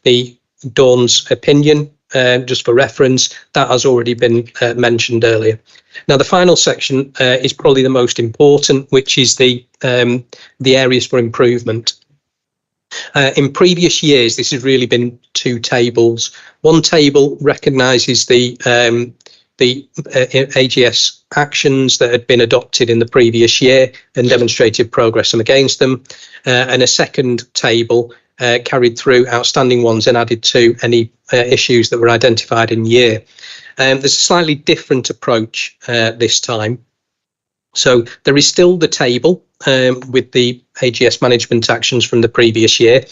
the Dawn's opinion, just for reference, that has already been mentioned earlier. Now, the final section is probably the most important, which is the areas for improvement. In previous years, this has really been two tables. One table recognises the AGS actions that had been adopted in the previous year and demonstrated progress against them, and a second table carried through outstanding ones and added to any issues that were identified in year. There's a slightly different approach this time. So there is still the table with the AGS management actions from the previous year.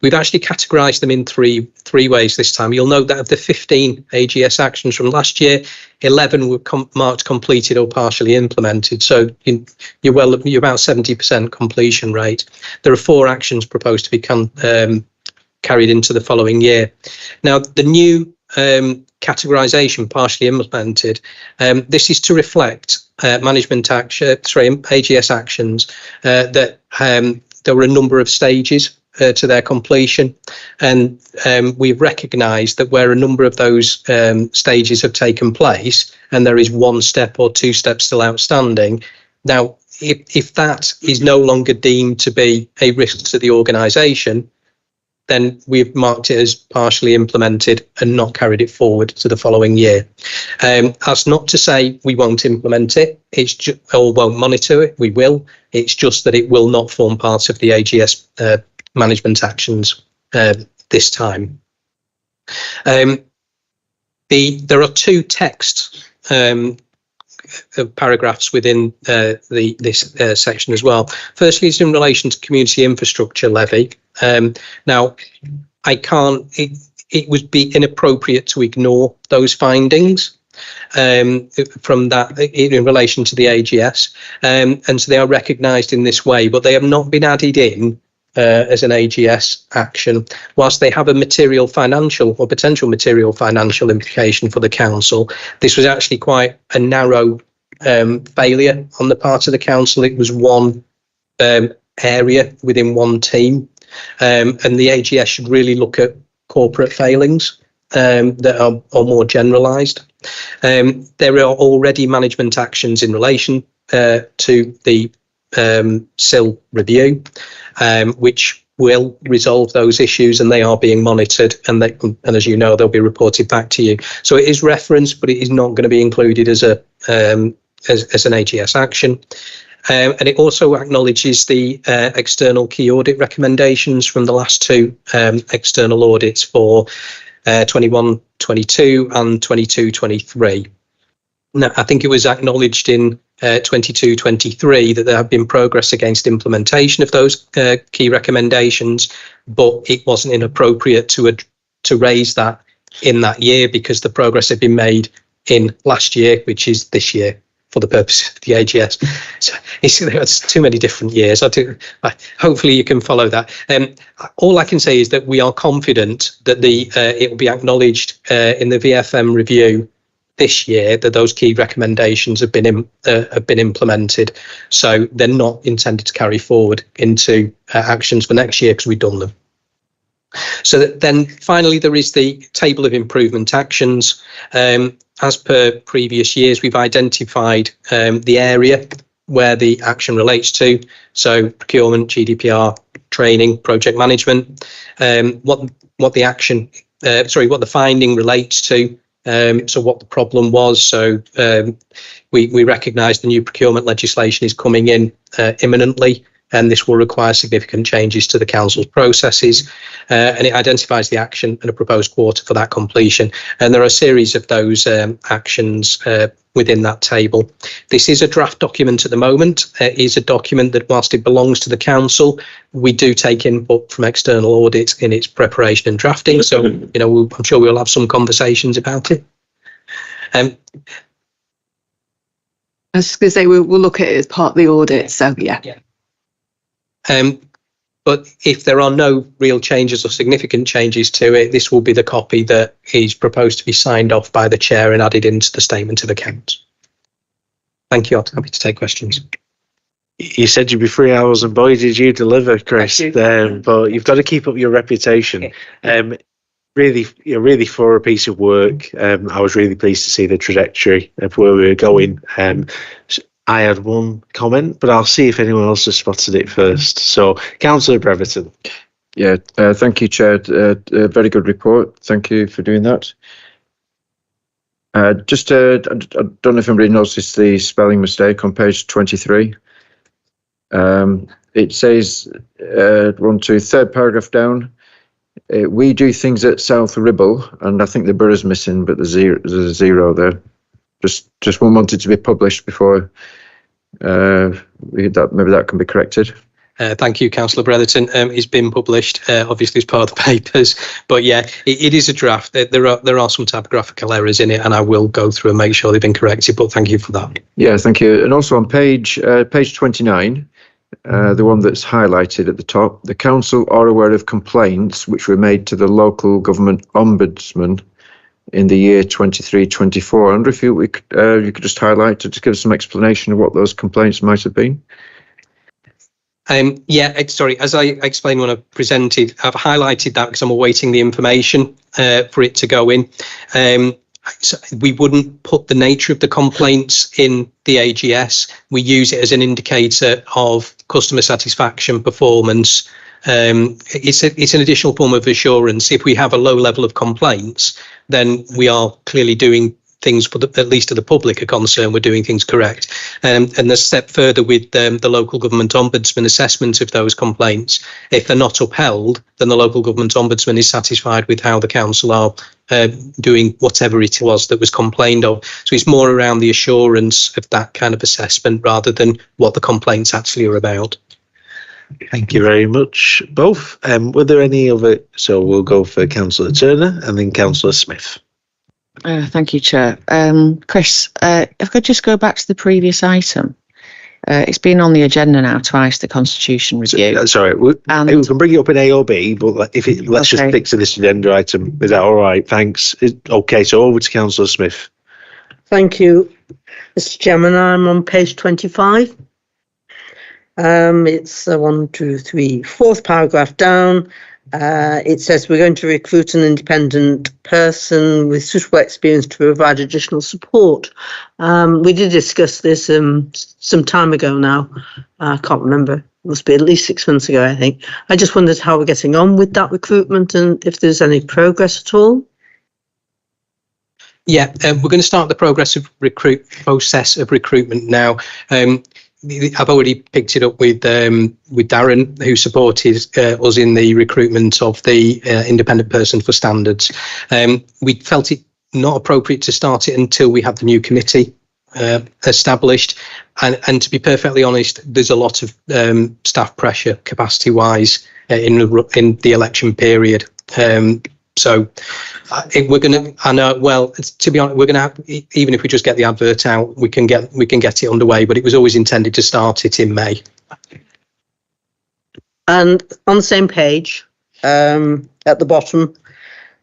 We've actually categorised them in three ways this time. You'll note that of the 15 AGS actions from last year, 11 were marked completed or partially implemented. So you're about 70% completion rate. There are 4 actions proposed to be carried into the following year. Now, the new categorisation, partially implemented, this is to reflect AGS actions that there were a number of stages to their completion, and we've recognised that where a number of those stages have taken place and there is 1 step or 2 steps still outstanding. Now, if that is no longer deemed to be a risk to the organisation, then we've marked it as partially implemented and not carried it forward to the following year. That's not to say we won't implement it, or won't monitor it, we will. It's just that it will not form part of the AGS management actions this time. There are 2 text paragraphs within this section as well. Firstly, it's in relation to community infrastructure levy. Now, it would be inappropriate to ignore those findings from that in relation to the AGS, and so they are recognised in this way, but they have not been added in as an AGS action, whilst they have a material financial or potential material financial implication for the council. This was actually quite a narrow failure on the part of the council. It was one area within one team, and the AGS should really look at corporate failings that are more generalised. There are already management actions in relation to the SIL review, which will resolve those issues, and they are being monitored, and as you know, they'll be reported back to you. So it is referenced, but it is not going to be included as an AGS action. And it also acknowledges the external key audit recommendations from the last 2 external audits for 21-22 and 22-23. Now, I think it was acknowledged in 22-23 that there have been progress against implementation of those key recommendations, but it wasn't inappropriate to raise that in that year because the progress had been made in last year, which is this year, for the purpose of the AGS. So it's too many different years. Hopefully you can follow that. All I can say is that we are confident that it will be acknowledged in the VFM review this year that those key recommendations have been implemented. So they're not intended to carry forward into actions for next year because we've done them. So then finally, there is the table of improvement actions. As per previous years, we've identified the area where the action relates to. So procurement, GDPR, training, project management, what the finding relates to. So what the problem was. So we recognise the new procurement legislation is coming in imminently, and this will require significant changes to the council's processes, and it identifies the action and a proposed quarter for that completion. And there are a series of those actions within that table. This is a draft document at the moment. It is a document that, whilst it belongs to the council, we do take input from external audit in its preparation and drafting. So, I'm sure we'll have some conversations about it. I was just going to say we'll look at it as part of the audit. So yeah. But if there are no real changes or significant changes to it, this will be the copy that is proposed to be signed off by the chair and added into the statement of accounts. Thank you. I'm happy to take questions. You said you'd be 3 hours, and boy, did you deliver, Chris. But you've got to keep up your reputation. Really for a piece of work. I was really pleased to see the trajectory of where we were going. I had one comment, but I'll see if anyone else has spotted it first. So, Councillor Breverton. Yeah, thank you, Chair. A very good report. Thank you for doing that. I don't know if anybody noticed the spelling mistake on page 23. It says, third paragraph down, we do things at South Ribble, and I think the borough's missing, but there's a zero there. Just one wanted to be published before maybe that can be corrected. Thank you, Councillor Bretherton. It's been published, obviously as part of the papers, but yeah, it is a draft. There are some typographical errors in it, and I will go through and make sure they've been corrected. But thank you for that. Yeah, thank you. And also on page 29, the one that's highlighted at the top, the council are aware of complaints which were made to the local government ombudsman in the year 23-24. I wonder if you could just highlight to just give us some explanation of what those complaints might have been. Sorry, as I explained when I presented, I've highlighted that because I'm awaiting the information for it to go in. So we wouldn't put the nature of the complaints in the AGS. We use it as an indicator of customer satisfaction, performance. It's an additional form of assurance. If we have a low level of complaints, then we are clearly doing things, for at least to the public are concerned, we're doing things correct. And a step further with the local government ombudsman assessment of those complaints. If they're not upheld, then the local government ombudsman is satisfied with how the council are doing whatever it was that was complained of. So it's more around the assurance of that kind of assessment rather than what the complaints actually are about. Thank you very much, both. Were there any other? So we'll go for Councillor Turner and then Councillor Smith. Thank you, Chair. Chris, if I could just go back to the previous item. It's been on the agenda now twice, the Constitution review. Sorry, we can bring it up in A or B, but let's just stick to this agenda item. Is that all right? Thanks. Okay, so over to Councillor Smith. Thank you, Mr. Chairman. I'm on page 25. It's fourth paragraph down. It says we're going to recruit an independent person with suitable experience to provide additional support. We did discuss this some time ago now. I can't remember. It must be at least 6 months ago, I think. I just wondered how we're getting on with that recruitment and if there's any progress at all. Yeah, we're going to start the process of recruitment now. I've already picked it up with Darren, who supported us in the recruitment of the independent person for standards. We felt it not appropriate to start it until we had the new committee established. And to be perfectly honest, there's a lot of staff pressure capacity-wise in the election period. So we're going to, I know, well, to be honest, we're going to have, even if we just get the advert out, we can get it underway, but it was always intended to start it in May. And on the same page, at the bottom,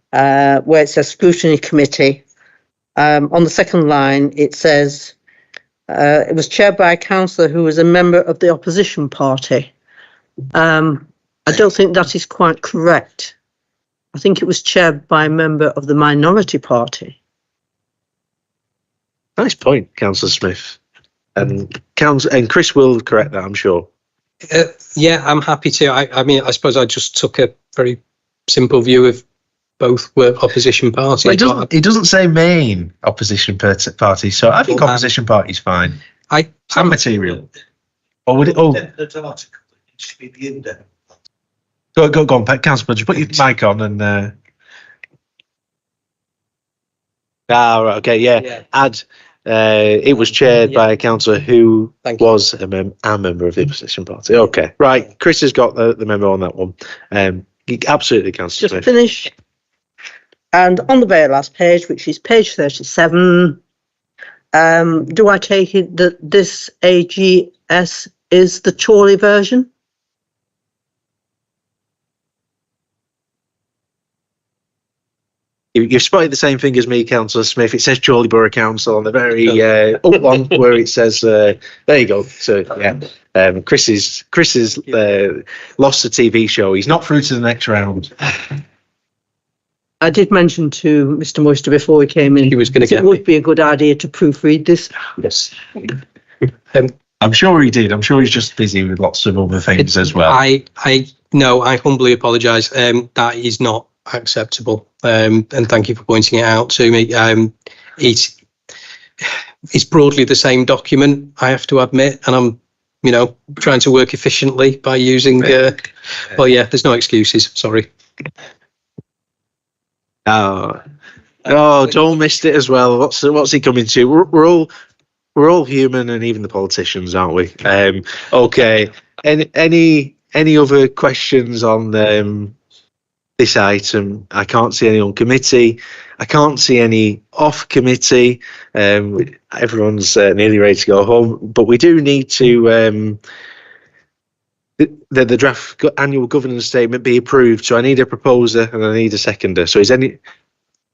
where it says scrutiny committee, on the second line, it says it was chaired by a councillor who was a member of the opposition party. I don't think that is quite correct. I think it was chaired by a member of the minority party. Nice point, Councillor Smith. And Chris will correct that, I'm sure. Yeah, I'm happy to. I mean, I suppose I just took a very simple view of both were opposition parties. Well, it doesn't say main opposition party, so I think opposition party's fine. It's not material. Or would it? Oh, that article should be the index. Go on, Councillor, just put your mic on and. Right, okay, yeah. Add. It was chaired by a councillor who was a member of the opposition party. Okay, right. Chris has got the memo on that one. Absolutely, Councillor Smith. Just finish. And on the very last page, which is page 37, do I take it that this AGS is the Chorley version? You've spotted the same thing as me, Councillor Smith. It says Chorley Borough Council on the very up one where it says, there you go. So, yeah, Chris is lost the TV show. He's not through to the next round. I did mention to Mr. Moister before we came in. He was going to get it would be a good idea to proofread this. Yes. I'm sure he did. I'm sure he's just busy with lots of other things as well. I humbly apologise. That is not acceptable. And thank you for pointing it out to me. It's broadly the same document, I have to admit, and I'm, trying to work efficiently by using. Well, yeah, there's no excuses. Sorry. Oh, Joel missed it as well. What's he coming to? We're all human, and even the politicians, aren't we? Okay. Any other questions on this item? I can't see any on committee. I can't see any off committee. Everyone's nearly ready to go home, but we do need to the draft annual governance statement be approved. So I need a proposer and I need a seconder. So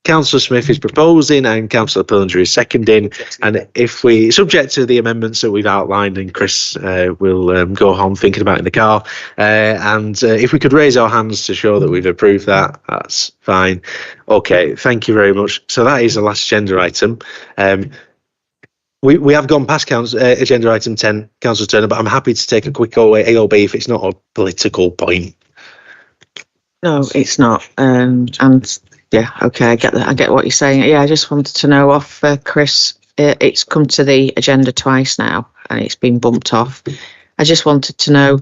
Councillor Smith is proposing and Councillor Pillinger is seconding, and if we subject to the amendments that we've outlined, and Chris will go home thinking about it in the car, and if we could raise our hands to show that we've approved that, that's fine. Okay, thank you very much. So that is the last agenda item. We have gone past agenda item 10, Councillor Turner, but I'm happy to take a quick AOB if it's not a political point. No, it's not. And yeah, okay, I get that. I get what you're saying. Yeah, I just wanted to know off Chris. It's come to the agenda twice now, and it's been bumped off. I just wanted to know: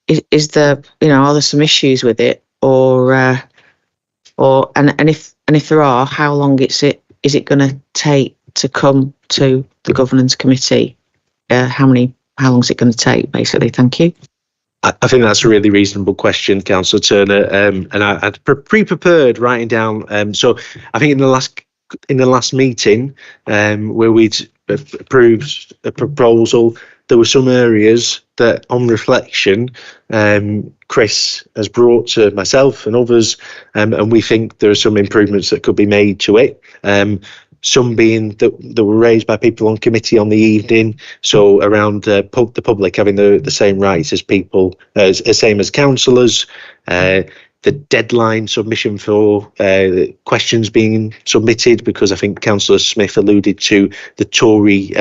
is there, are there some issues with it, and if there are, how long is it going to take to come to the governance committee? How long is it going to take? Basically, thank you. I think that's a really reasonable question, Councillor Turner, and I'd pre-prepared writing down. So I think in the last meeting where we'd approved a proposal, there were some areas that, on reflection, Chris has brought to myself and others, and we think there are some improvements that could be made to it. Some being that were raised by people on committee on the evening, so around the public having the same rights as people, same as councillors, the deadline submission for questions being submitted, because I think Councillor Smith alluded to the Tory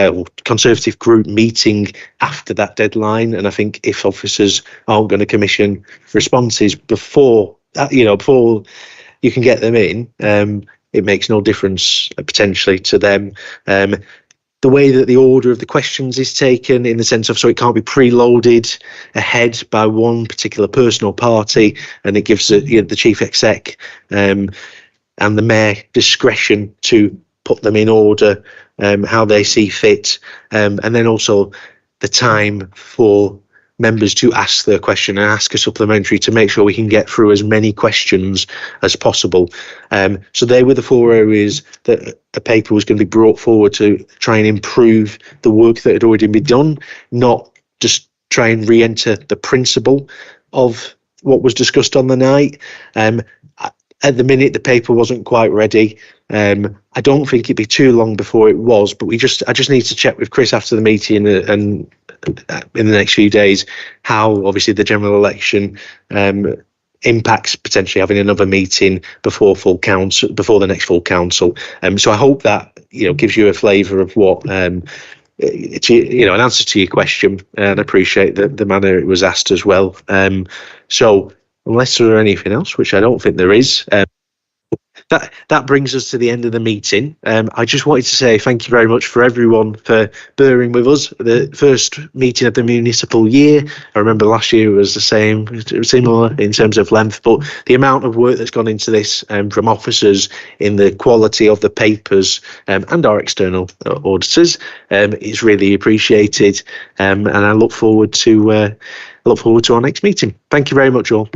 Conservative group meeting after that deadline, and I think if officers aren't going to commission responses before you can get them in, it makes no difference potentially to them. The way that the order of the questions is taken, in the sense of, so it can't be preloaded ahead by one particular person or party, and it gives the chief exec and the mayor discretion to put them in order how they see fit, and then also the time for members to ask their question and ask a supplementary to make sure we can get through as many questions as possible. So they were the four areas that a paper was going to be brought forward to try and improve the work that had already been done, not just try and re-enter the principle of what was discussed on the night. At the minute, the paper wasn't quite ready. I don't think it'd be too long before it was, but I just need to check with Chris after the meeting and in the next few days how obviously the general election impacts potentially having another meeting before the next full council. So I hope that gives you a flavour of what an answer to your question, and I appreciate the manner it was asked as well. So unless there are anything else, which I don't think there is, that brings us to the end of the meeting. I just wanted to say thank you very much for everyone for bearing with us. The first meeting of the municipal year, I remember last year was the same, similar in terms of length, but the amount of work that's gone into this from officers in the quality of the papers and our external auditors is really appreciated, and I look forward to our next meeting. Thank you very much all.